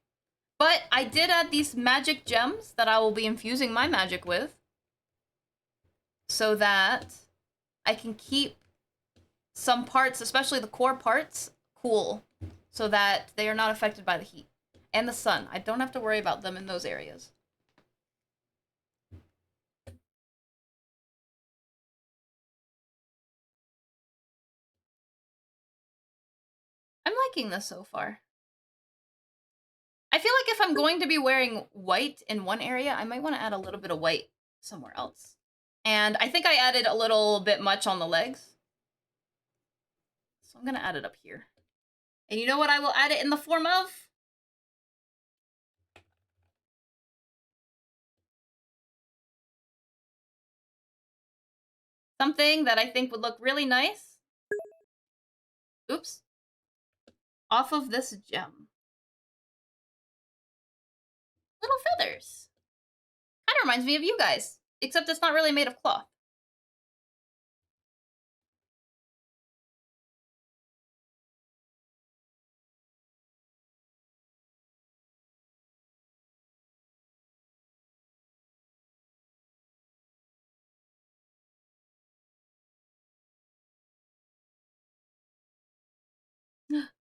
But I did add these magic gems that I will be infusing my magic with, so that I can keep some parts, especially the core parts, cool, so that they are not affected by the heat. And the sun. I don't have to worry about them in those areas. I'm liking this so far. I feel like if I'm going to be wearing white in one area, I might want to add a little bit of white somewhere else. And I think I added a little bit much on the legs. So I'm going to add it up here. And you know what I will add it in the form of? Something that I think would look really nice. Oops. Off of this gem. Little feathers. Kind of reminds me of you guys, except it's not really made of cloth.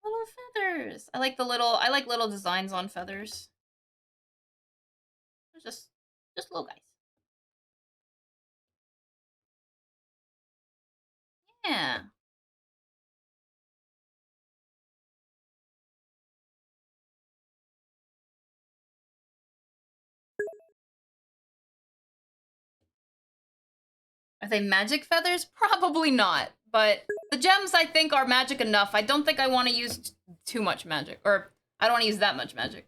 Little feathers. I like little designs on feathers. They're just little guys. Yeah. Are they magic feathers? Probably not. But the gems, I think, are magic enough. I don't think I want to use too much magic. Or, I don't want to use that much magic.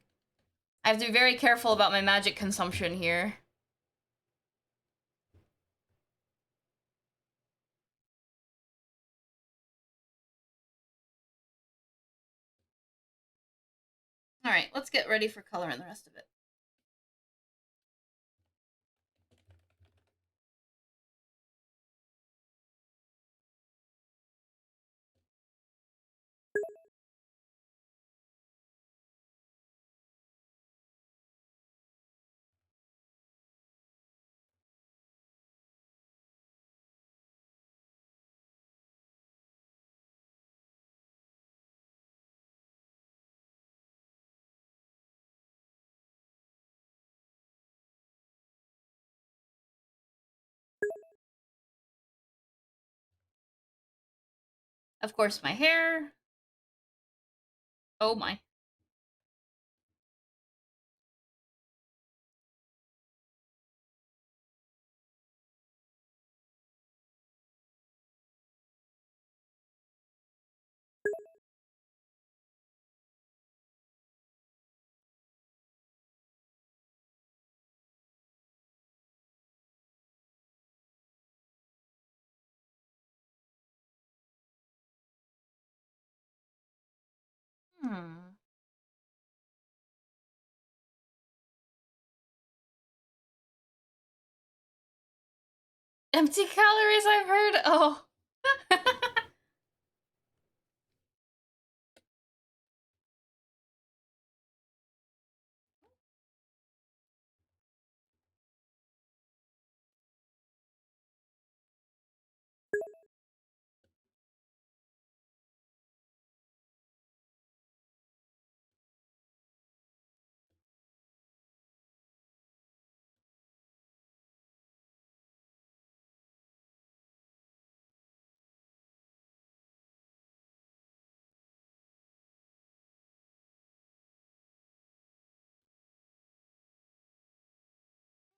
I have to be very careful about my magic consumption here. Alright, let's get ready for color and the rest of it. Of course, my hair. Oh my. Hmm. Empty calories, I've heard. Oh.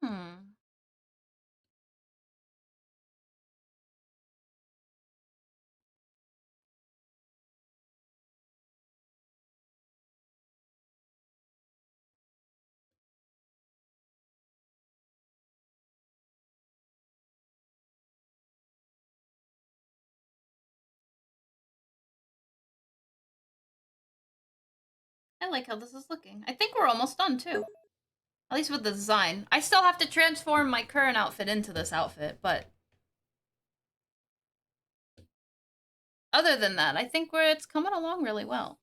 Hmm. I like how this is looking. I think we're almost done, too. At least with the design. I still have to transform my current outfit into this outfit, but... other than that, I think it's coming along really well.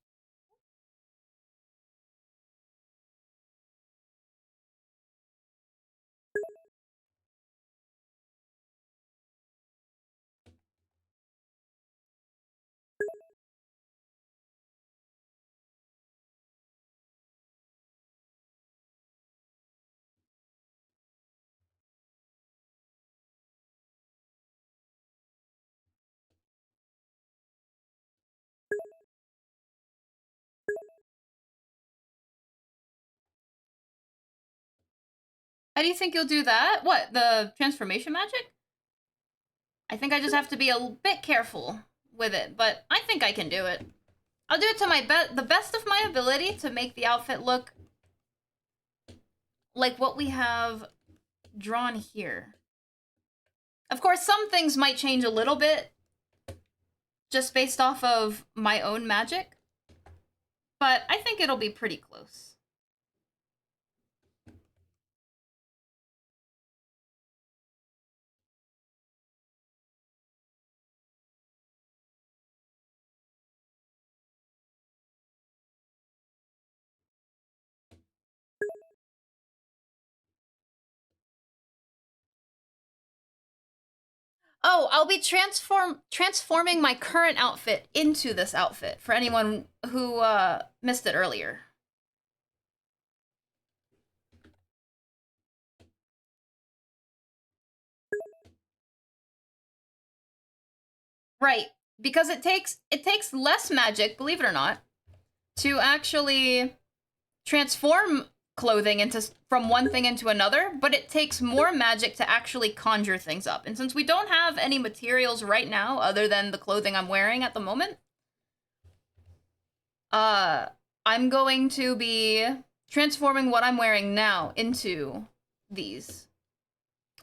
How do you think you'll do that? What, the transformation magic? I think I just have to be a bit careful with it, but I think I can do it. I'll do it to the best of my ability to make the outfit look like what we have drawn here. Of course, some things might change a little bit just based off of my own magic, but I think it'll be pretty close. Oh, I'll be transforming my current outfit into this outfit for anyone who missed it earlier. Right, because it takes less magic, believe it or not, to actually transform clothing into from one thing into another, but it takes more magic to actually conjure things up. And since we don't have any materials right now other than the clothing I'm wearing at the moment, I'm going to be transforming what I'm wearing now into these.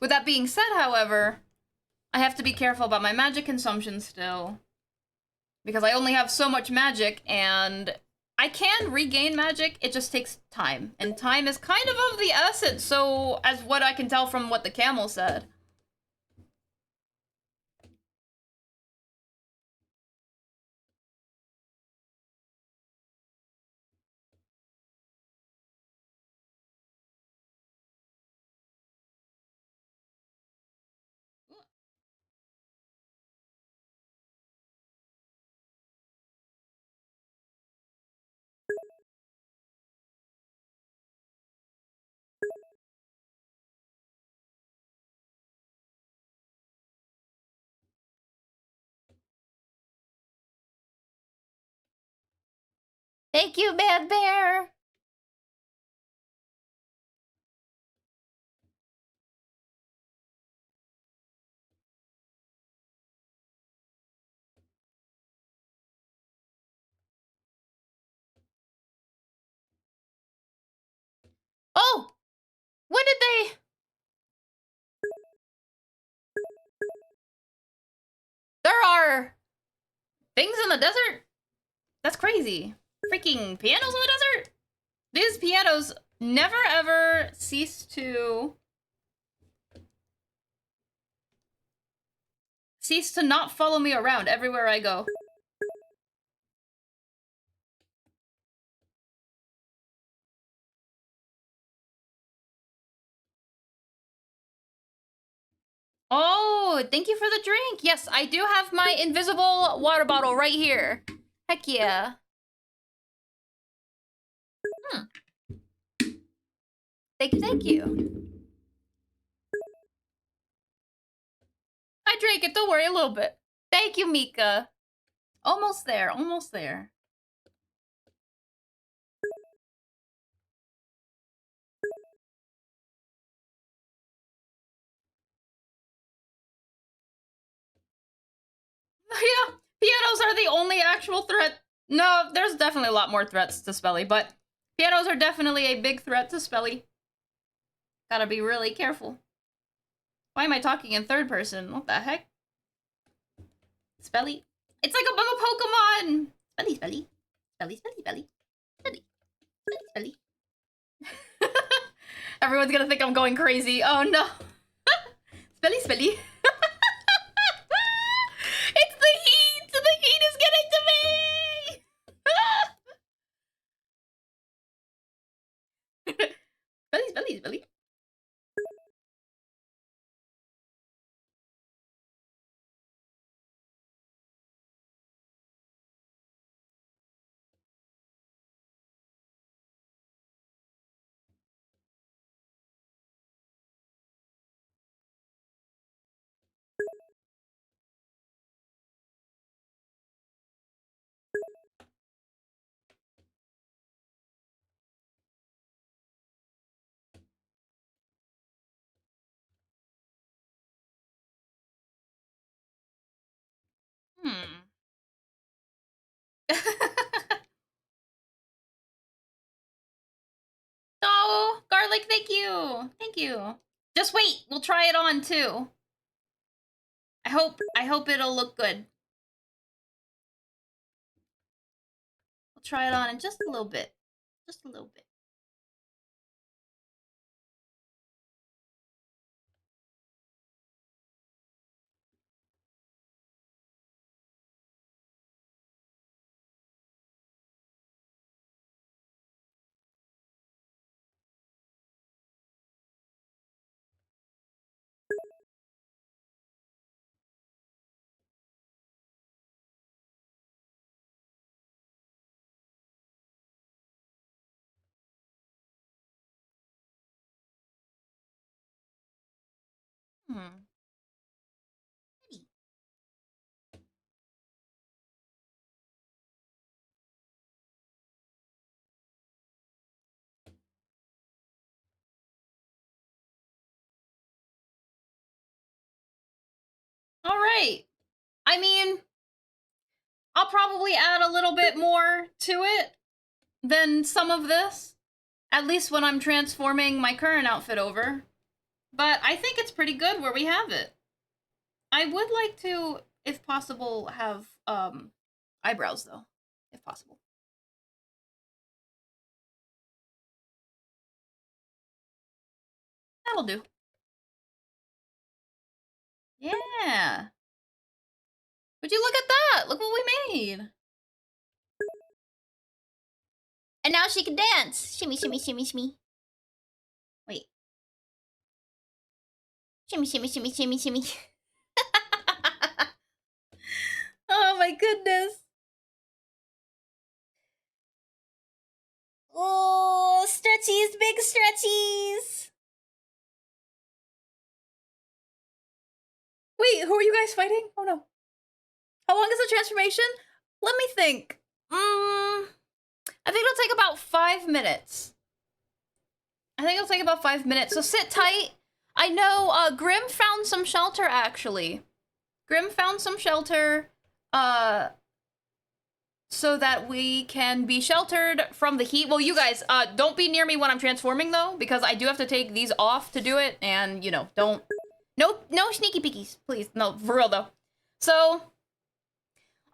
With that being said, however, I have to be careful about my magic consumption still, because I only have so much magic, and I can regain magic, it just takes time. And time is kind of the essence, so as what I can tell from what the camel said. Thank you, Bad Bear! Oh! When did they... There are things in the desert? That's crazy. Freaking pianos in the desert? These pianos never ever cease to not follow me around everywhere I go. Oh, thank you for the drink. Yes, I do have my invisible water bottle right here. Heck yeah. Hmm. Thank you, thank you. I drank it, don't worry, a little bit. Thank you, Mika. Almost there, almost there. Yeah, pianos are the only actual threat. No, there's definitely a lot more threats to Spelly, but pianos are definitely a big threat to Spelly. Gotta be really careful. Why am I talking in third person? What the heck? Spelly? It's like I'm a Pokemon! Spelly, Spelly. Spelly, Spelly, Spelly. Spelly, Spelly, Spelly. Everyone's gonna think I'm going crazy. Oh no. Spelly, Spelly. It's the heat! The heat is getting to me! Spelly, Spelly, Spelly. Hmm. Oh, garlic, thank you. Thank you. Just wait, we'll try it on too. I hope it'll look good. We'll try it on in just a little bit. Just a little bit. Hmm. All right. I mean, I'll probably add a little bit more to it than some of this, at least when I'm transforming my current outfit over. But I think it's pretty good where we have it. I would like to, if possible, have eyebrows though, if possible. That'll do. Yeah. Would you look at that? Look what we made. And now she can dance. Shimmy, shimmy, shimmy, shimmy. Wait. Shimmy, shimmy, shimmy, shimmy, shimmy. Oh my goodness. Oh, stretchies, big stretchies. Wait, who are you guys fighting? Oh no. How long is the transformation? Let me think. I think it'll take about 5 minutes. So sit tight. I know Grim found some shelter actually. Grim found some shelter so that we can be sheltered from the heat. Well, you guys, don't be near me when I'm transforming though, because I do have to take these off to do it, and you know, don't no sneaky peekies, please. No, for real though. So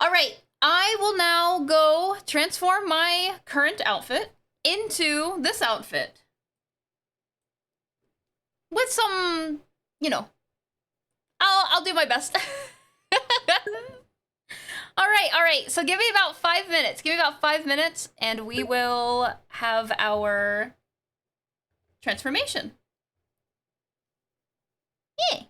all right, I will now go transform my current outfit into this outfit. With some, you know, I'll do my best. All right. So give me about 5 minutes. And we will have our transformation. Yeah.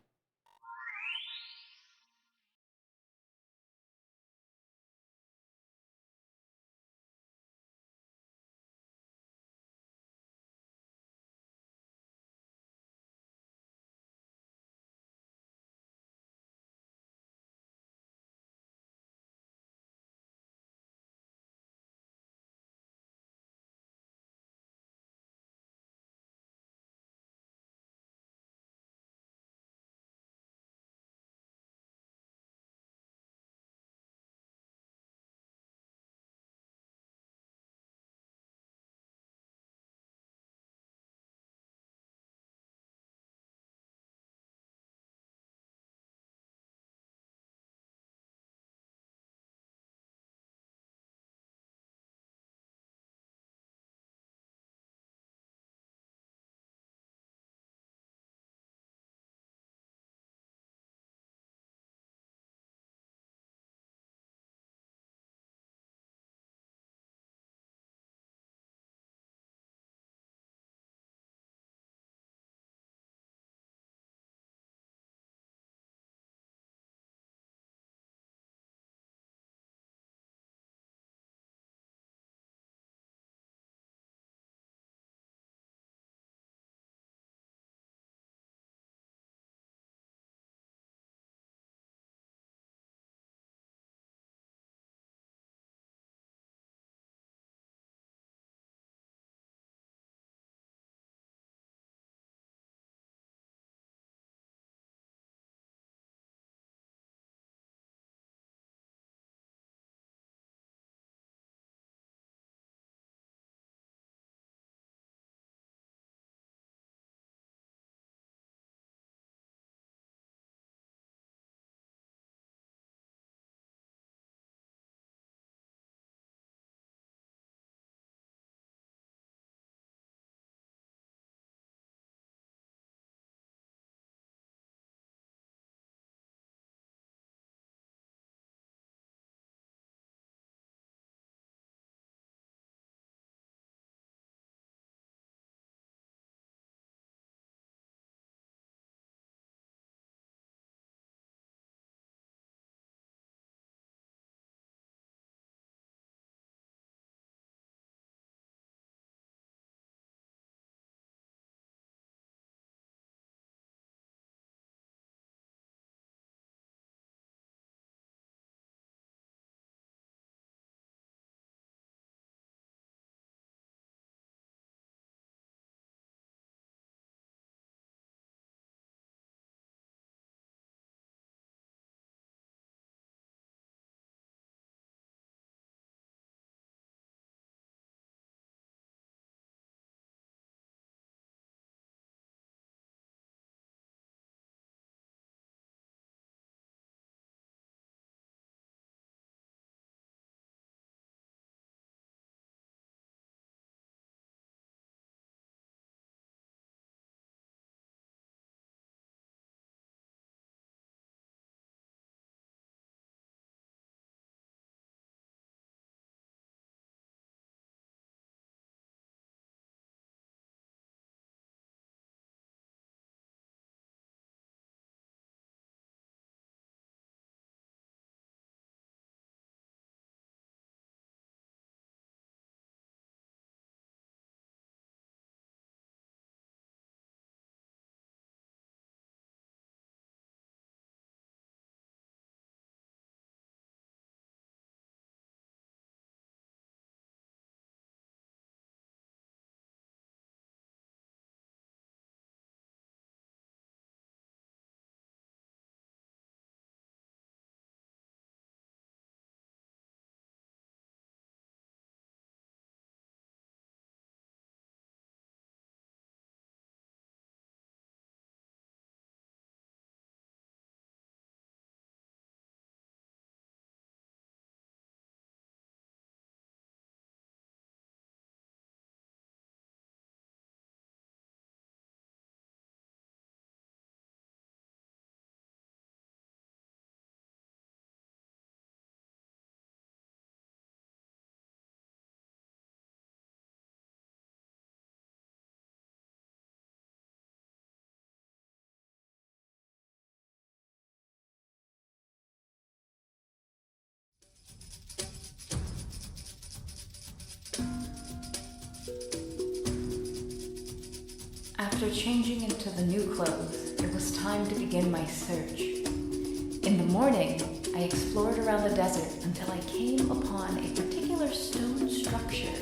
After changing into the new clothes, it was time to begin my search. In the morning, I explored around the desert until I came upon a particular stone structure.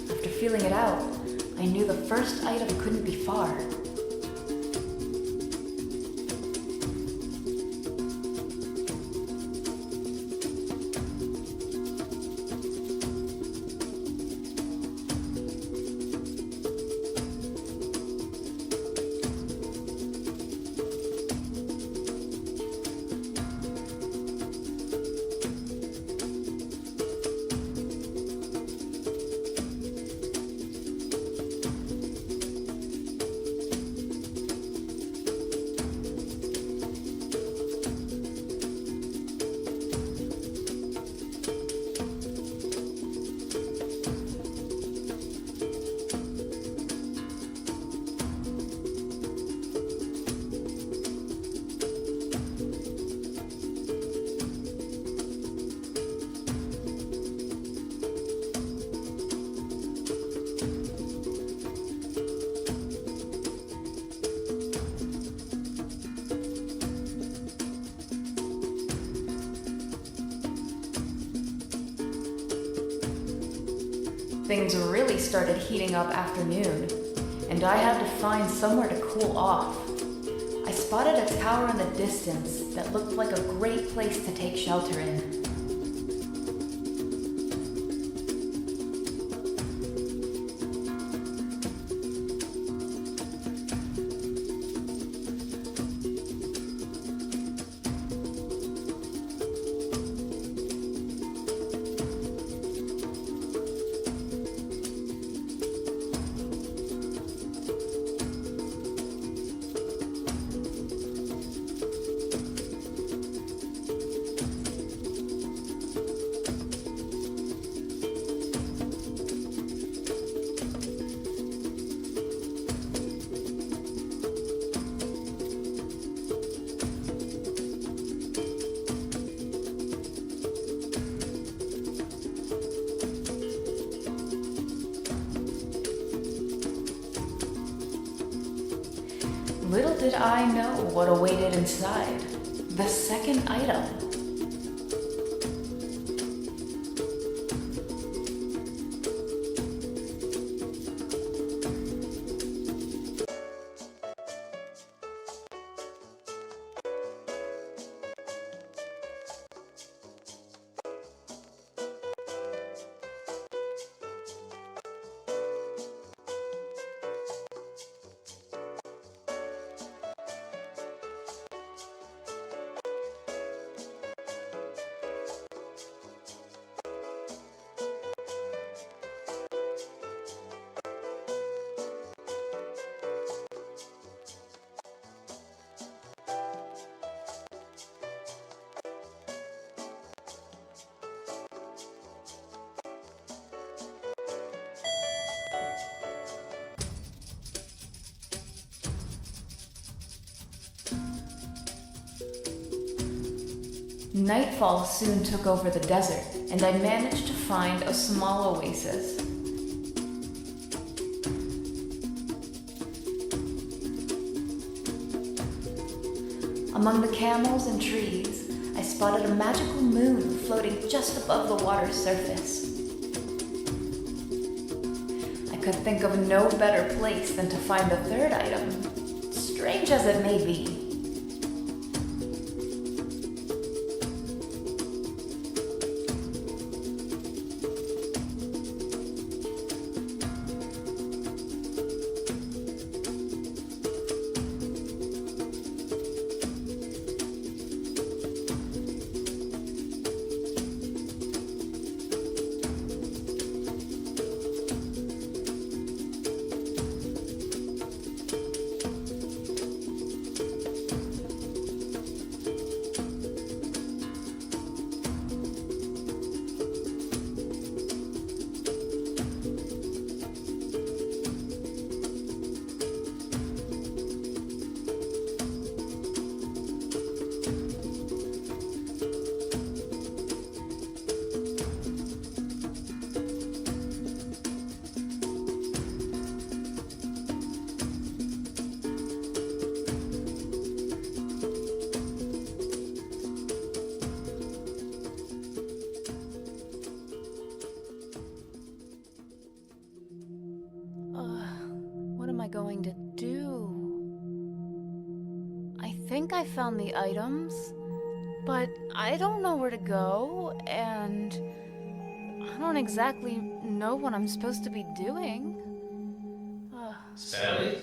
After feeling it out, I knew the first item couldn't be far. Things really started heating up after noon, and I had to find somewhere to cool off. I spotted a tower in the distance that looked like a great place to take shelter in. Little did I know what awaited inside. The second item. Nightfall soon took over the desert, and I managed to find a small oasis. Among the camels and trees, I spotted a magical moon floating just above the water's surface. I could think of no better place than to find the third item, strange as it may be. going to do? I think I found the items, but I don't know where to go, and I don't exactly know what I'm supposed to be doing. Spelly?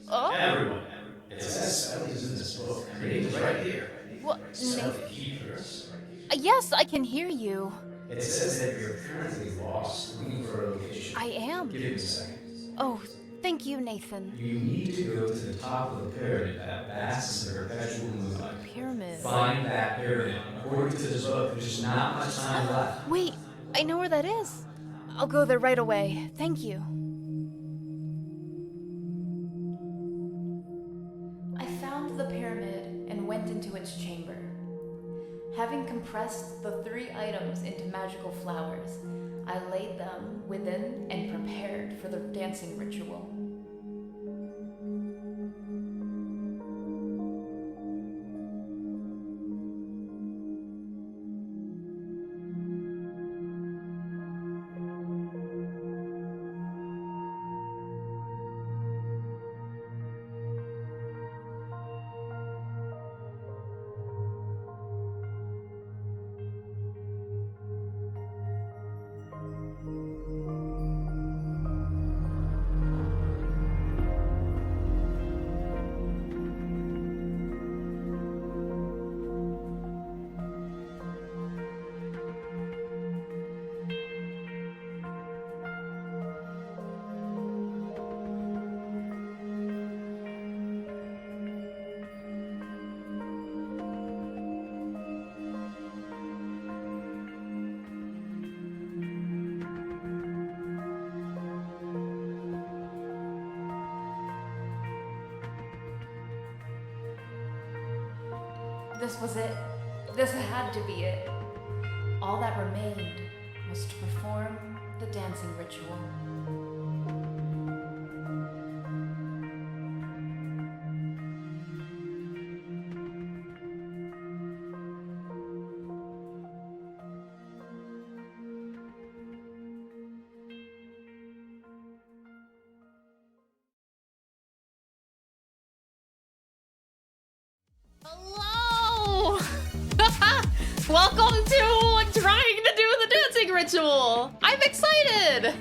Oh? Everyone. It says Spelly's in this book. Her name's right here. What? Spelly Keepers. Yes, I can hear you. It says that you're currently lost, looking for a location. I am. Give me a second. Oh, thank you, Nathan. You need to go to the top of the pyramid that basks in the perpetual moonlight. Pyramid. Find that pyramid. According to this book, there's just not much time left. Wait, I know where that is. I'll go there right away. Thank you. I found the pyramid and went into its chamber. Having compressed the 3 items into magical flowers, I laid them within and prepared for the dancing ritual. This was it. This had to be it. All that remained was to perform the dancing ritual. Hello! Welcome to trying to do the dancing ritual! I'm excited!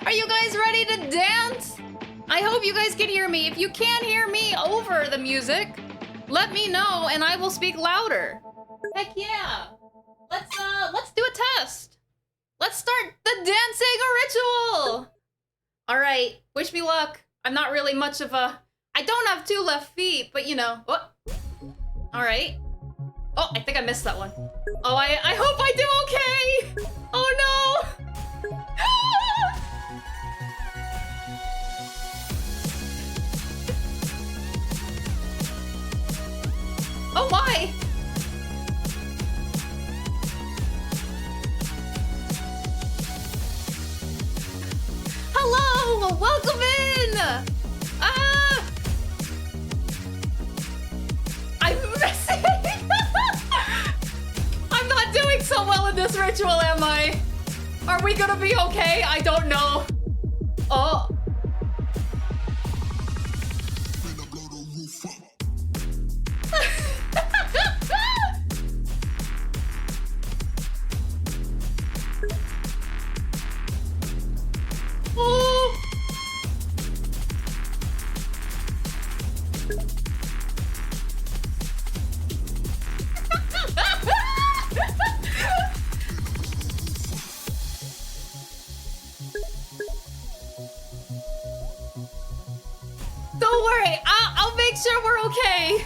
Are you guys ready to dance? I hope you guys can hear me. If you can't hear me over the music, let me know and I will speak louder. Heck yeah! Let's do a test. Let's start the dancing ritual! Alright, wish me luck. I'm not really much of a... I don't have 2 left feet, but you know. Oh. Alright. Oh, I think I missed that one. Oh, I hope I do okay! Oh no! Oh my! Hello! Welcome in! I'm missing! I'm not doing so well in this ritual, am I? Are we gonna be okay? I don't know. Oh. Oh. Don't worry, I'll make sure we're okay.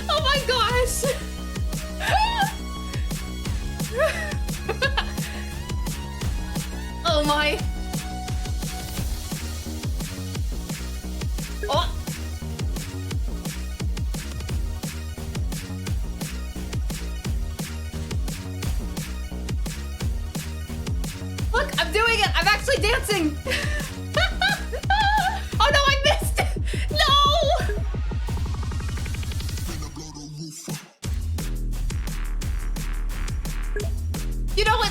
Oh my gosh. Oh my. Oh. Look, I'm doing it. I'm actually dancing. Oh no, I missed it. No. You know,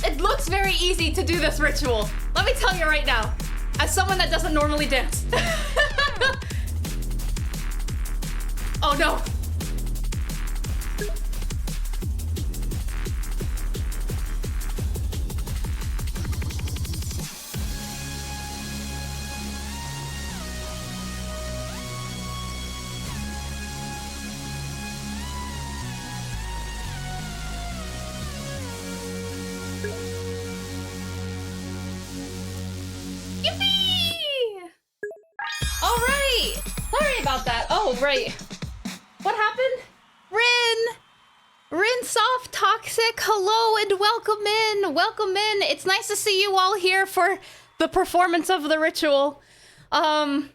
it looks very easy to do this ritual. Let me tell you right now, as someone that doesn't normally dance. Oh no. Yippee! All right. Sorry about that. Oh, right. What happened? Rin Soft Toxic, hello and welcome in. Welcome in. It's nice to see you all here for the performance of the ritual. It's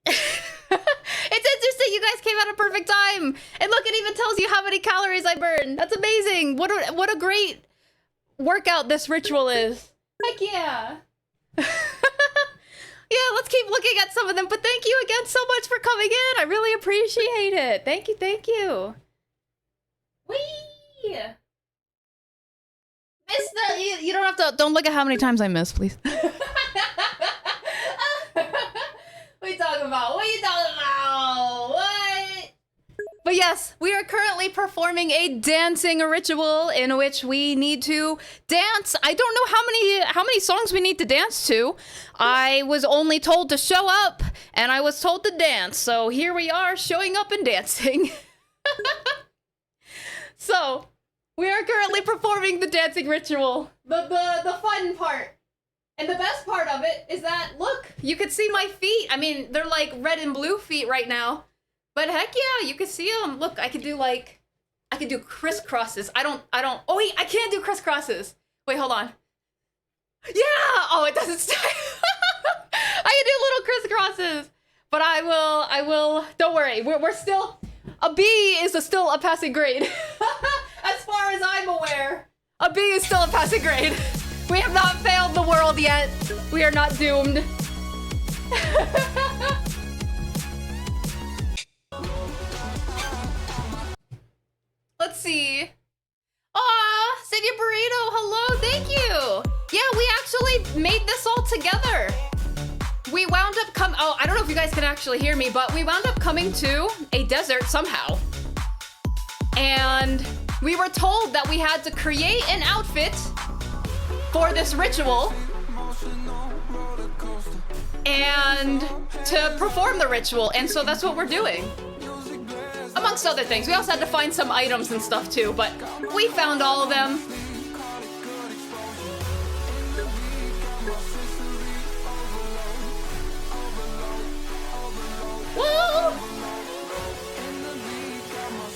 interesting you guys came at a perfect time. And look, it even tells you how many calories I burned. That's amazing. What a great workout this ritual is. Heck yeah. Yeah, let's keep looking at some of them. But thank you again so much for coming in. I really appreciate it. Thank you, thank you. Whee! Miss the... You don't have to... Don't look at how many times I missed, please. What are you talking about? What are you talking about? What? But yes, we are currently performing a dancing ritual in which we need to dance. I don't know how many songs we need to dance to. I was only told to show up, and I was told to dance. So here we are, showing up and dancing. So, we are currently performing the dancing ritual. The fun part. And the best part of it is that, look, you can see my feet. I mean, they're like red and blue feet right now. But heck yeah, you can see them. Look, I could do crisscrosses. I don't, oh wait, I can't do crisscrosses. Wait, hold on. Yeah! Oh, it doesn't stay. I can do little crisscrosses. But I will, don't worry, we're still, a B is still a passing grade. As far as I'm aware, a B is still a passing grade. We have not failed the world yet. We are not doomed. Let's see. Aw, Senior Burrito, hello, thank you. Yeah, we actually made this all together. We wound up oh, I don't know if you guys can actually hear me, but we wound up coming to a desert somehow. And we were told that we had to create an outfit for this ritual and to perform the ritual, and so that's what we're doing. Amongst other things. We also had to find some items and stuff too, but we found all of them. Woo!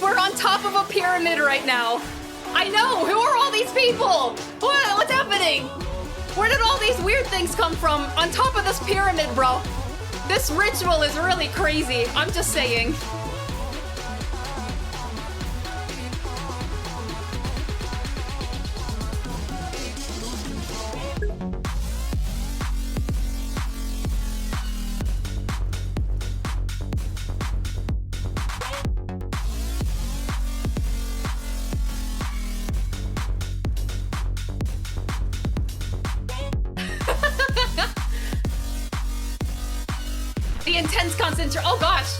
We're on top of a pyramid right now. I know! Who are all these people? What's happening? Where did all these weird things come from? On top of this pyramid, bro. This ritual is really crazy. I'm just saying. The intense concentration. Oh gosh.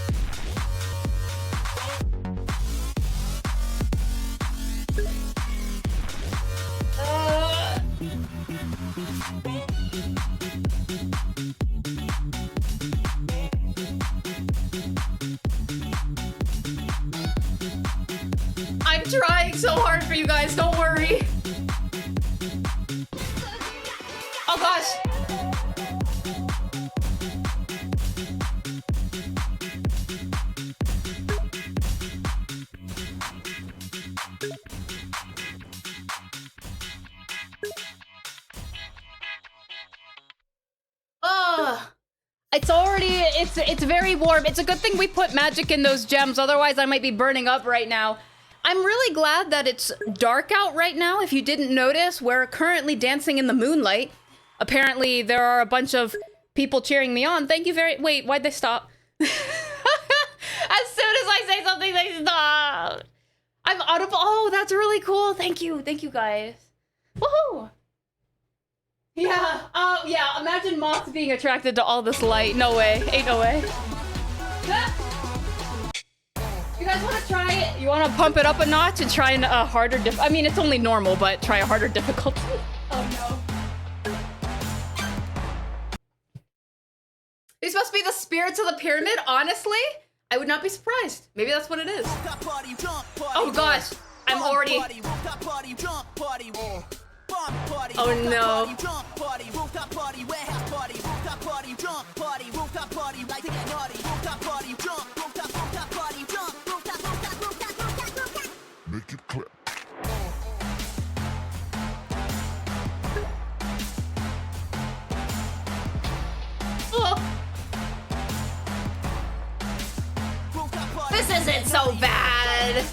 I'm trying so hard for you guys, don't worry. Oh gosh. It's very warm. It's a good thing we put magic in those gems, otherwise I might be burning up right now. I'm really glad that it's dark out right now. If you didn't notice, we're currently dancing in the moonlight. Apparently there are a bunch of people cheering me on. Thank you very... Wait, why'd they stop? As soon as I say something, they stop. I'm audible. Oh, that's really cool. Thank you. Thank you, guys. Woohoo! yeah, imagine moths being attracted to all this light. No way. Ain't no way. You guys want to try it? You want to pump it up a notch and try a harder I mean, it's only normal, but try a harder difficulty. Oh no. These must be the spirits of the pyramid, honestly? I would not be surprised. Maybe that's what it is. Oh gosh, I'm already... Oh no. Make it clap. Oh. This isn't so bad.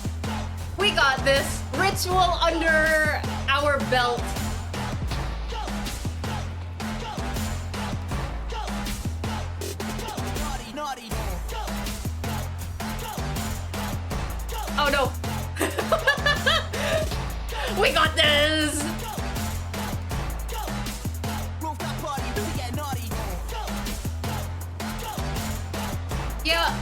We got this. Ritual under our belt. Oh no. We got this. Yeah.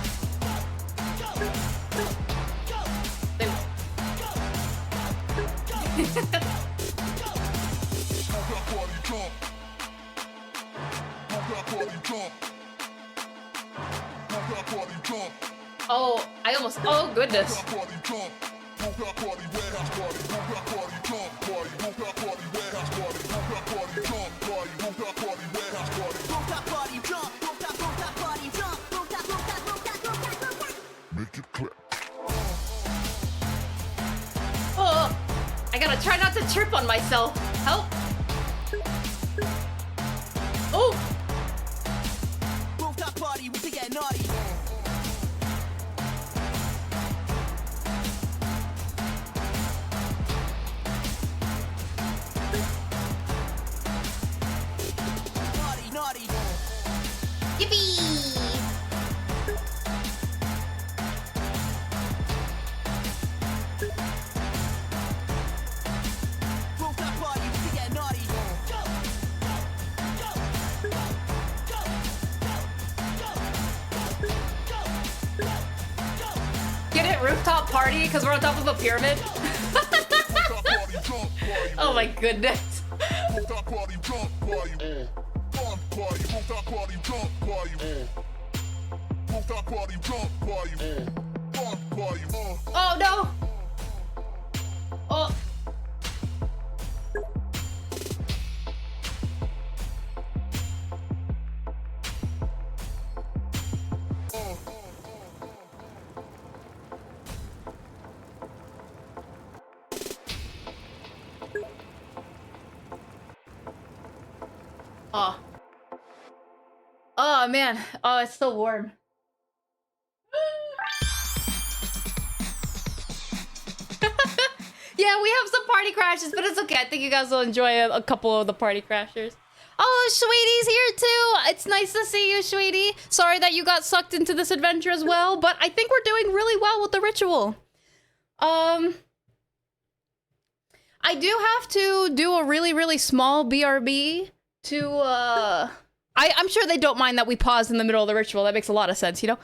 Oh, I almost. Oh goodness. Make it clap. Oh, I gotta try not to trip on myself. Help. Oh. Yippee! Get it, rooftop party, because we're on top of a pyramid. Oh my goodness. Oh no! Oh. Oh. Oh man. Oh, it's so warm. Yeah, we have some party crashes, but it's okay. I think you guys will enjoy a couple of the party crashers. Oh, Sweetie's here too. It's nice to see you, Sweetie. Sorry that you got sucked into this adventure as well, but I think we're doing really well with the ritual. I do have to do a really, really small BRB to, I'm sure they don't mind that we pause in the middle of the ritual. That makes a lot of sense, you know?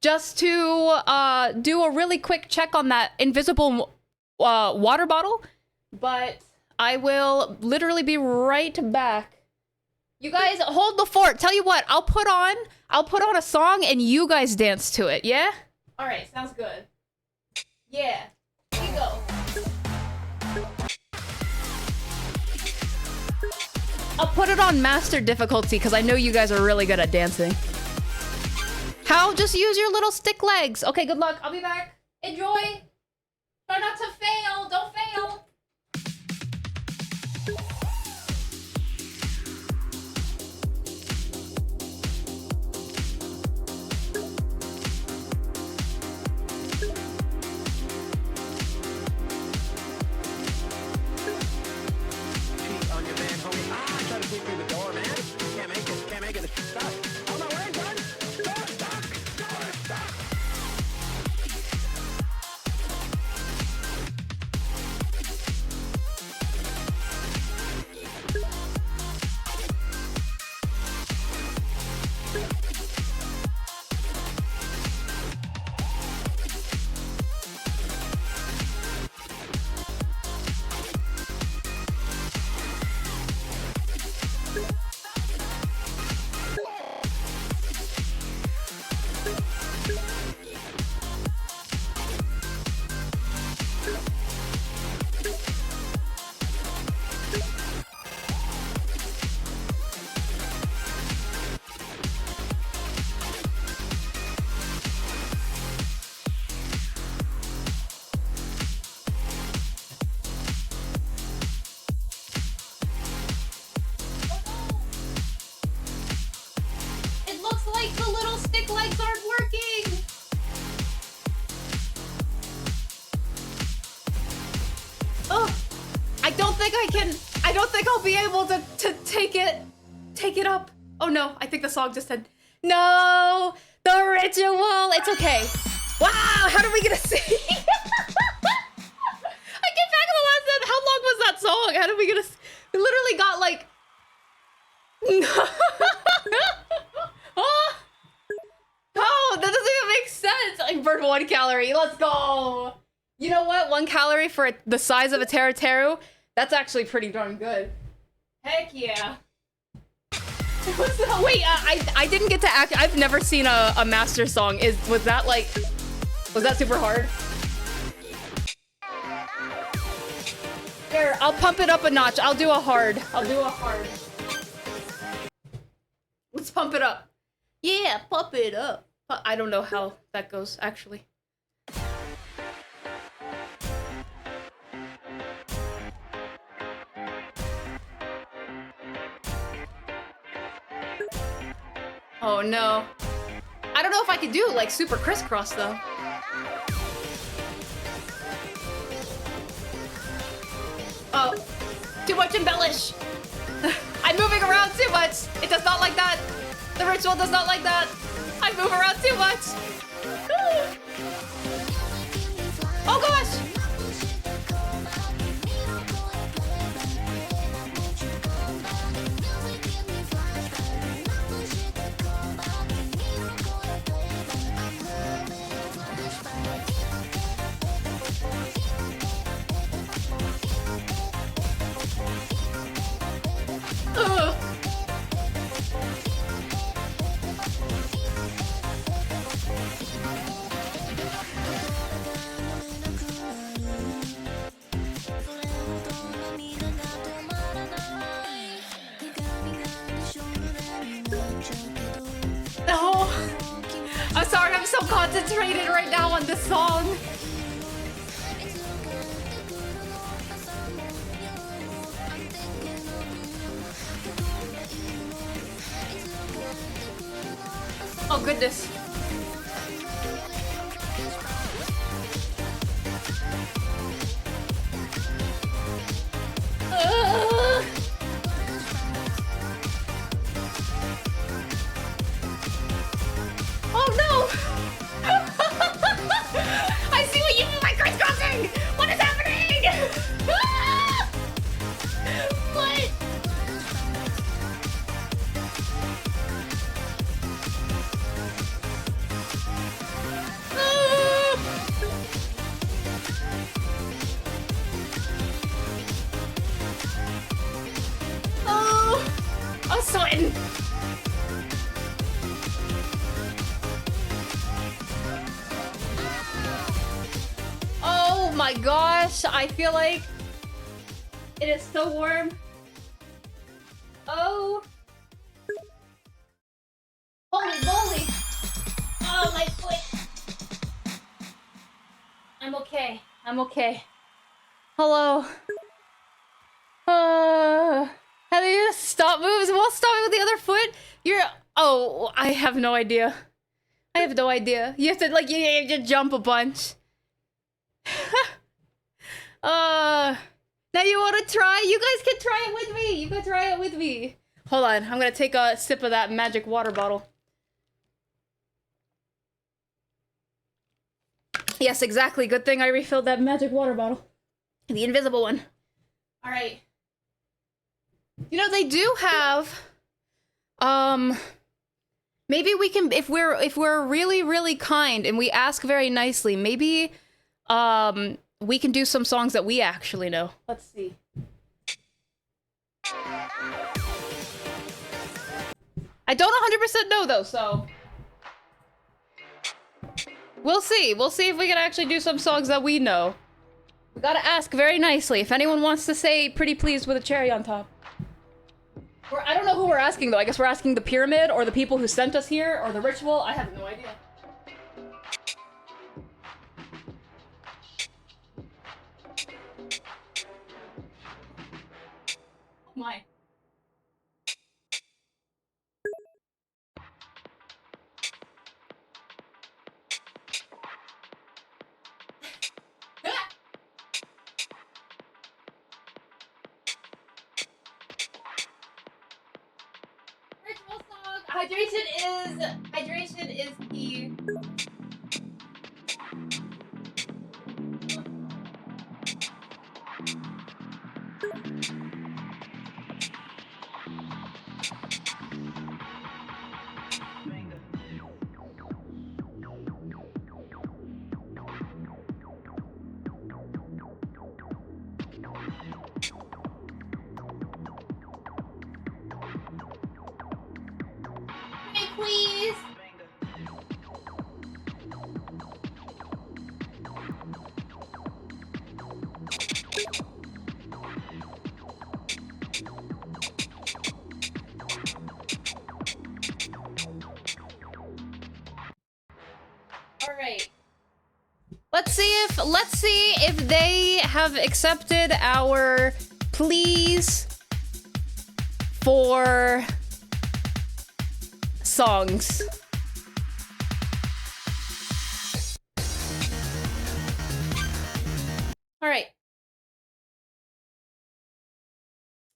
Just to, do a really quick check on that invisible, water bottle. But I will literally be right back. You guys, hold the fort. Tell you what, I'll put on a song and you guys dance to it, yeah? Alright, sounds good. Yeah, here you go. I'll put it on master difficulty because I know you guys are really good at dancing. How? Just use your little stick legs. Okay, good luck. I'll be back. Enjoy. Try not to fail. Don't fail. think I can. I don't think I'll be able to take it up. Oh no, I think the song just said no. The ritual. It's okay. Wow, how did we get a C? I get back to the last one. How long was that song? How did we get a C? We literally got like. Oh, that doesn't even make sense. I burned 1 calorie. Let's go. You know what? 1 calorie for the size of a Teru. That's actually pretty darn good. Heck yeah. Wait, I didn't get to act. I've never seen a master song. Was that super hard? Here, I'll pump it up a notch. I'll do a hard. Let's pump it up. Yeah, pump it up. I don't know how that goes, actually. Oh no. I don't know if I could do like super crisscross though. Oh, too much embellish. I'm moving around too much. It does not like that. The ritual does not like that. I move around too much. Oh gosh. Ugh. No. I'm sorry, I'm so concentrated right now on this song. Oh goodness. Ugh. Oh no! I see what you mean by crisscrossing! What is happening? Ah! What? Oh, I'm sweating. Oh my gosh, I feel like it is so warm. Oh. Holy moly. Oh, my foot. I'm okay. I'm okay. Hello. How do you stop moves while stopping with the other foot? Oh, I have no idea. I have no idea. You have to, like, you have to jump a bunch. Now you want to try? You guys can try it with me. You can try it with me. Hold on. I'm going to take a sip of that magic water bottle. Yes, exactly. Good thing I refilled that magic water bottle. The invisible one. All right. You know, they do have maybe we can, if we're really, really kind and we ask very nicely, maybe we can do some songs that we actually know. Let's see. I don't 100% know though, so we'll see. We'll see if we can actually do some songs that we know. We gotta ask very nicely. If anyone wants to say pretty please with a cherry on top. I don't know who we're asking though. I guess we're asking the pyramid or the people who sent us here or the ritual. I have no idea. Oh my. hydration is key. Hey, please. All right. Let's see if they have accepted our pleas for songs. All right.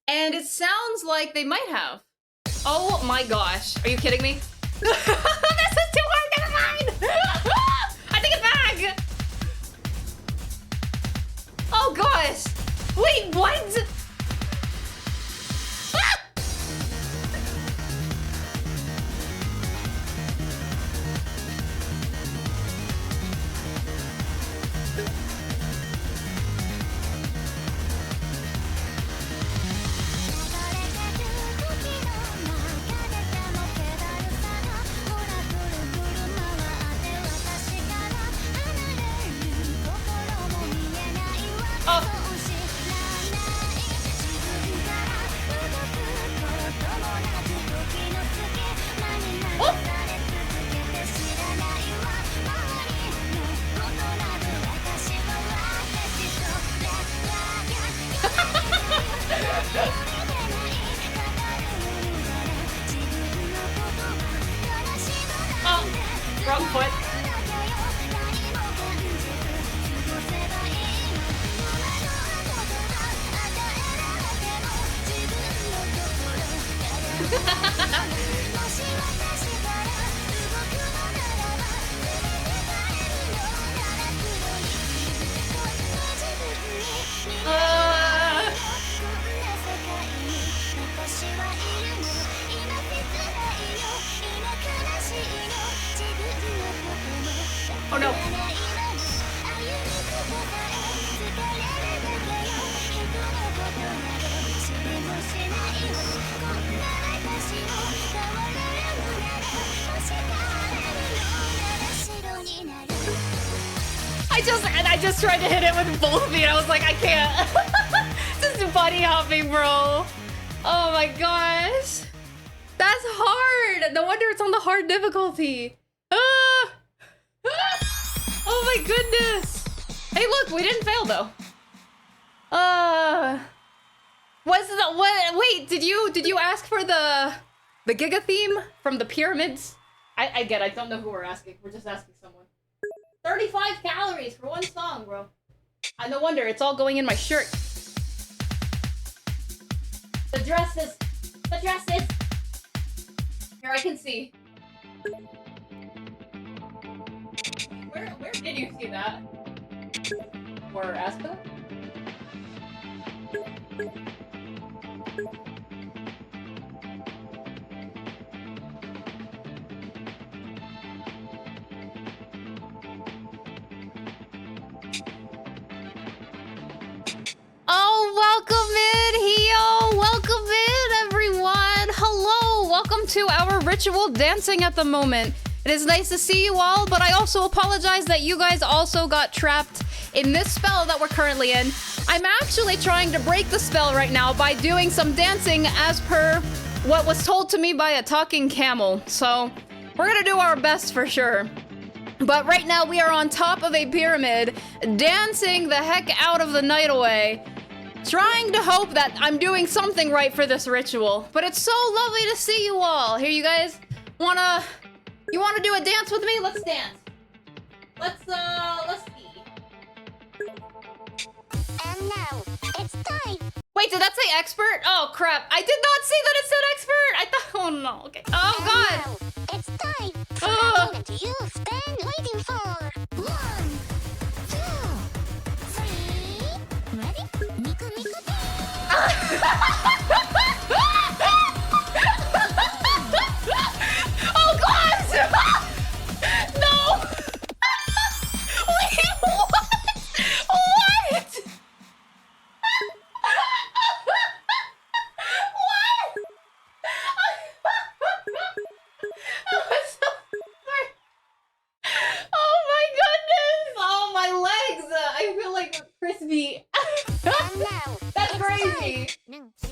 And it sounds like they might have. Oh my gosh. Are you kidding me? This is too hard. Never mind. I take it back. Oh gosh. Wait, what? Ah! Oh, wrong foot. Oh no. I just tried to hit it with both feet. I was like, I can't. Just bunny hopping, bro. Oh my gosh. That's hard. No wonder it's on the hard difficulty. Ah! Oh my goodness. Hey, look, we didn't fail though. Wait, did you ask for the Giga theme from the pyramids? I don't know who we're asking. We're just asking someone. 35 calories for one song, bro. No wonder, it's all going in my shirt. The dresses. Here, I can see. Where did you see that? Or Aspa? Oh, welcome in, Hio! Welcome in, everyone! Hello! Welcome to our ritual dancing at the moment. It is nice to see you all, but I also apologize that you guys also got trapped in this spell that we're currently in. I'm actually trying to break the spell right now by doing some dancing as per what was told to me by a talking camel. So, we're gonna do our best for sure. But right now we are on top of a pyramid, dancing the heck out of the night away, trying to hope that I'm doing something right for this ritual. But it's so lovely to see you all. Here, you guys you wanna do a dance with me? Let's dance. Let's see. And now, it's time! Wait, did that say expert? Oh crap, I did not see that it said expert! I thought, oh no. Okay. Oh god. Now, it's time for Ah. the moment you've been waiting for. 1, 2, 3. Ready? Miku Miku Oh god! No! Wait, what? What? Oh my goodness! Oh my legs! I feel like crispy. And now, That's it's crazy.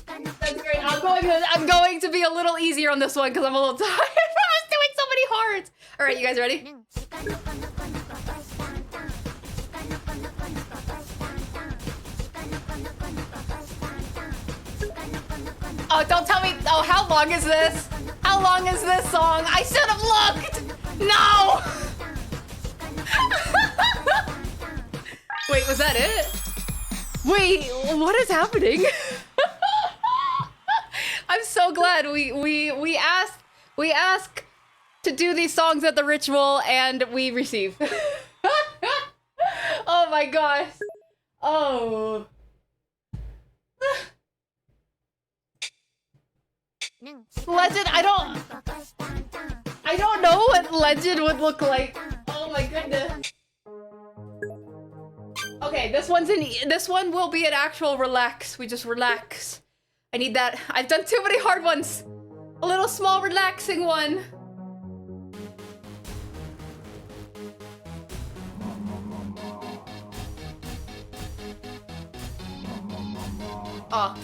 time. That's great. I'm going to be a little easier on this one because I'm a little tired. I was doing so many hearts. All right, you guys ready? Oh, don't tell me. Oh, how long is this? How long is this song? I should have looked. No. Wait, was that it? Wait, what is happening? I'm so glad we ask to do these songs at the ritual and we receive. Oh my gosh. Oh. Legend, I don't know what Legend would look like. Oh my goodness. Okay, this one will be an actual relax. We just relax. I need that. I've done too many hard ones. A little small relaxing one. Oh.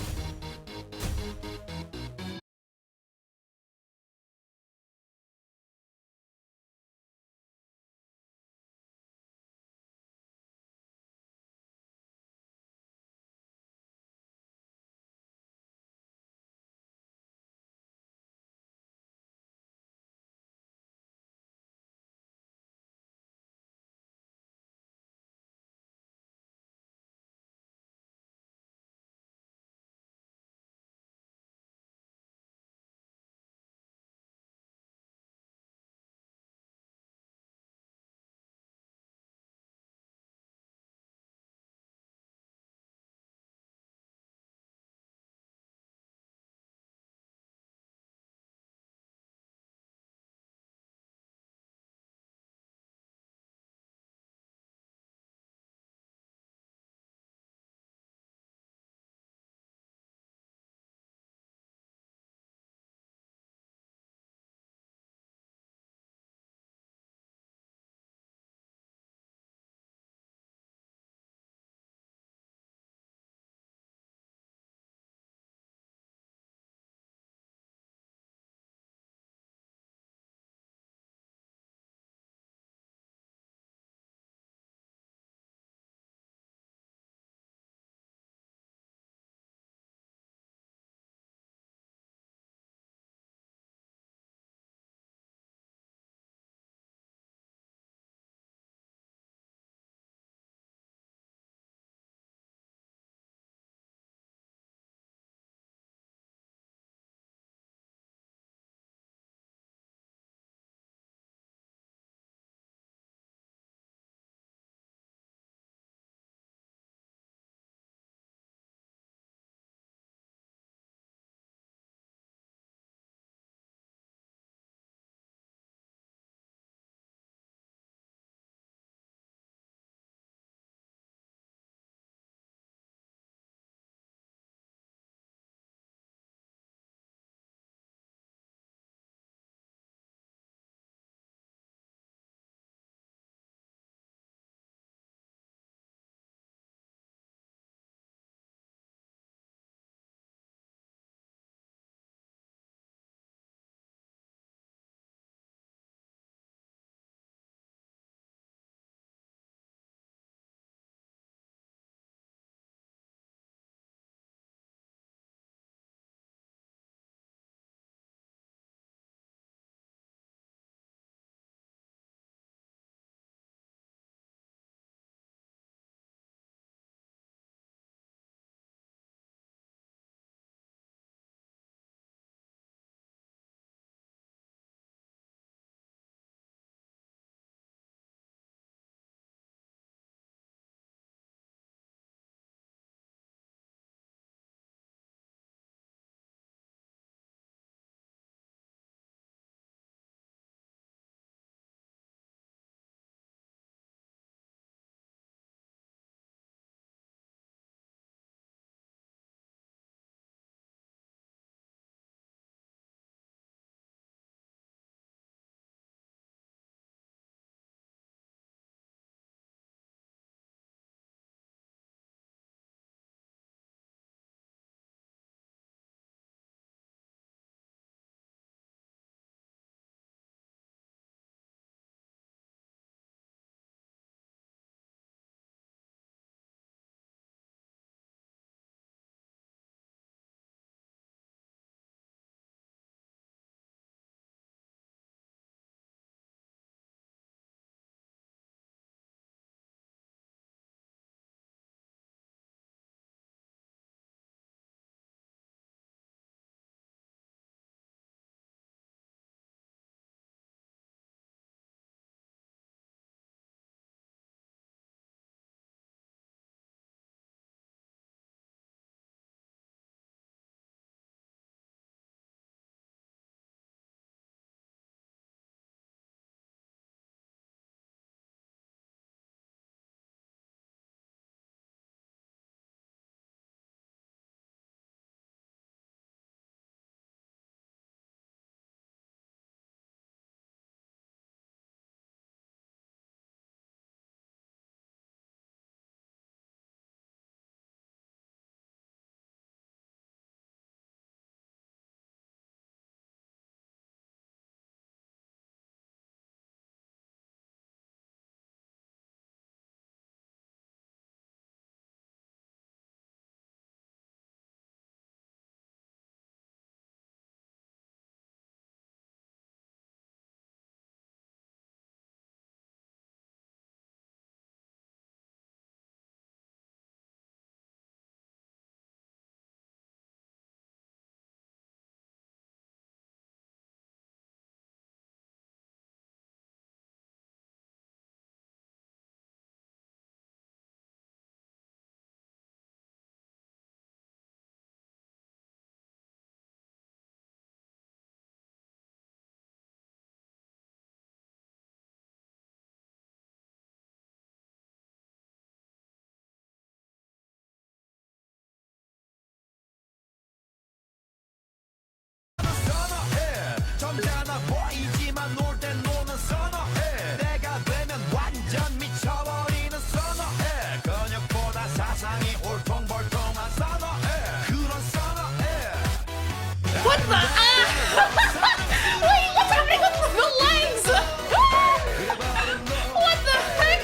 보이지만 놀 땐 노는 선어해 내가 되면 완전 미쳐버리는 선어해 근육보다 사상이 울퉁불퉁한 선어해 그런 선어해 What the? Wait, what's happening with the legs? What the heck?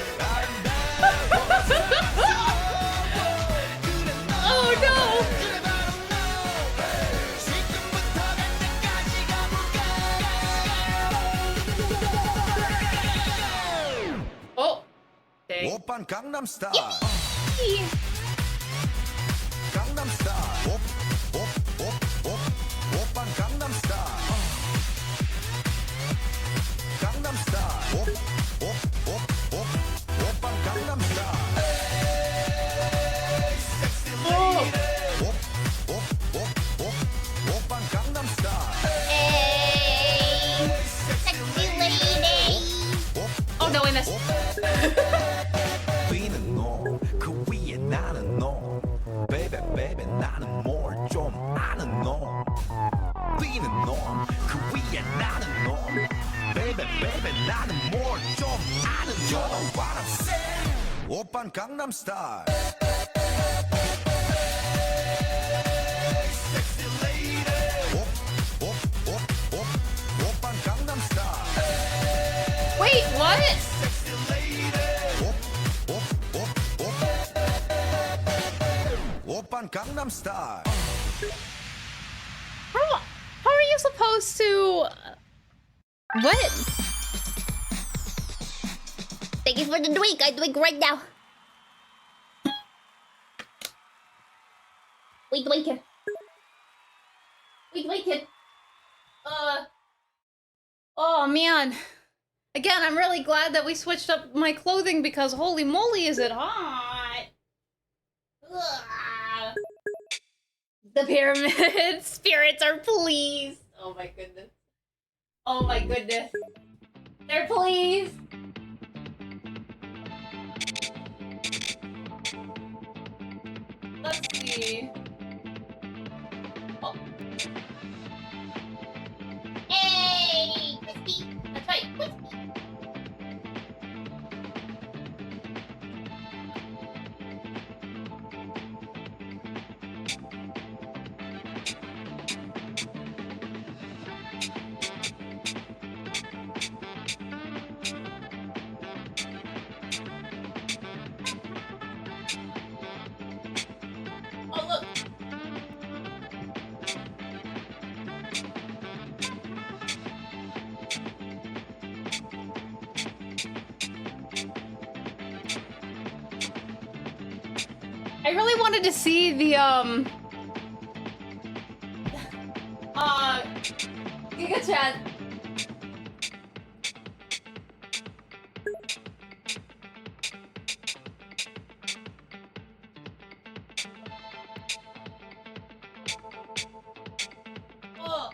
Oh no! Oh, dang. 오빤 강남스타일 강남스타일 오빤 강남스타일 강남스타일 오빤 강남스타일 오빤 강남스타일 Sexy lady. Oh no, I missed. 위는 너그 위에 나는 너 Baby baby 나는 뭘 좀 아는 너 위는 너그 위에 나는 너 Baby baby 나는 뭘 좀 아는 너 You know what I'm saying 오빤 강남스타일 Sexy lady 오빤 강남스타일 Wait, what? 오빤 강남스타일 How are you supposed to? What? Thank you for the drink. I drink right now. We drink it. We drink it. Oh man. Again, I'm really glad that we switched up my clothing because holy moly, is it hot? Ugh. The pyramid spirits are pleased. Oh my goodness. Oh my goodness. They're pleased. Let's see. Oh. Hey, crispy. That's right, crispy. Oh look. I really wanted to see the Giga Chat. Oh.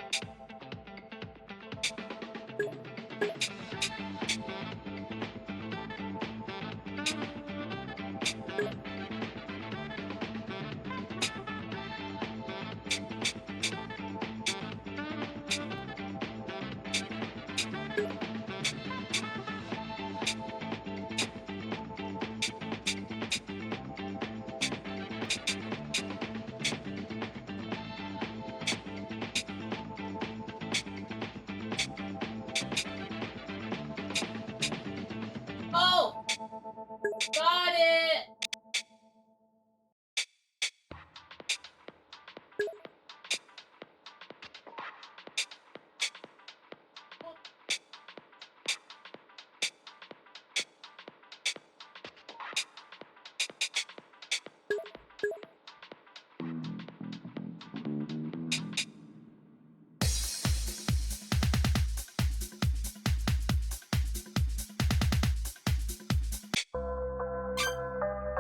Oh! Got it!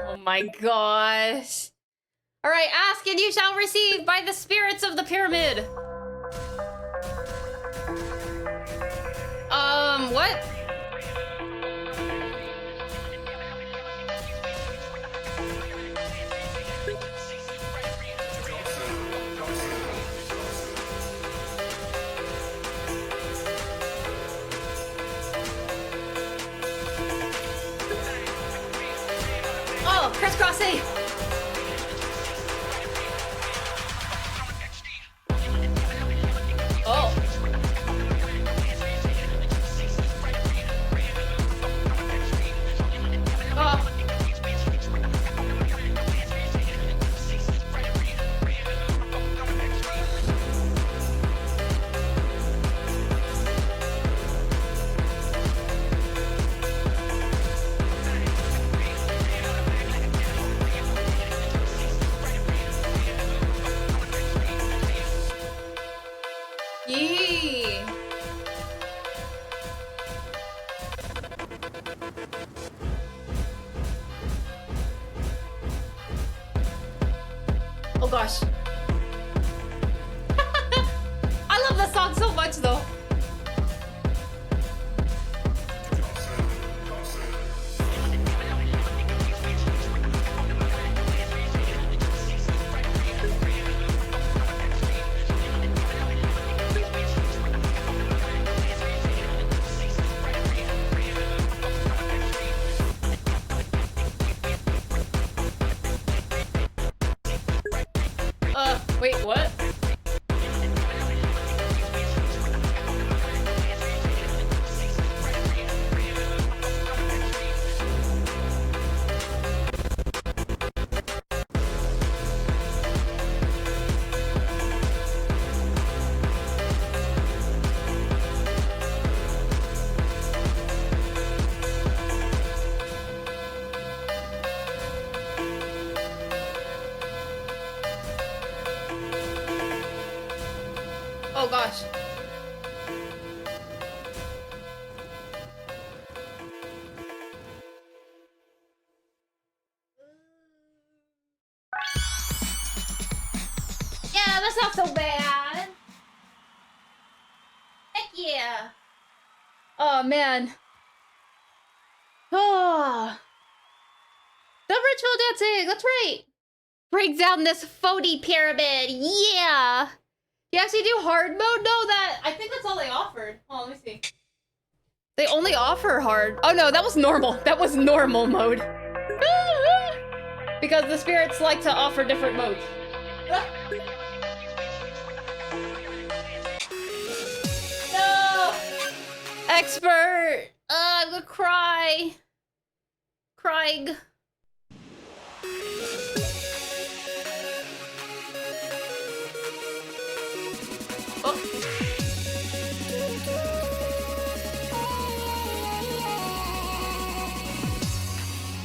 Oh my gosh. Alright, ask and you shall receive by the spirits of the pyramid. What? crisscrossing. Oh. Oh. Yee. Oh gosh. I love that song so much though. Wait, what? Oh gosh. Yeah, that's not so bad. Heck yeah. Oh man. Oh. The ritual dancing, that's right. Break down this Fodi pyramid, yeah. You actually do hard mode? No, I think that's all they offered. Oh, let me see. They only offer hard. Oh no, that was normal. That was normal mode. Because the spirits like to offer different modes. No! Expert! I'm gonna cry. Craig.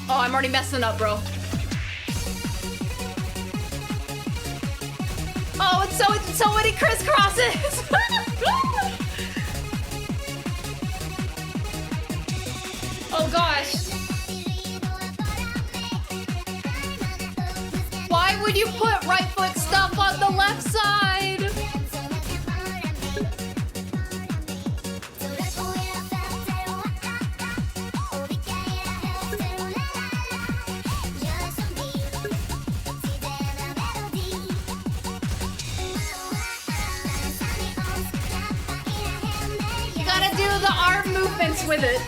Oh, I'm already messing up, bro. Oh, it's so many crisscrosses. Oh gosh. Why would you put right foot stuff on the left side? Gotta do the arm movements with it.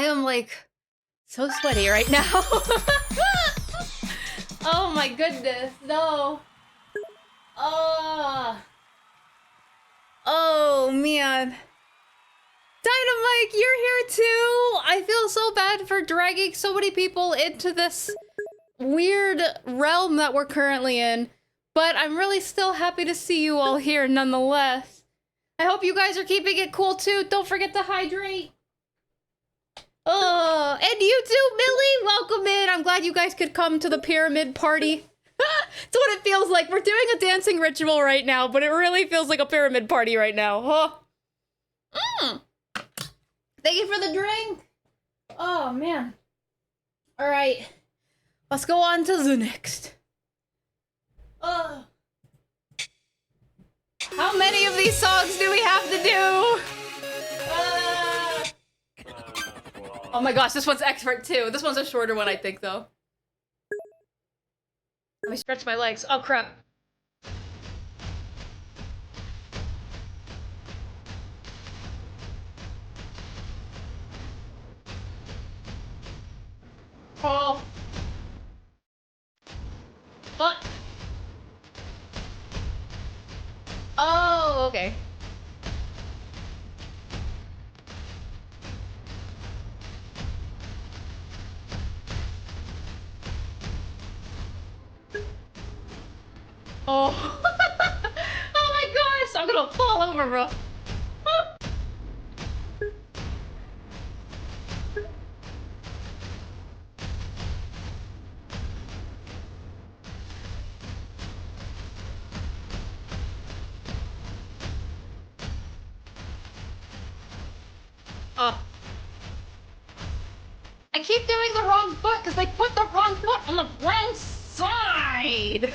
am like so sweaty right now. Oh my goodness, no. Oh man. Dynamite, you're here too! I feel so bad for dragging so many people into this weird realm that we're currently in, but I'm really still happy to see you all here nonetheless. I hope you guys are keeping it cool too. Don't forget to hydrate. Oh, and you too, Millie! Welcome in. I'm glad you guys could come to the pyramid party. It's what it feels like. We're doing a dancing ritual right now, but it really feels like a pyramid party right now. Huh? Thank you for the drink. Oh, man. All right. Let's go on to the next. How many of these songs do we have to do? Oh my gosh, this one's expert too. This one's a shorter one, I think, though. Let me stretch my legs. Oh, crap. Oh. What? Oh, okay. Oh. Oh my gosh, I'm gonna fall over, bro. Oh. I keep doing the wrong foot because they put the wrong foot on the wrong side.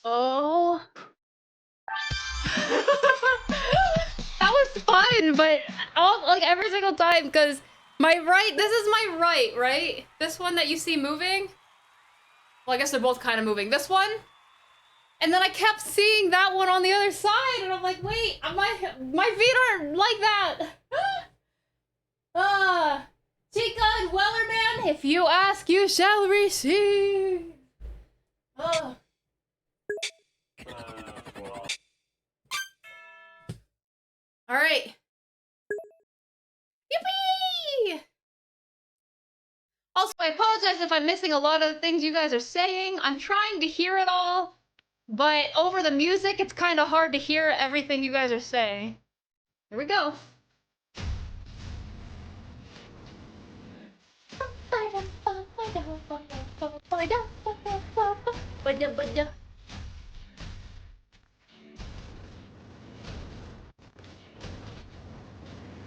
Oh. That was fun, but like every single time, because my right, this is my right? This one that you see moving? Well, I guess they're both kind of moving. This one? And then I kept seeing that one on the other side, and I'm like, wait, my feet aren't like that. Chica and Wellerman, if you ask, you shall receive. All right. Yippee! Also, I apologize if I'm missing a lot of the things you guys are saying. I'm trying to hear it all, but over the music, it's kind of hard to hear everything you guys are saying. Here we go.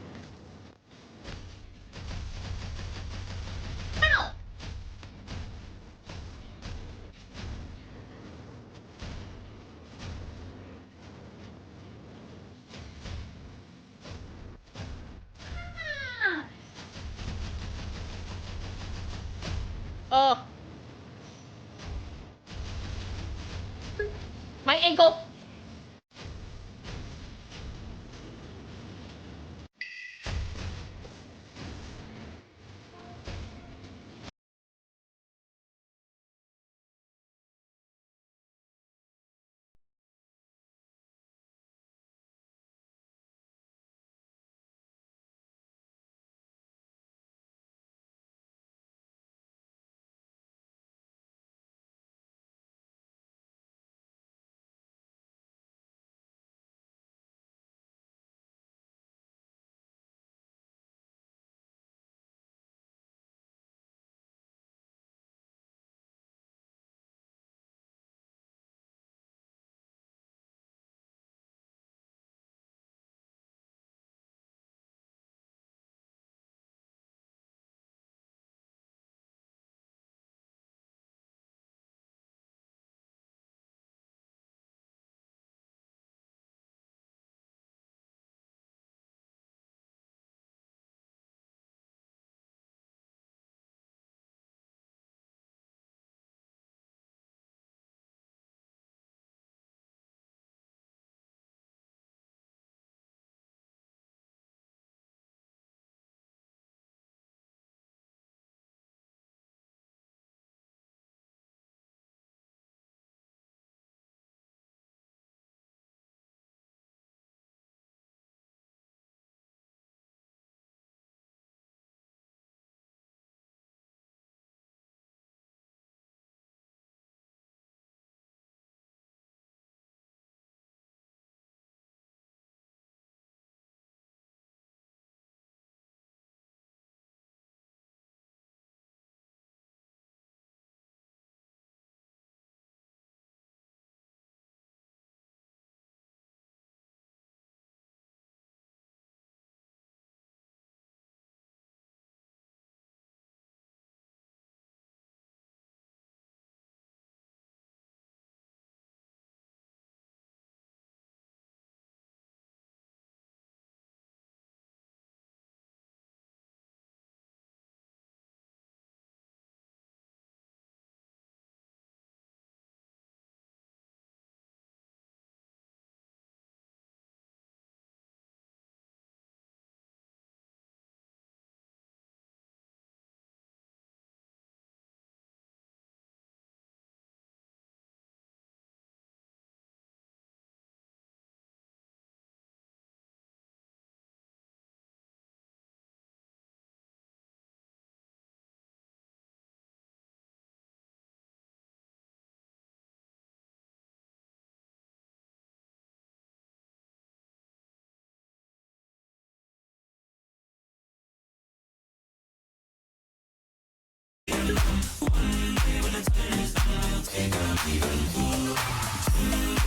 Ow! Oh. My ankle.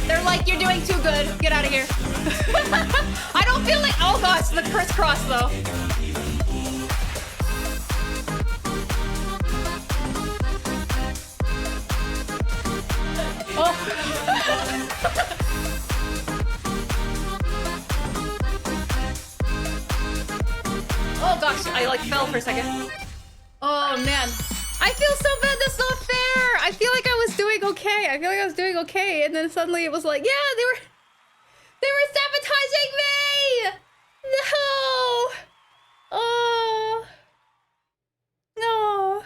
They're like, you're doing too good. Get out of here. I don't feel like. Oh gosh, the crisscross though. Oh. Oh gosh, I like fell for a second. Oh man. I feel so bad, that's not fair. I feel like I was doing okay. And then suddenly it was like, yeah, they were sabotaging me. No. Oh. No.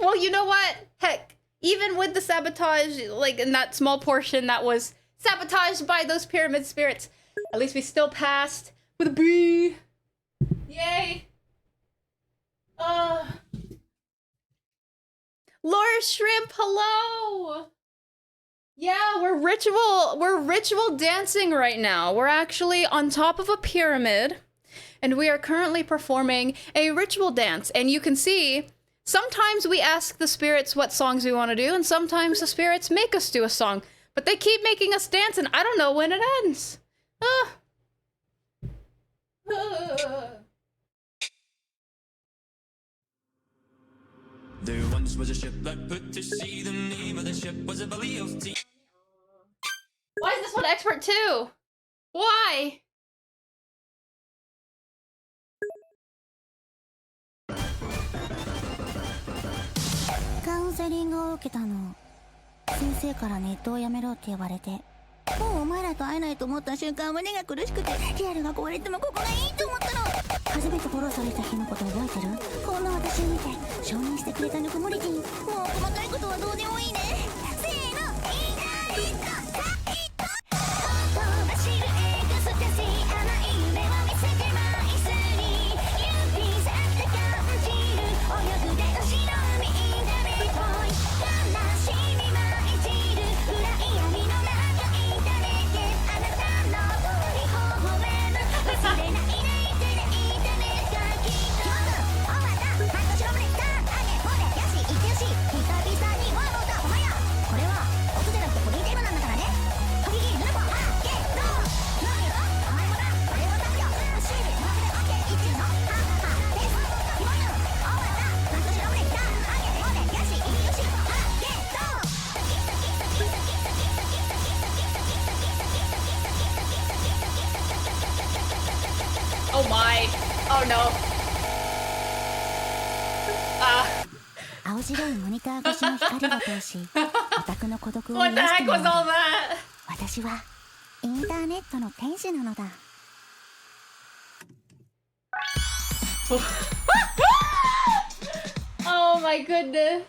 Well, you know what? Heck, even with the sabotage, like in that small portion that was sabotaged by those pyramid spirits, at least we still passed with a B. Yay. Laura Shrimp, hello. Yeah, we're ritual dancing right now. We're actually on top of a pyramid and we are currently performing a ritual dance. And you can see, sometimes we ask the spirits what songs we want to do and sometimes the spirits make us do a song, but they keep making us dance and I don't know when it ends. There once was a ship that put to sea. The name of the ship was a Belly of Tea. Why is this one expert too? Why? Counseling を受けたの。先生からネットをやめろって言われて。もうお前らと会えないと思った瞬間胸が苦しくてリアルが壊れてもここがいいと思ったの。初めてフォローされた日のこと覚えてる？こんな私を見て承認してくれたぬくもりティン。もう細かいことはどうでもいいね。せーの、インターネットサイト。本当が知るエクスタシー、甘い夢を見せてマイスに指先で感じる泳ぐで星の海インターネットボーイ悲しみ舞い散る暗い闇の中インターネットあなたの振り頬めむ忘れないでいてねインターネットがきっと終わった半年のブレイクターンあげほれやしいってよし久々に笑うたお前やこれは音じゃなくてポニーテーマなんだからねポギギヌルポあゲット何よお前もなこれを食べよシールマグでオッケー一のハッハッですキモいの終わった半年のブレイクターンあげほれやしいってよしあゲットOh my. Oh no. 青白いモニター越しの光を通しオタクの孤独を What 癒 the して heck も was ら all う that? 私はインターネットの天使なのだ Oh my goodness.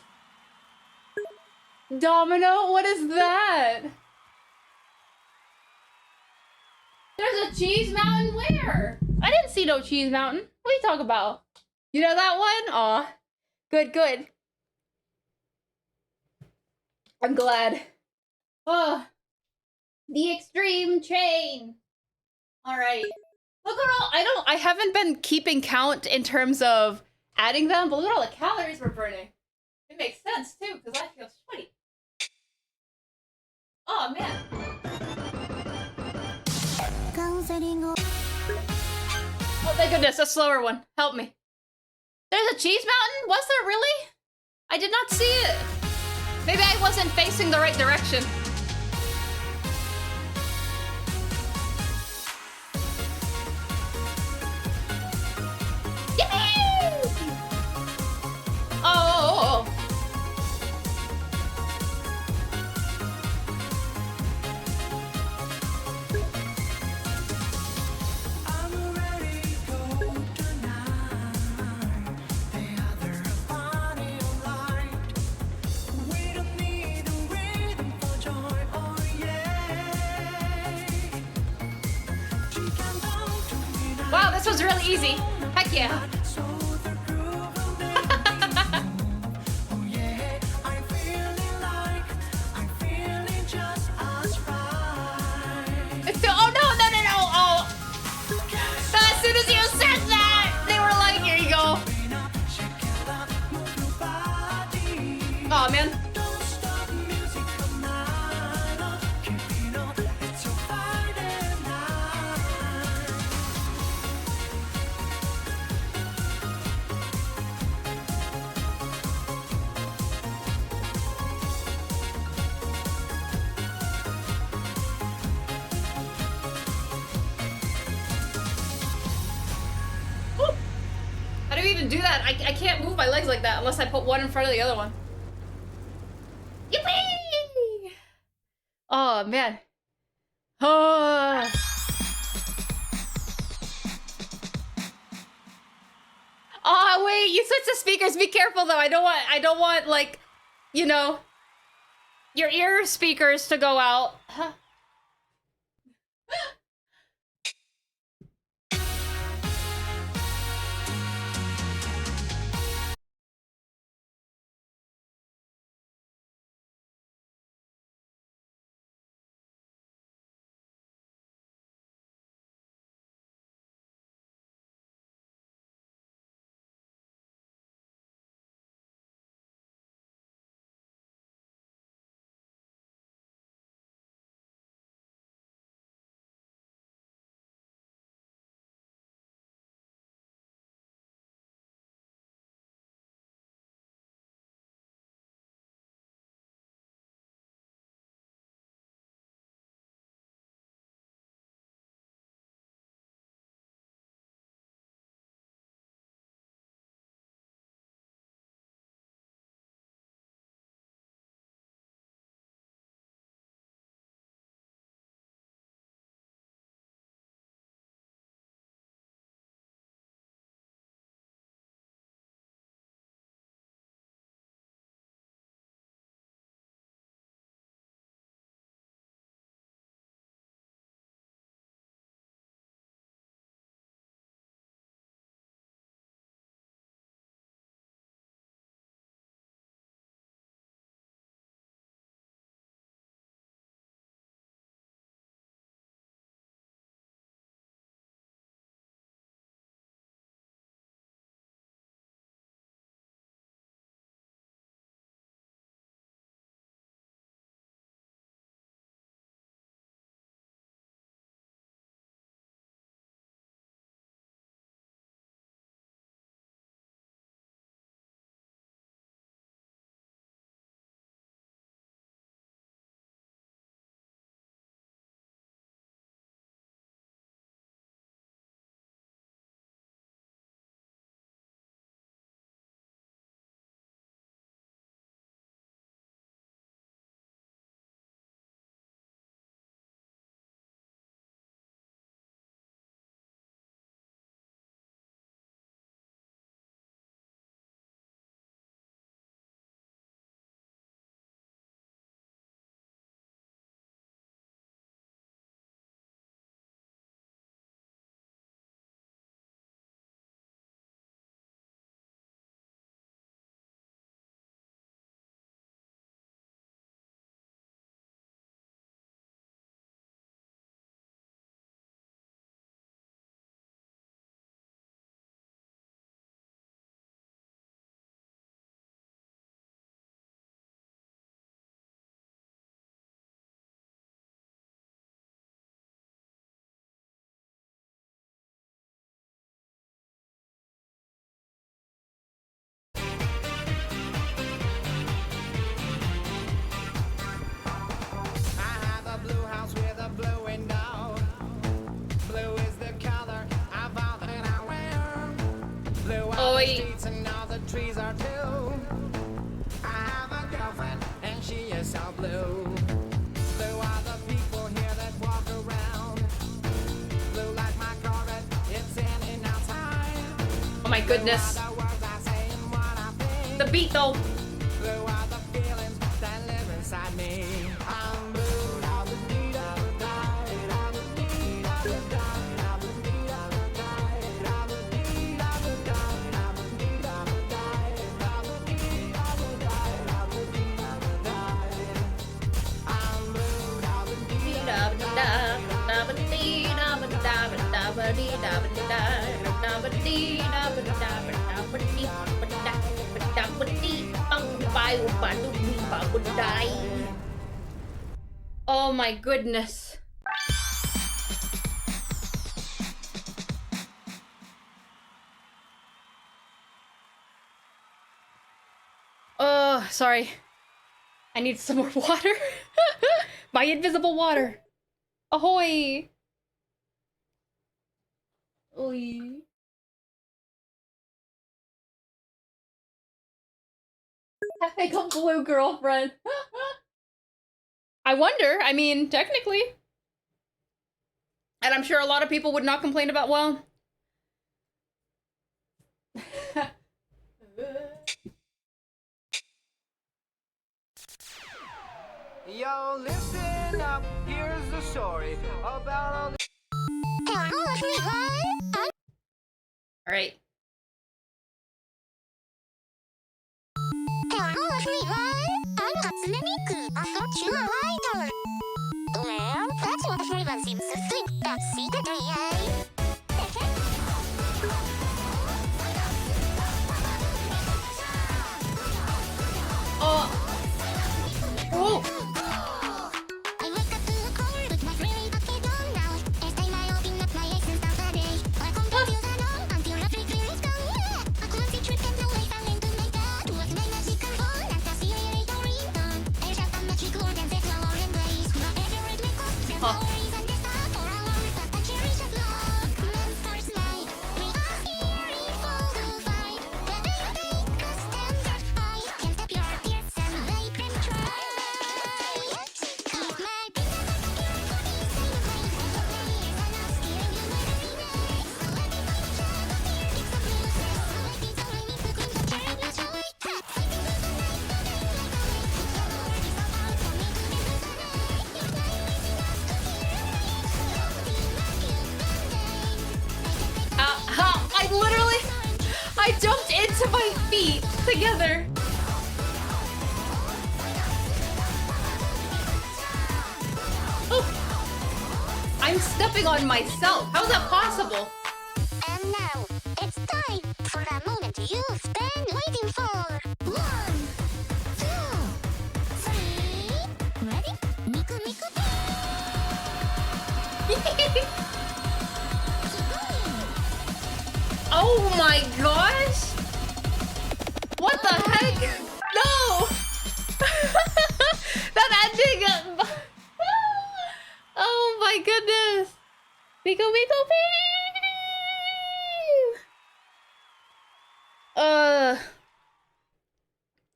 Domino, what is that? There's a cheese mountain where? I didn't see no cheese mountain. What are you talking about? You know that one? Aw. Good, good. I'm glad. Oh. The extreme chain. Alright. Look at all, I haven't been keeping count in terms of adding them, but look at all the calories we're burning. It makes sense too, because I feel sweaty. Oh man. カウンセリングを Oh thank goodness, a slower one. Help me. There's a cheese mountain? Was there really? I did not see it. Maybe I wasn't facing the right direction. Yippee! Oh. Wow, this was really easy. Heck yeah. It's still, oh no. Oh. As soon as you said that, they were like, here you go. Oh man. How do you even do that? I can't move my legs like that unless I put one in front of the other one. Yippee! Oh, man. Oh. Oh, wait, you switched the speakers. Be careful, though. I don't want, like, you know, your ear speakers to go out. Huh. And all the trees are too. I have a girlfriend and she is so blue. Blue are the people here that walk around. Blue like my Corvette, it's in and outside. Oh my goodness. The beat though. Blue are the feelings that live inside me. I'm blue. tayo pa tuloy bago tayo. Oh my goodness. Oh, sorry. I need some more water. My invisible water. Ahoy! Oy. Having a blue girlfriend. I wonder, I mean, technically. And I'm sure a lot of people would not complain about, well. Yo, listen up, here's the story about all the Alright. Oh. Oh. I jumped into my feet together. Oh. I'm stepping on myself. How is that possible? And now, it's time for that moment you've been waiting for. 1, 2, 3. Ready? Miku Miku Oh my gosh! What the heck? No! That ending! Oh my goodness! Miku Miku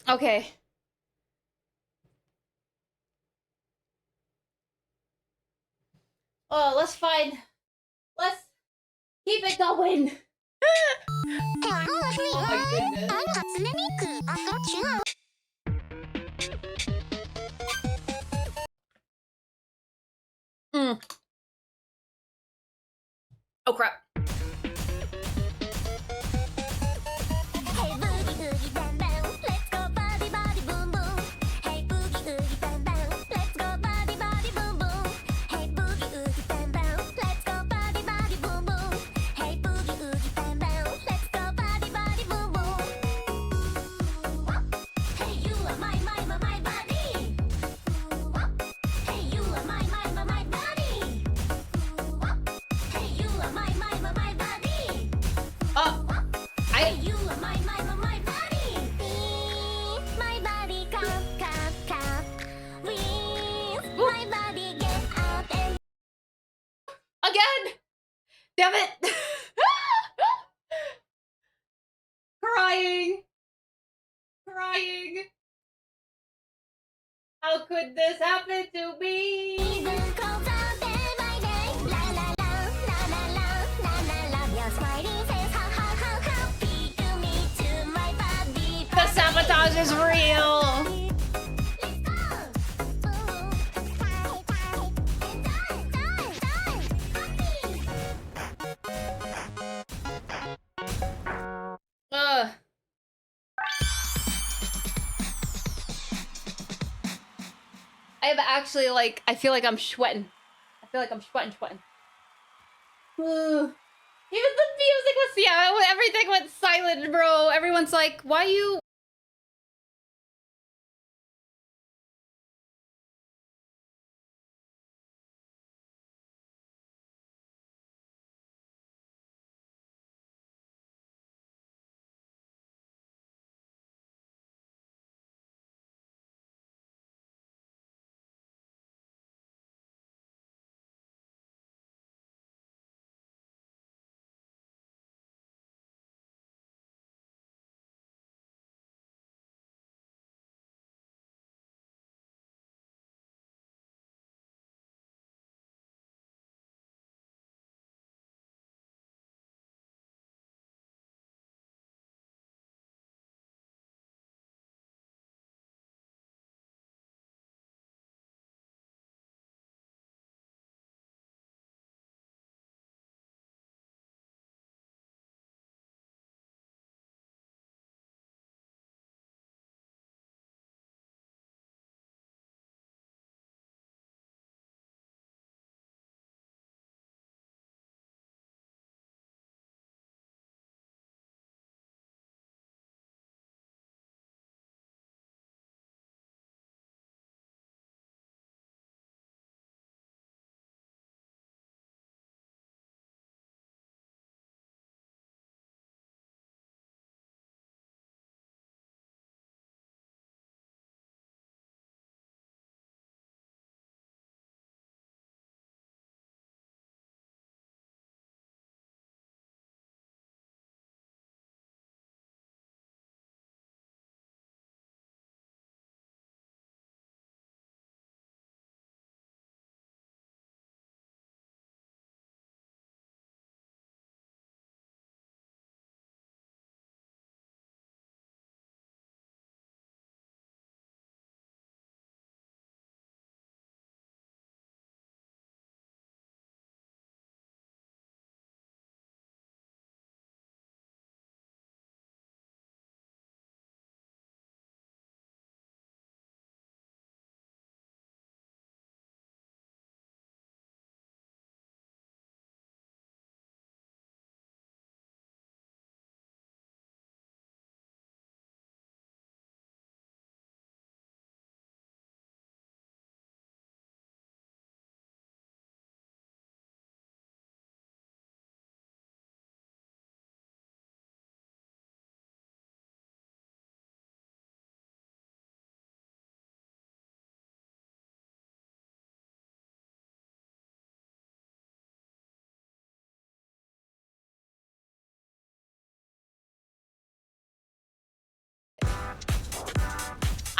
Okay. Let's keep it going. Oh my goodness. Oh crap. Again! Damn it! Crying! Crying! How could this happen to me? The sabotage is real! I have actually, like, I feel like I'm sweating. I feel like I'm sweating. Even the music was, yeah, everything went silent, bro. Everyone's like, why you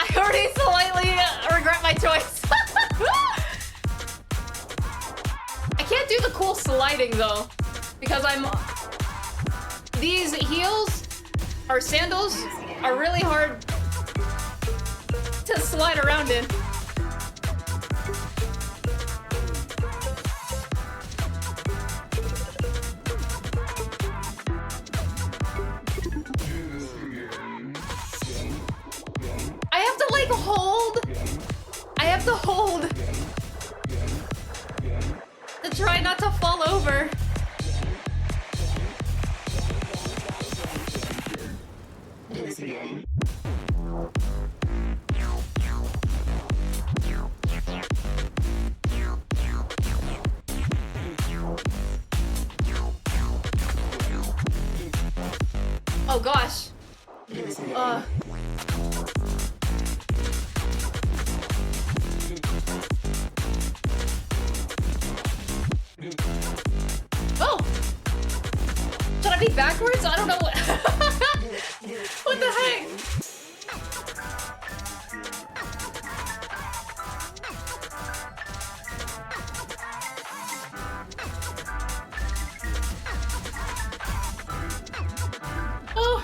I already slightly regret my choice. I can't do the cool sliding though, because these heels or sandals are really hard to slide around in. I have to like hold. I have to hold to try not to fall over. Oh gosh. Oh! Should I be backwards? I don't know what. What the heck? Oh!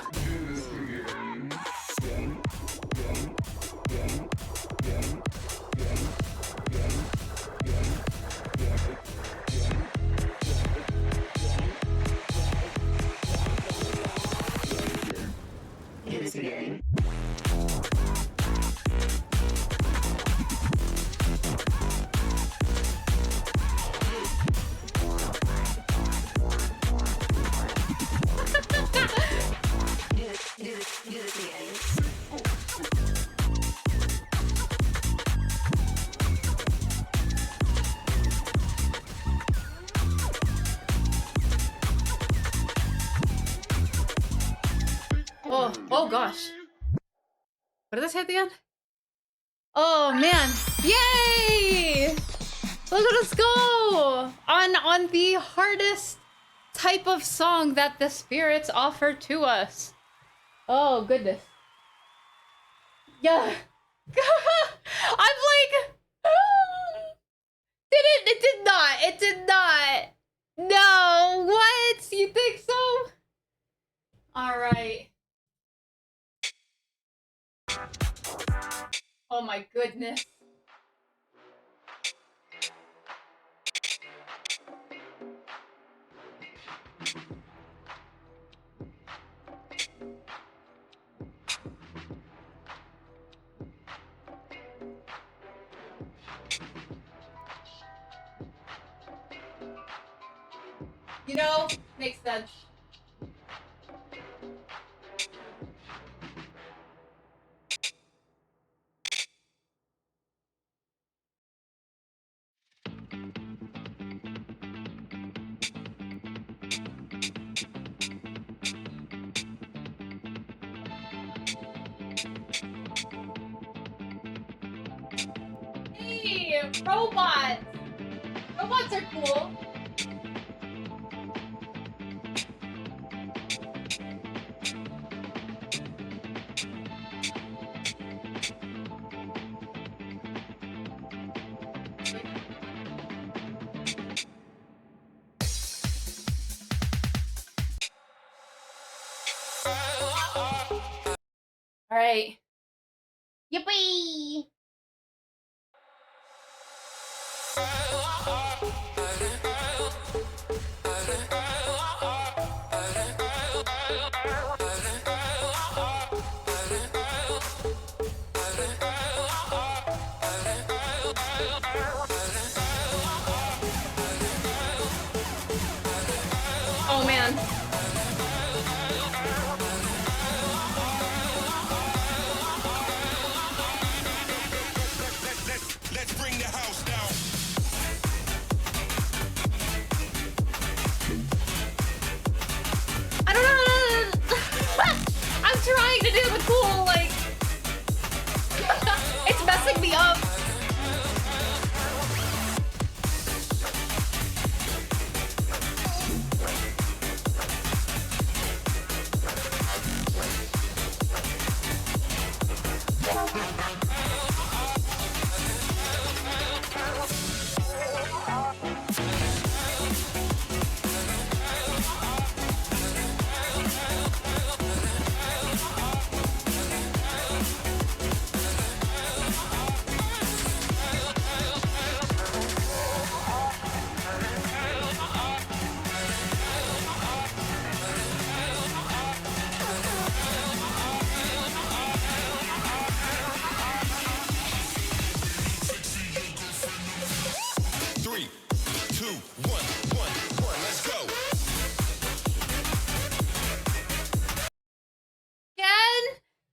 Oh gosh. What did I say at the end? Oh man. Yay! Look at us go! On the hardest type of song that the spirits offer to us. Oh goodness. Yeah. I'm like It did not. No, what? You think so? Alright. Oh my goodness. You know, makes sense. Hey, robots! Robots are cool. All right. Yippee! Oh man. Three, two, one, let's go.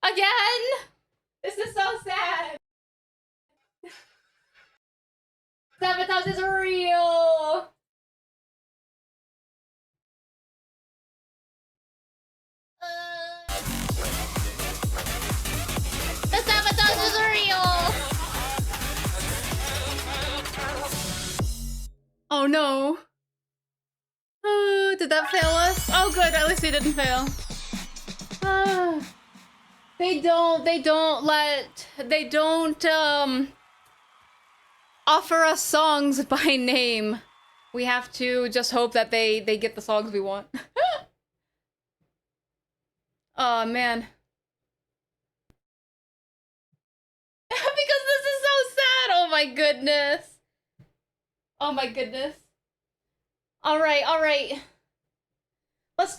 Again? This is so sad. Sabotage is real. The sabotage is real. Oh no. Did that fail us? Oh good, at least they didn't fail. They don't offer us songs by name. We have to just hope that they get the songs we want. Oh man. Because this is so sad. Oh my goodness. Oh my goodness. All right. Let's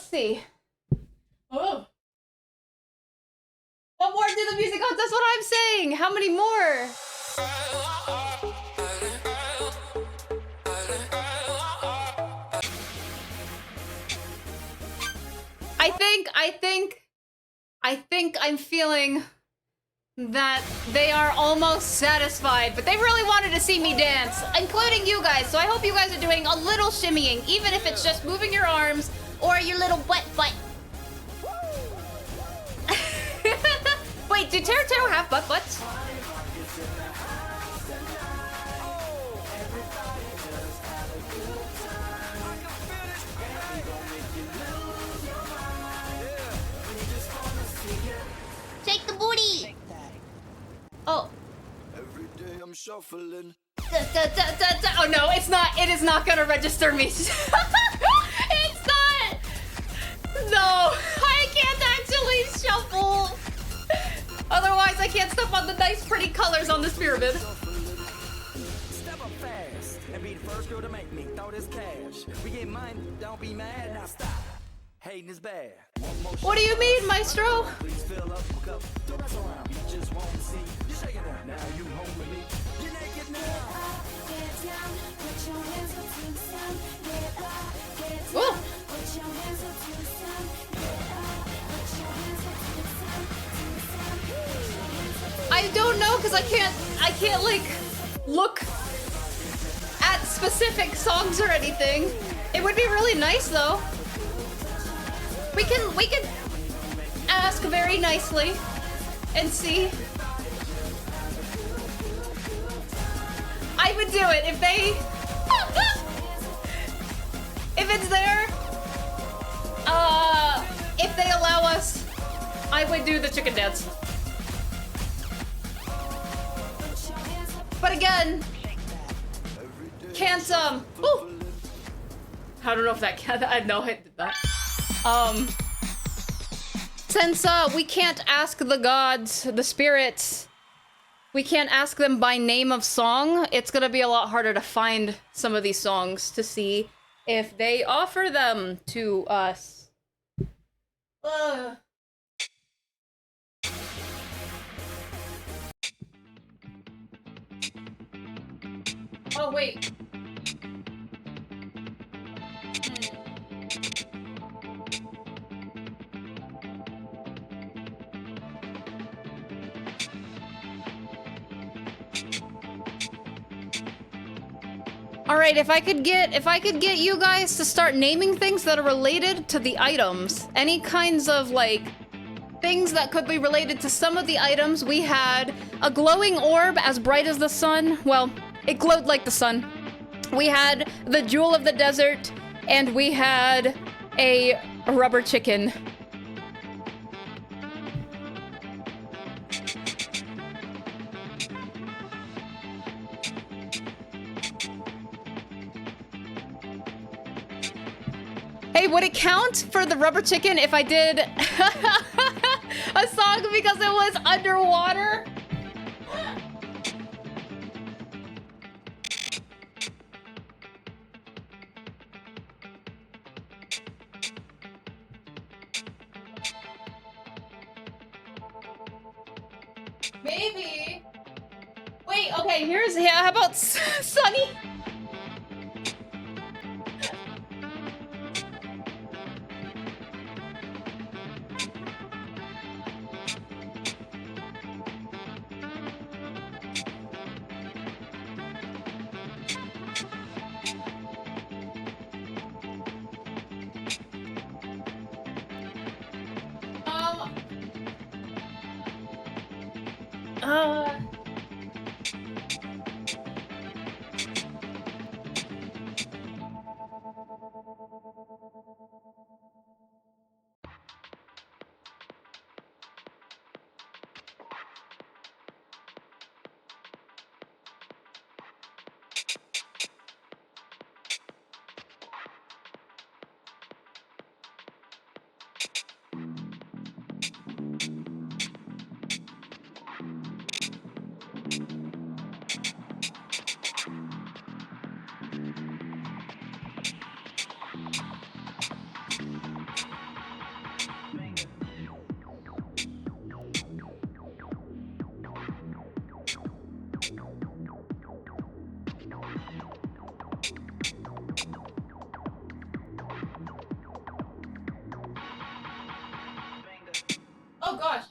see. Oh. What more do the music contest? That's what I'm saying. How many more? I think I'm feeling that they are almost satisfied, but they really wanted to see me dance, including you guys. So I hope you guys are doing a little shimmying, even if it's just moving your arms or your little butt. Wait, do Teruteru have butts? Take the booty! Oh. Every day I'm shuffling. Oh no, it's not. It is not gonna register me. It's not. No, I can't actually shuffle. Otherwise, I can't step on the nice, pretty colors on this pyramid. Step up fast and be the first girl to make me throw this cash. We get money, don't be mad, now stop. Hating is bad. What do you mean, Maestro? Please fill up a cup. Don't mess around. You just want to see you shaking it. Now you home with me. You're naked now. Whoa. I don't know because I can't like look at specific songs or anything. It would be really nice though. We can ask very nicely and see. I would do it if they if it's there. If they allow us, I would do the chicken dance. But again, can't ooh. I don't know if that can. I know I did that. Since we can't ask the gods, the spirits, we can't ask them by name of song, it's gonna be a lot harder to find some of these songs to see if they offer them to us. Oh wait. All right, if I could get you guys to start naming things that are related to the items, any kinds of like things that could be related to some of the items. We had a glowing orb as bright as the sun. Well, it glowed like the sun. We had the jewel of the desert, and we had a rubber chicken. Hey, would it count for the rubber chicken if I did a song because it was underwater? Maybe. Wait, okay, how about Sunny? Oh gosh.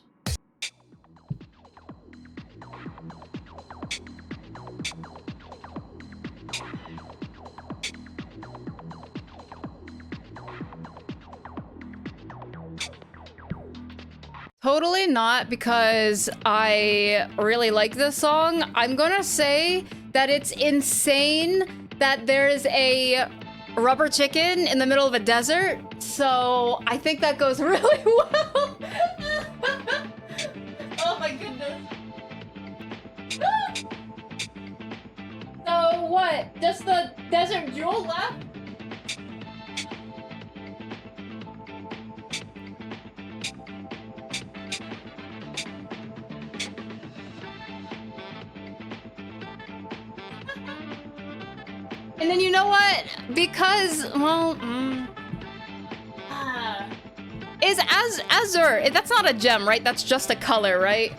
Totally not, because I really like this song. I'm gonna say that it's insane that there's a rubber chicken in the middle of a desert. So I think that goes really well. Oh my goodness. So what? Just the Desert Jewel left? And then you know what? Because, well, is Azure, that's not a gem, right? That's just a color, right?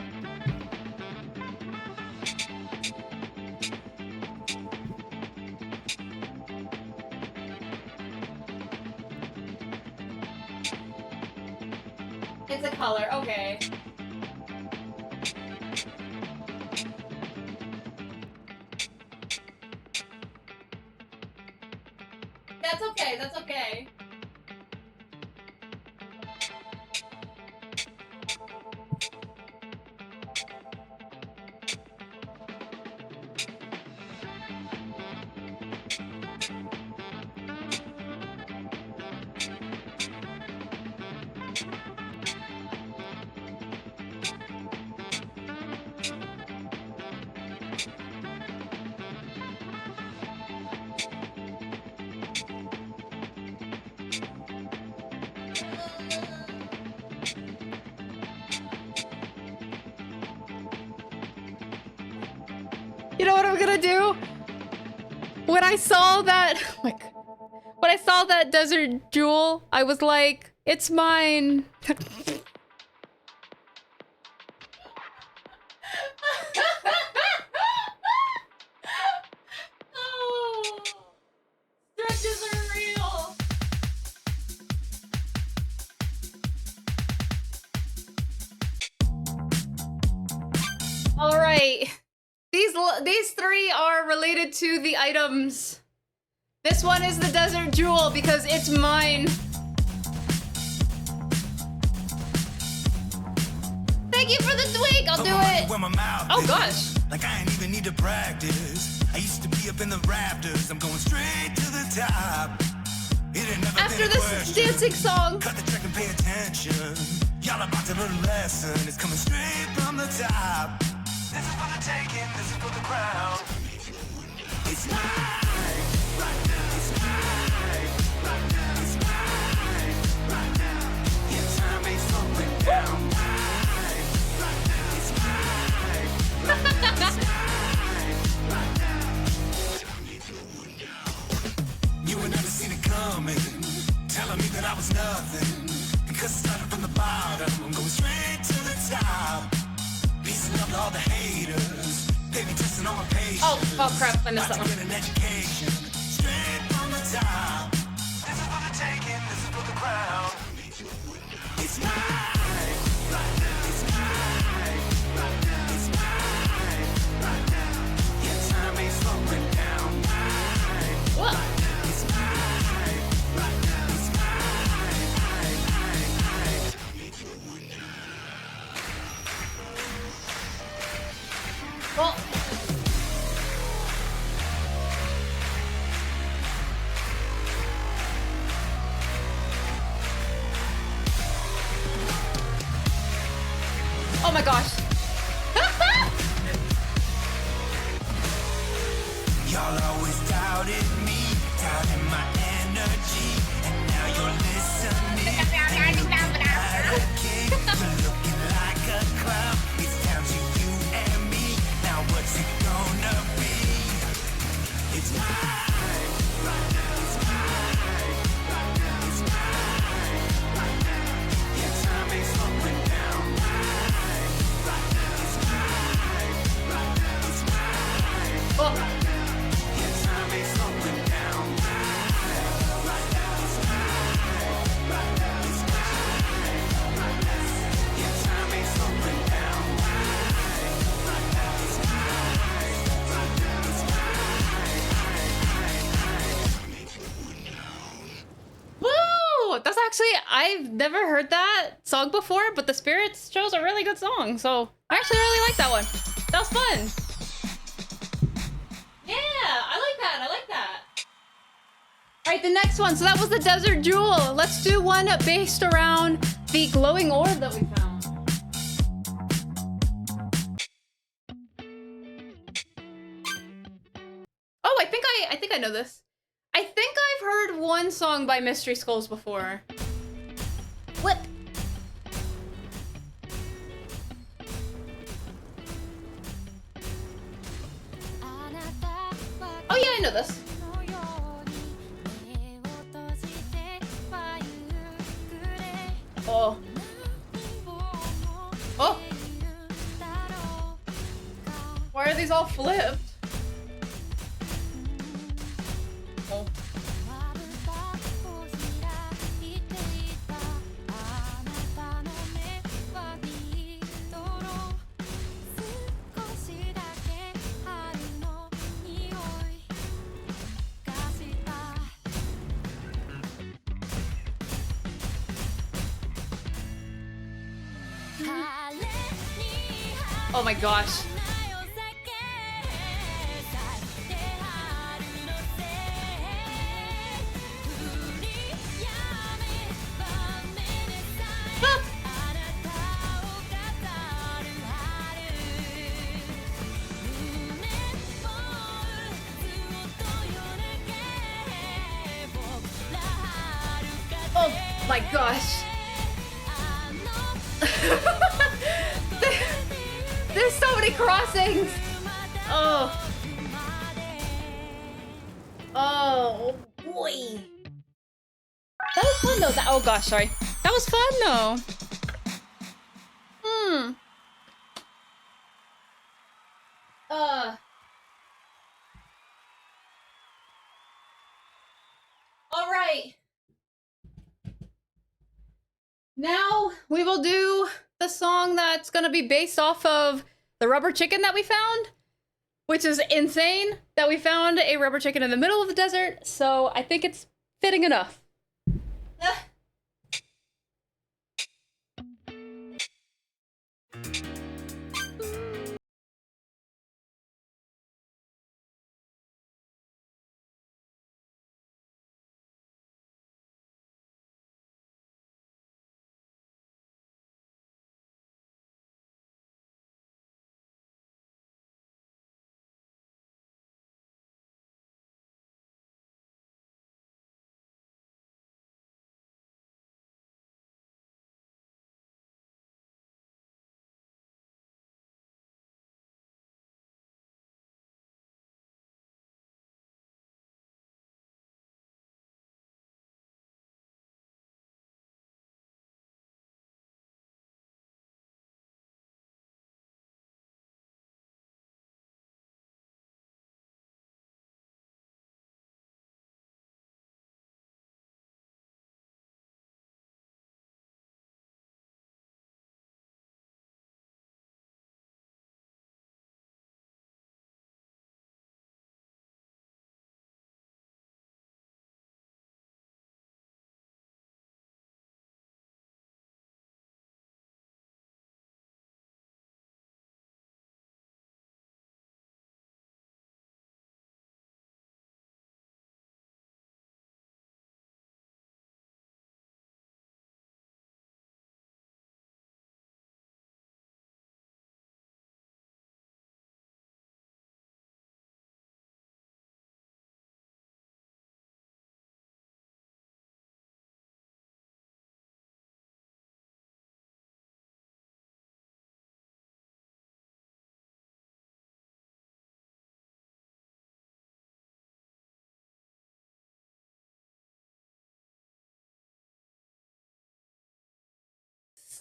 It's a color, okay. That's okay, that's okay. You know what I'm gonna do? When I saw that, when I saw that Desert Jewel, I was like, it's mine. Oh, stretches are real. All right. These three are related to the items. This one is the Desert Jewel because it's mine. Thank you for the tweak. I'll do it. Oh gosh. Like I ain't even need to practice. I used to be up in the rafters. I'm going straight to the top. After this dancing song. Cut the track and pay attention. Y'all about to learn a lesson. It's coming straight from the top. This is for the taking, this is for the crown. It's mine, right now. It's mine, right now. It's mine. Oh crap, I missed that one. Well, oh my gosh. Y'all always doubted me, doubted my energy, and now you're listening. You're looking like a clown. It's down to you and me. Now what's it gonna be? It's mine right now. It's mine right now. It's mine right now. Yeah, time ain't slowing down. Mine right now. It's mine right now. It's mine. Oh. Woo! That's actually, I've never heard that song before, but the Spirits chose a really good song, so I actually really like that one. That was fun. Yeah, I like that. I like that. All right, the next one. So that was the Desert Jewel. Let's do one based around the glowing orb that we found. Oh, I think I know this. I think I've heard one song by Mystery Skulls before. Whip. Oh yeah, I know this. Oh. Oh. Why are these all flipped? Oh. Oh my gosh. Oh my gosh. There's so many crossings. Oh. Oh boy. That was fun though. Oh gosh, sorry. That was fun though. Hmm. All right. Now we will do the song that's gonna be based off of the rubber chicken that we found, which is insane that we found a rubber chicken in the middle of the desert. So I think it's fitting enough.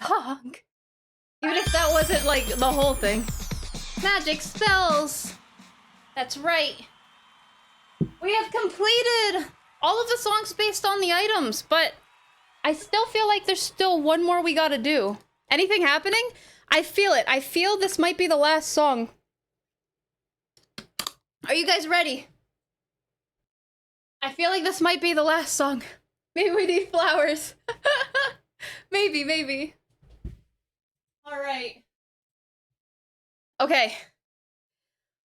song. Even if that wasn't like the whole thing. Magic spells. That's right. We have completed all of the songs based on the items, but I still feel like there's still one more we gotta do. Anything happening? I feel it. I feel this might be the last song. Are you guys ready? I feel like this might be the last song. Maybe we need flowers. Maybe. All right. Okay.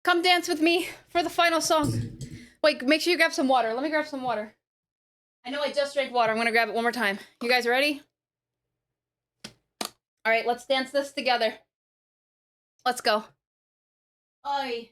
Come dance with me for the final song. Wait, make sure you grab some water. Let me grab some water. I know I just drank water. I'm gonna grab it one more time. You guys ready? All right, let's dance this together. Let's go. Oi.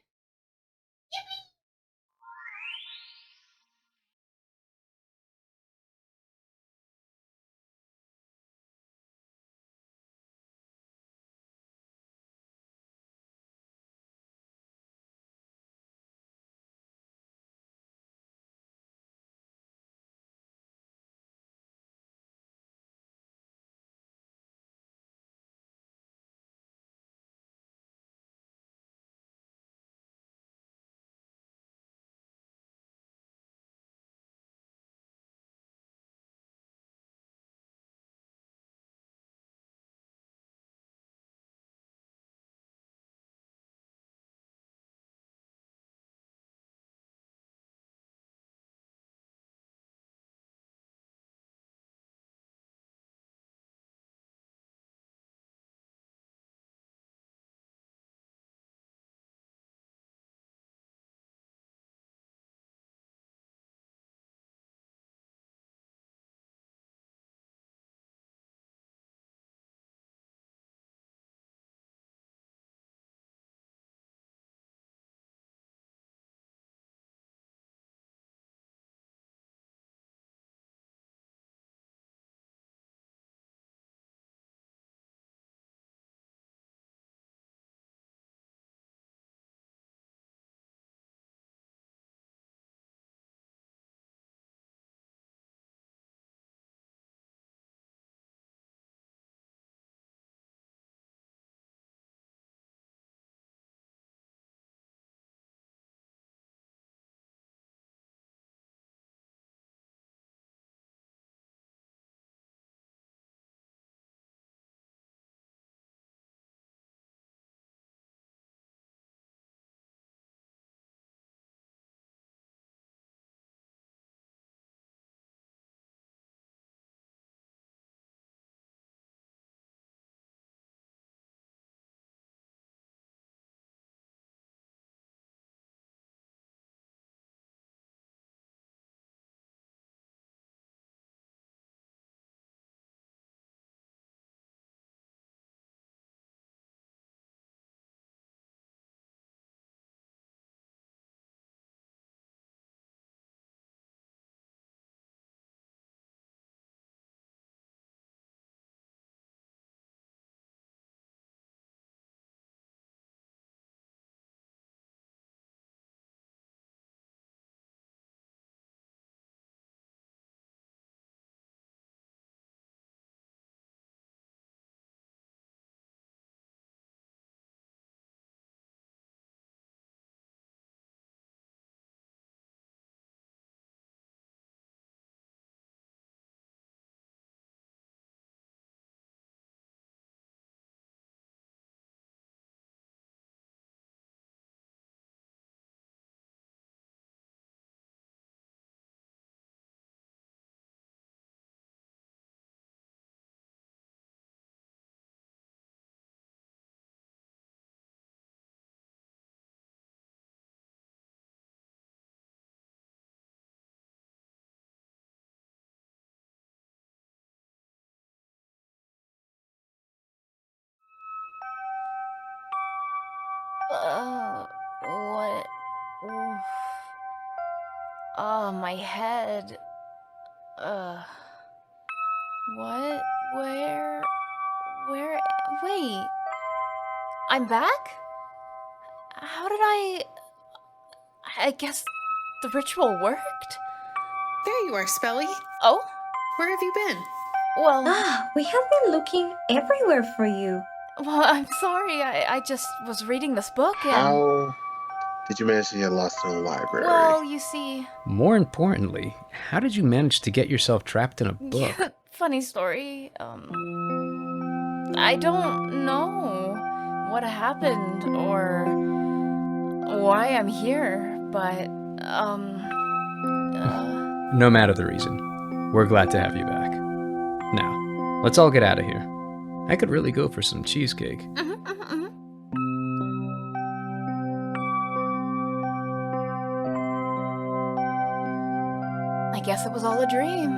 What? Oof. Oh, my head. What? Where? Wait. I'm back? How did I guess the ritual worked? There you are, Spelly. Oh? Where have you been? Well, We have been looking everywhere for you. well, I'm sorry. I just was reading this book and. How did you manage to get lost in a library? Well, you see. More importantly, how did you manage to get yourself trapped in a book? Funny story. I don't know what happened or why I'm here, but No matter the reason, we're glad to have you back. Now, let's all get out of here. I could really go for some cheesecake. I guess it was all a dream.